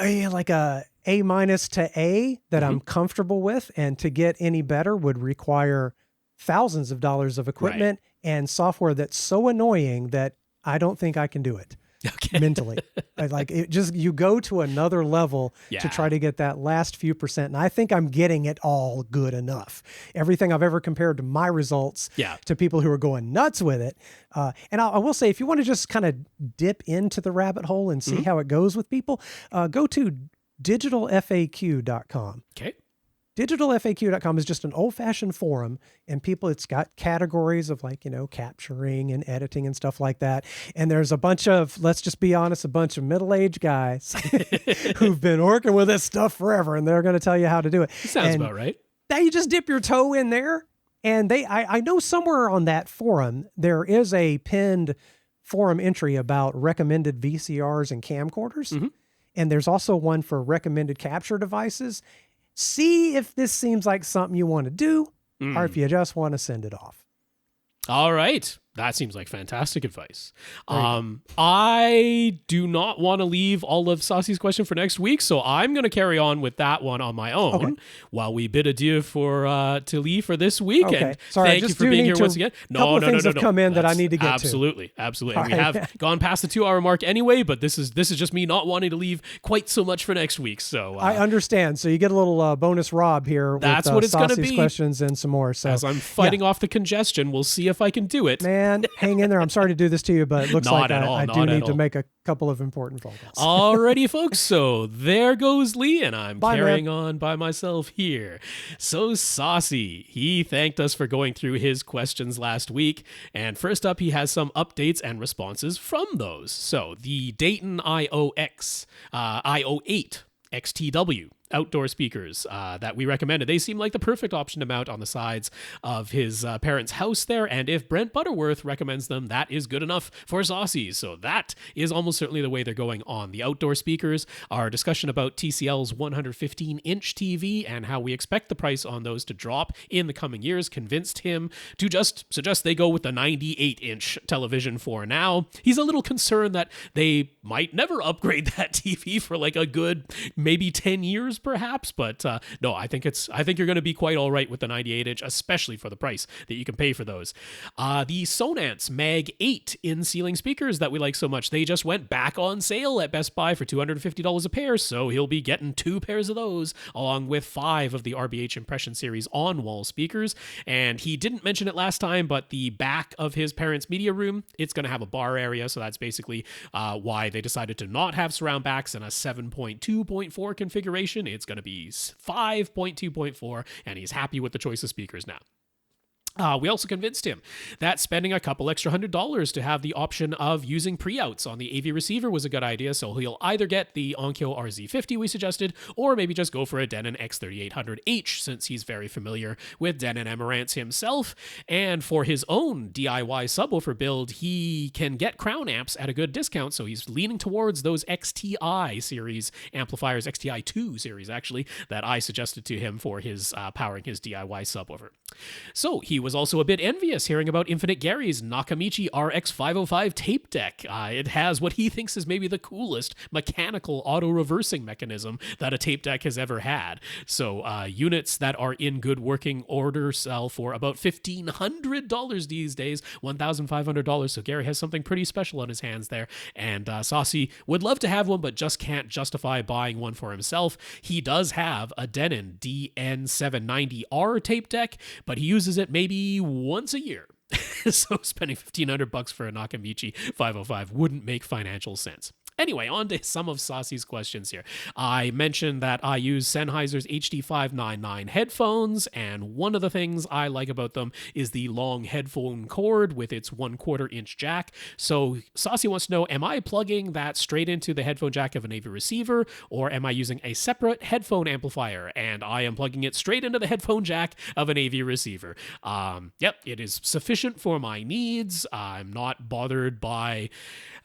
A- to A that I'm comfortable with, and to get any better would require thousands of dollars of equipment and software that's so annoying that I don't think I can do it mentally. You go to another level to try to get that last few percent. And I think I'm getting it all good enough. Everything I've ever compared to my results to people who are going nuts with it. And I will say, if you want to just kind of dip into the rabbit hole and see how it goes with people, go to digitalfaq.com. Okay. Digitalfaq.com is just an old-fashioned forum, and it's got categories of capturing and editing and stuff like that. And there's a bunch of, let's just be honest, a bunch of middle-aged guys who've been working with this stuff forever, and they're going to tell you how to do it. Sounds about right. Now you just dip your toe in there, and I know somewhere on that forum there is a pinned forum entry about recommended VCRs and camcorders. And there's also one for recommended capture devices. See if this seems like something you want to do, or if you just want to send it off. All right. That seems like fantastic advice. I do not want to leave all of Sasi's question for next week, so I'm going to carry on with that one on my own while we bid adieu to Lee for this week. And sorry, thank you for being here once again. No. Have come in that I need to get to. Absolutely. We have gone past the 2-hour mark anyway, but this is just me not wanting to leave quite so much for next week. So I understand. So you get a little bonus Rob here. That's with, what it's going to be. Questions and some more. So as I'm fighting off the congestion, we'll see if I can do it. Man, hang in there. I'm sorry to do this to you, but it looks like I do need to make a couple of important phone calls. Alrighty, folks. So there goes Lee, and I'm carrying on by myself here. So Sasi, he thanked us for going through his questions last week. And first up, he has some updates and responses from those. So the Dayton IO8 XTW outdoor speakers that we recommended. They seem like the perfect option to mount on the sides of his parents' house there, and if Brent Butterworth recommends them, that is good enough for Sasi. So that is almost certainly the way they're going on the outdoor speakers. Our discussion about TCL's 115-inch TV and how we expect the price on those to drop in the coming years convinced him to just suggest they go with the 98-inch television for now. He's a little concerned that they might never upgrade that TV for like a good maybe 10 years perhaps, but no, I think you're going to be quite all right with the 98-inch, especially for the price that you can pay for those. The Sonance Mag 8 in-ceiling speakers that we like so much, they just went back on sale at Best Buy for $250 a pair, so he'll be getting 2 pairs of those, along with 5 of the RBH Impression Series on-wall speakers. And he didn't mention it last time, but the back of his parents' media room, it's going to have a bar area, so that's basically why they decided to not have surround backs in a 7.2.4 configuration. It's going to be 5.2.4, and he's happy with the choice of speakers now. We also convinced him that spending a couple extra $100 to have the option of using pre-outs on the AV receiver was a good idea, so he'll either get the Onkyo RZ50 we suggested, or maybe just go for a Denon X3800H, since he's very familiar with Denon AVRants himself, and for his own DIY subwoofer build, he can get crown amps at a good discount, so he's leaning towards those XTI series amplifiers, XTI2 series actually, that I suggested to him for his powering his DIY subwoofer. So he was also a bit envious hearing about Infinite Gary's Nakamichi RX505 tape deck. It has what he thinks is maybe the coolest mechanical auto-reversing mechanism that a tape deck has ever had. So units that are in good working order sell for about $1,500 these days, $1,500. So Gary has something pretty special on his hands there. And Sasi would love to have one, but just can't justify buying one for himself. He does have a Denon DN790R tape deck, but he uses it maybe once a year. So spending $1,500 for a Nakamichi 505 wouldn't make financial sense. Anyway, on to some of Sasi's questions here. I mentioned that I use Sennheiser's HD599 headphones, and one of the things I like about them is the long headphone cord with its 1/4 inch jack. So Sasi wants to know, am I plugging that straight into the headphone jack of an AV receiver, or am I using a separate headphone amplifier? And I am plugging it straight into the headphone jack of an AV receiver. Yep, it is sufficient for my needs. I'm not bothered by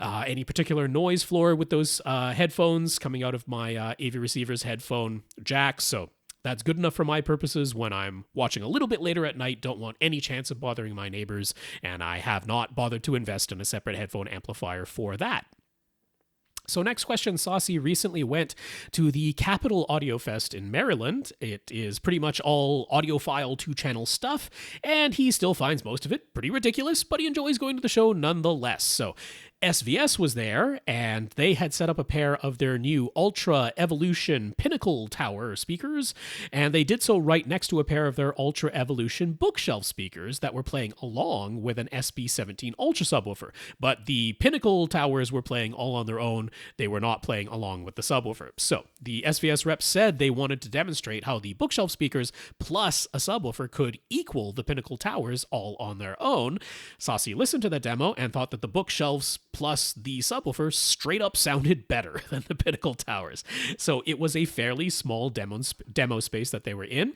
any particular noise floor with those headphones coming out of my AV receiver's headphone jack, so that's good enough for my purposes when I'm watching a little bit later at night, don't want any chance of bothering my neighbors, and I have not bothered to invest in a separate headphone amplifier for that. So next question, Sasi recently went to the Capitol Audio Fest in Maryland. It is pretty much all audiophile 2-channel stuff, and he still finds most of it pretty ridiculous, but he enjoys going to the show nonetheless. So SVS was there, and they had set up a pair of their new Ultra Evolution Pinnacle Tower speakers, and they did so right next to a pair of their Ultra Evolution bookshelf speakers that were playing along with an SB17 Ultra subwoofer. But the Pinnacle Towers were playing all on their own. They were not playing along with the subwoofer. So the SVS rep said they wanted to demonstrate how the bookshelf speakers plus a subwoofer could equal the Pinnacle Towers all on their own. Sasi listened to the demo and thought that the bookshelves plus the subwoofer straight up sounded better than the Pinnacle Towers. So it was a fairly small demo space that they were in.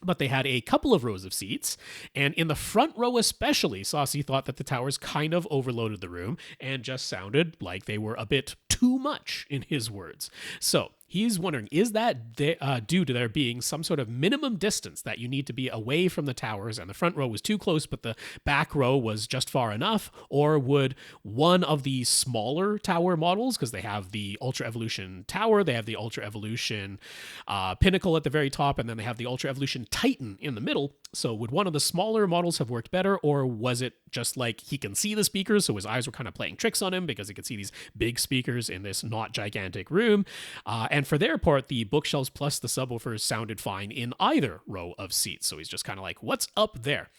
But they had a couple of rows of seats, and in the front row especially, Sasi thought that the towers kind of overloaded the room and just sounded like they were a bit too much, in his words. So he's wondering, is that due to there being some sort of minimum distance that you need to be away from the towers, and the front row was too close, but the back row was just far enough? Or would one of the smaller tower models, because they have the Ultra Evolution Tower, they have the Ultra Evolution Pinnacle at the very top, and then they have the Ultra Evolution Titan in the middle, so would one of the smaller models have worked better, or was it just like he can see the speakers, so his eyes were kind of playing tricks on him because he could see these big speakers in this not gigantic room? And for their part, the bookshelves plus the subwoofers sounded fine in either row of seats. So he's just kind of like, what's up there?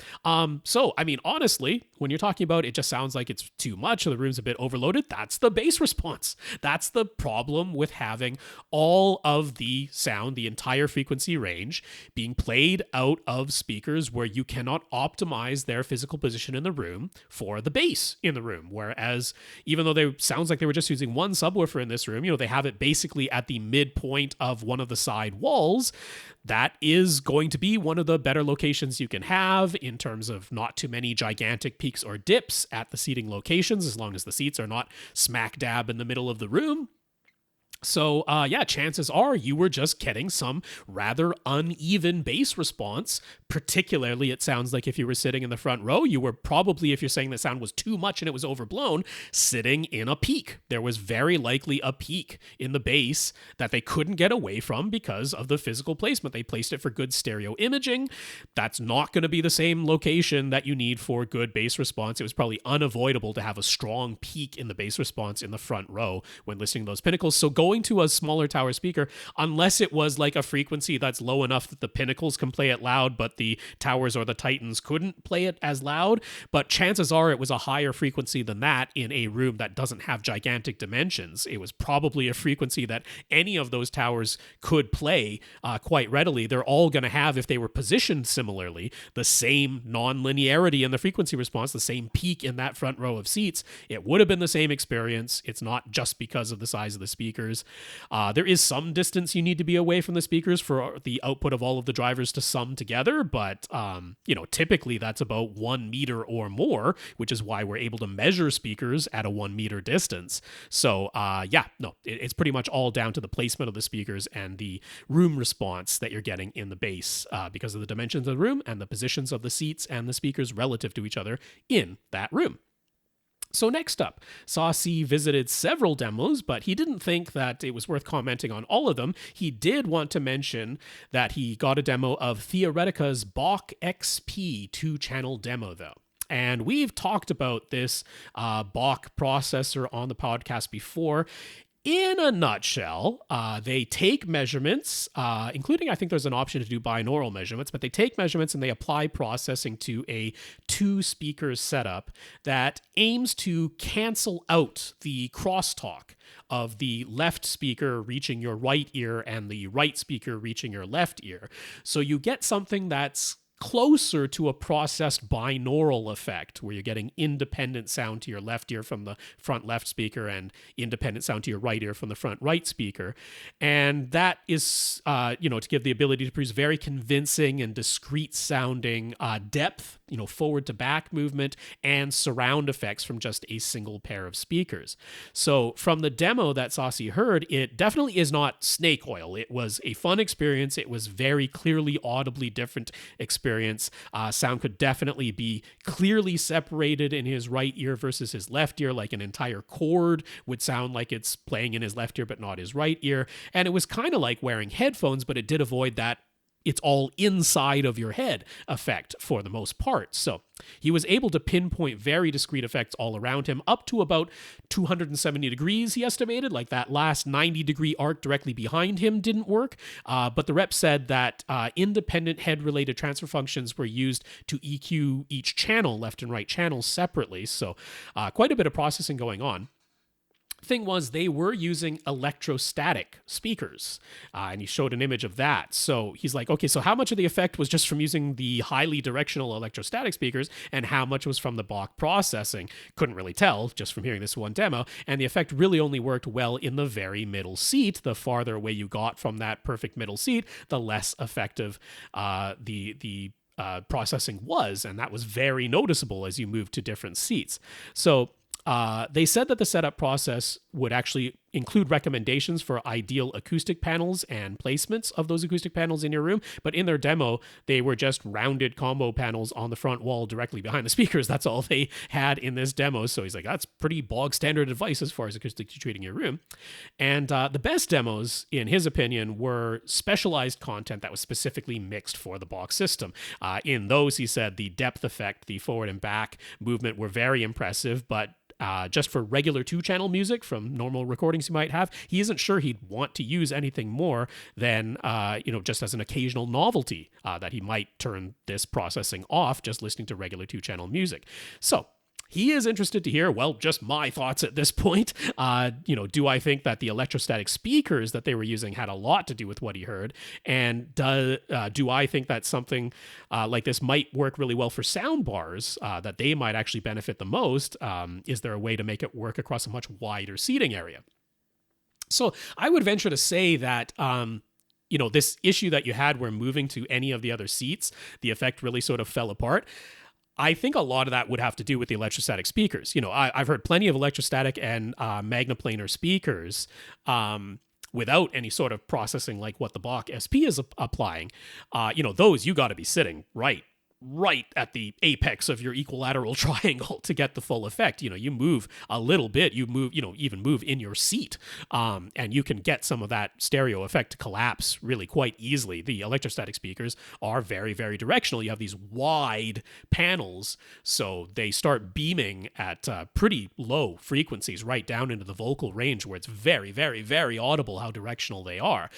So, I mean, honestly, when you're talking about it just sounds like it's too much, or the room's a bit overloaded, that's the bass response. That's the problem with having all of the sound, the entire frequency range, being played out of speakers where you cannot optimize their physical position in the room for the bass in the room. Whereas, even though they sounds like they were just using one subwoofer in this room, you know, they have it basically at the midpoint of one of the side walls. That is going to be one of the better locations you can have in terms of not too many gigantic peaks or dips at the seating locations, as long as the seats are not smack dab in the middle of the room. So, yeah, chances are you were just getting some rather uneven bass response. Particularly, it sounds like if you were sitting in the front row, you were probably, if you're saying the sound was too much and it was overblown, sitting in a peak. There was very likely a peak in the bass that they couldn't get away from because of the physical placement. They placed it for good stereo imaging. That's not going to be the same location that you need for good bass response. It was probably unavoidable to have a strong peak in the bass response in the front row when listening to those Pinnacles. So going going to a smaller tower speaker, unless it was like a frequency that's low enough that the Pinnacles can play it loud, but the Towers or the Titans couldn't play it as loud. But chances are it was a higher frequency than that in a room that doesn't have gigantic dimensions. It was probably a frequency that any of those towers could play quite readily. They're all going to have, if they were positioned similarly, the same non-linearity in the frequency response, the same peak in that front row of seats. It would have been the same experience. It's not just because of the size of the speakers. There is some distance you need to be away from the speakers for the output of all of the drivers to sum together, but typically that's about 1 meter or more, which is why we're able to measure speakers at a 1 meter distance. So it's pretty much all down to the placement of the speakers and the room response that you're getting in the bass because of the dimensions of the room and the positions of the seats and the speakers relative to each other in that room. So next up, Sasi visited several demos, but he didn't think that it was worth commenting on all of them. He did want to mention that he got a demo of Theoretica's Bach XP 2-channel demo, though. And we've talked about this Bach processor on the podcast before. In a nutshell, they take measurements, including I think there's an option to do binaural measurements, but they take measurements and they apply processing to a 2-speaker setup that aims to cancel out the crosstalk of the left speaker reaching your right ear and the right speaker reaching your left ear. So you get something that's closer to a processed binaural effect, where you're getting independent sound to your left ear from the front left speaker and independent sound to your right ear from the front right speaker. And that is, to give the ability to produce very convincing and discrete sounding depth, forward to back movement and surround effects from just a single pair of speakers. So from the demo that Sasi heard, it definitely is not snake oil. It was a fun experience. It was very clearly audibly different experience. Sound could definitely be clearly separated in his right ear versus his left ear, like an entire chord would sound like it's playing in his left ear but not his right ear. And it was kind of like wearing headphones, but it did avoid that it's all inside of your head effect for the most part. So he was able to pinpoint very discrete effects all around him, up to about 270 degrees, he estimated. Like that last 90-degree arc directly behind him didn't work. But the rep said that independent head-related transfer functions were used to EQ each channel, left and right channels, separately. So quite a bit of processing going on. Thing was, they were using electrostatic speakers, and he showed an image of that. So he's like, okay, so how much of the effect was just from using the highly directional electrostatic speakers, and how much was from the Bach processing? Couldn't really tell just from hearing this one demo, and the effect really only worked well in the very middle seat. The farther away you got from that perfect middle seat, the less effective the processing was, and that was very noticeable as you moved to different seats. So they said that the setup process would actually include recommendations for ideal acoustic panels and placements of those acoustic panels in your room. But in their demo, they were just rounded combo panels on the front wall directly behind the speakers. That's all they had in this demo. So he's like, that's pretty bog standard advice as far as acoustic treating your room. And the best demos, in his opinion, were specialized content that was specifically mixed for the box system. In those, he said the depth effect, the forward and back movement were very impressive, but just for regular 2-channel music from normal recordings you might have, he isn't sure he'd want to use anything more than, just as an occasional novelty, that he might turn this processing off just listening to regular 2-channel music. So he is interested to hear, well, just my thoughts at this point. Do I think that the electrostatic speakers that they were using had a lot to do with what he heard? And do I think that something like this might work really well for sound bars, that they might actually benefit the most? Is there a way to make it work across a much wider seating area? So I would venture to say that this issue that you had where moving to any of the other seats, the effect really sort of fell apart. I think a lot of that would have to do with the electrostatic speakers. I've heard plenty of electrostatic and magnaplanar speakers without any sort of processing like what the Bach SP is applying. Those you got to be sitting right right at the apex of your equilateral triangle to get the full effect. You move a little bit, you move, even move in your seat, and you can get some of that stereo effect to collapse really quite easily. The electrostatic speakers are very, very directional. You have these wide panels, so they start beaming at pretty low frequencies right down into the vocal range, where it's very, very, very audible how directional they are.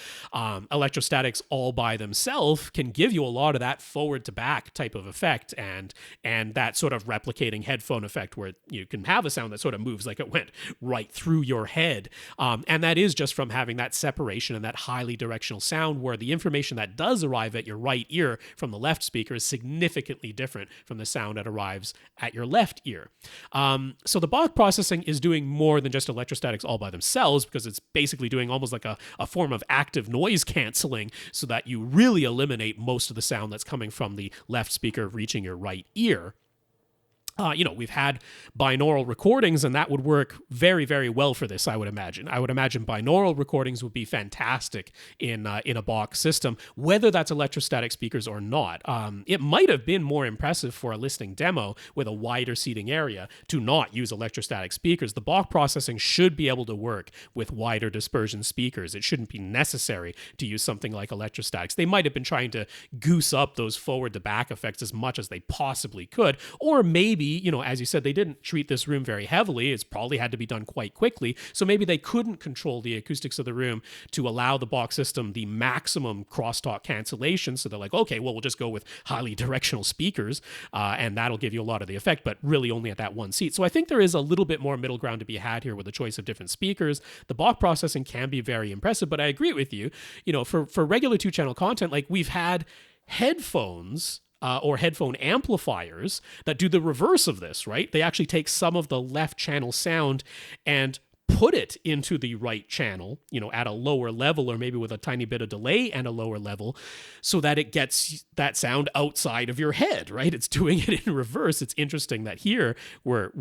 Electrostatics all by themselves can give you a lot of that forward to back type of effect, and that sort of replicating headphone effect, where you can have a sound that sort of moves like it went right through your head, and that is just from having that separation and that highly directional sound, where the information that does arrive at your right ear from the left speaker is significantly different from the sound that arrives at your left ear. So the Bach processing is doing more than just electrostatics all by themselves, because it's basically doing almost like a form of active noise canceling, so that you really eliminate most of the sound that's coming from the left speaker reaching your right ear. We've had binaural recordings, and that would work very, very well for this, I would imagine. I would imagine binaural recordings would be fantastic in a Bach system, whether that's electrostatic speakers or not. It might have been more impressive for a listening demo with a wider seating area to not use electrostatic speakers. The Bach processing should be able to work with wider dispersion speakers. It shouldn't be necessary to use something like electrostatics. They might have been trying to goose up those forward to back effects as much as they possibly could, or maybe, as you said, they didn't treat this room very heavily. It's probably had to be done quite quickly. So maybe they couldn't control the acoustics of the room to allow the Bach system the maximum crosstalk cancellation. So they're like, okay, well, we'll just go with highly directional speakers, and that'll give you a lot of the effect, but really only at that one seat. So I think there is a little bit more middle ground to be had here with the choice of different speakers. The Bach processing can be very impressive, but I agree with you. For regular 2-channel content, like we've had headphones or headphone amplifiers that do the reverse of this, right? They actually take some of the left channel sound and put it into the right channel, at a lower level, or maybe with a tiny bit of delay and a lower level, so that it gets that sound outside of your head, right? It's doing it in reverse. It's interesting that here we're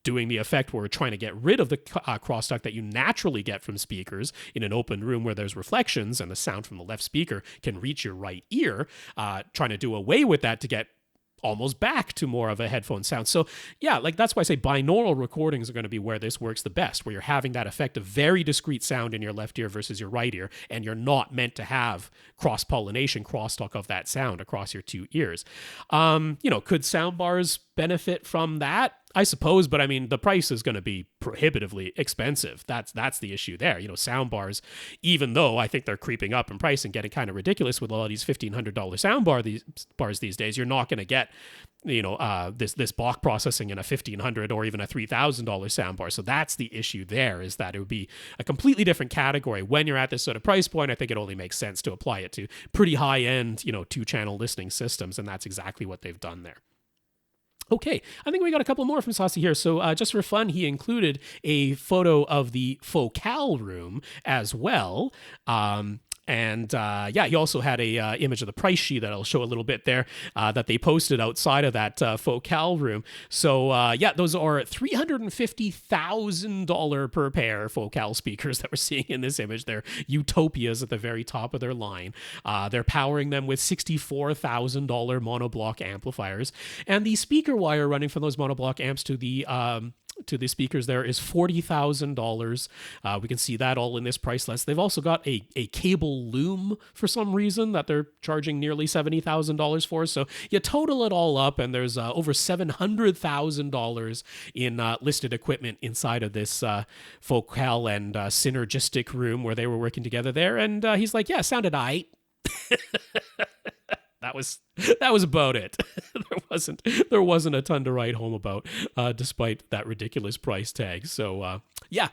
doing the effect where we're trying to get rid of the crosstalk that you naturally get from speakers in an open room where there's reflections and the sound from the left speaker can reach your right ear, trying to do away with that to get almost back to more of a headphone sound. So yeah, that's why I say binaural recordings are going to be where this works the best, where you're having that effect of very discrete sound in your left ear versus your right ear, and you're not meant to have cross-pollination, crosstalk of that sound across your two ears. Could soundbars benefit from that? I suppose, but I mean, the price is going to be prohibitively expensive. That's the issue there. Soundbars, even though I think they're creeping up in price and getting kind of ridiculous with all of these $1,500 bars these days, you're not going to get this Bach processing in a $1,500 or even a $3,000 soundbar. So that's the issue there, is that it would be a completely different category. When you're at this sort of price point, I think it only makes sense to apply it to pretty high-end, 2-channel listening systems, and that's exactly what they've done there. Okay, I think we got a couple more from Sasi here. So just for fun, he included a photo of the Focal room as well. He also had a image of the price sheet that I'll show a little bit there that they posted outside of that Focal room. So those are $350,000 per pair Focal speakers that we're seeing in this image. They're Utopias at the very top of their line. They're powering them with $64,000 monoblock amplifiers, and the speaker wire running from those monoblock amps to the speakers there is $40,000. We can see that all in this price list. They've also got a cable loom for some reason that they're charging nearly $70,000 for. So you total it all up, and there's over $700,000 in listed equipment inside of this Focal and Synergistic room where they were working together there. And he's like, yeah, sounded aight. That was about it. There wasn't a ton to write home about, despite that ridiculous price tag. So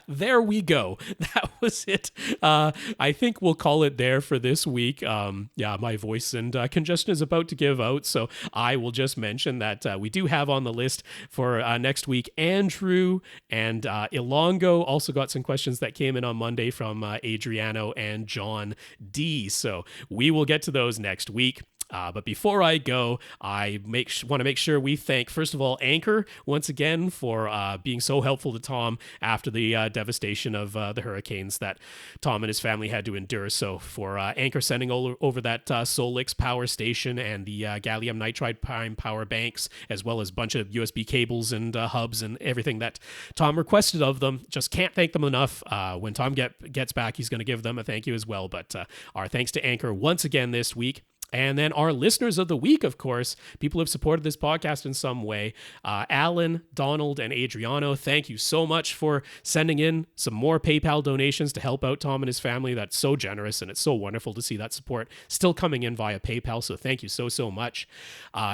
there we go. That was it. I think we'll call it there for this week. My voice and congestion is about to give out, so I will just mention that we do have on the list for next week Andrew and Ilango. Also got some questions that came in on Monday from Adriano and John D. So we will get to those next week. But before I go, I want to make sure we thank, first of all, Anker once again for being so helpful to Tom after the devastation of the hurricanes that Tom and his family had to endure. So for Anker sending over that Solix power station and the gallium nitride prime power banks, as well as a bunch of USB cables and hubs and everything that Tom requested of them. Just can't thank them enough. When Tom gets back, he's going to give them a thank you as well. But our thanks to Anker once again this week. And then our listeners of the week, of course, people who have supported this podcast in some way. Alan, Donald, and Adriano, thank you so much for sending in some more PayPal donations to help out Tom and his family. That's so generous, and it's so wonderful to see that support still coming in via PayPal, so thank you so much.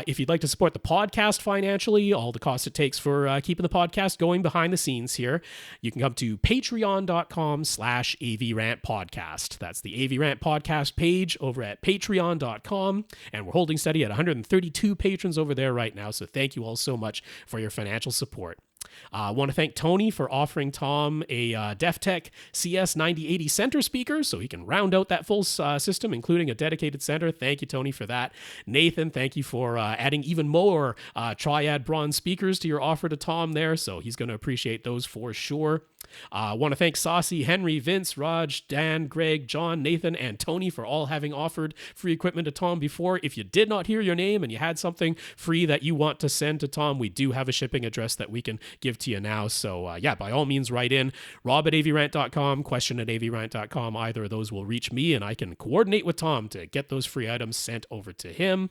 If you'd like to support the podcast financially, all the cost it takes for keeping the podcast going behind the scenes here, you can come to patreon.com/AVRant podcast. That's the AVRant podcast page over at patreon.com. And we're holding steady at 132 patrons over there right now, so thank you all so much for your financial support. I want to thank Tony for offering Tom a DefTech CS9080 center speaker so he can round out that full system, including a dedicated center. Thank you, Tony, for that. Nathan, thank you for adding even more Triad bronze speakers to your offer to Tom there, so he's going to appreciate those for sure. I want to thank Sasi, Henry, Vince, Raj, Dan, Greg, John, Nathan, and Tony for all having offered free equipment to Tom before. If you did not hear your name and you had something free that you want to send to Tom, we do have a shipping address that we can give to you now. So yeah, by all means, write in rob@avrant.com, question@avrant.com. Either of those will reach me and I can coordinate with Tom to get those free items sent over to him.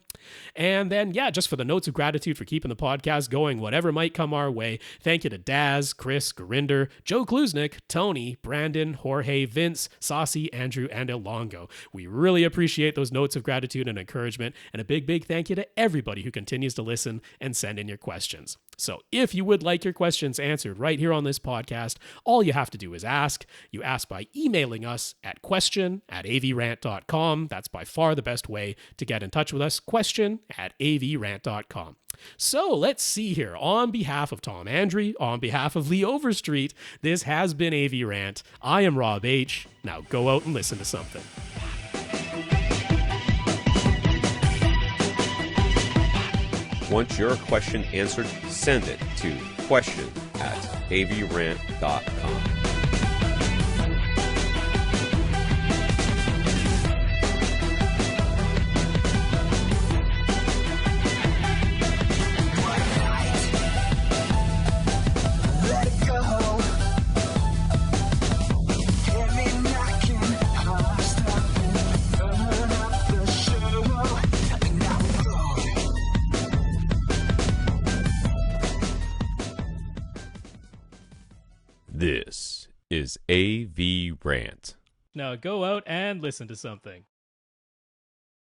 And then, yeah, just for the notes of gratitude for keeping the podcast going, whatever might come our way, thank you to Dazz, Kris, Gurinder, Joe Kluznik, Tony, Brandon, Jorge, Vince, Sasi, Andrew, and Ilango. We really appreciate those notes of gratitude and encouragement, and a big thank you to everybody who continues to listen and send in your questions. So if you would like your questions answered right here on this podcast, all you have to do is ask. You ask by emailing us at question@avrant.com. That's by far the best way to get in touch with us, question@avrant.com. So let's see here. On behalf of Tom Andrew, on behalf of Lee Overstreet, this has been AVRant. I am Rob H. Now go out and listen to something. Want your question answered? Send it to question@avrant.com. This is AVRant. Now go out and listen to something.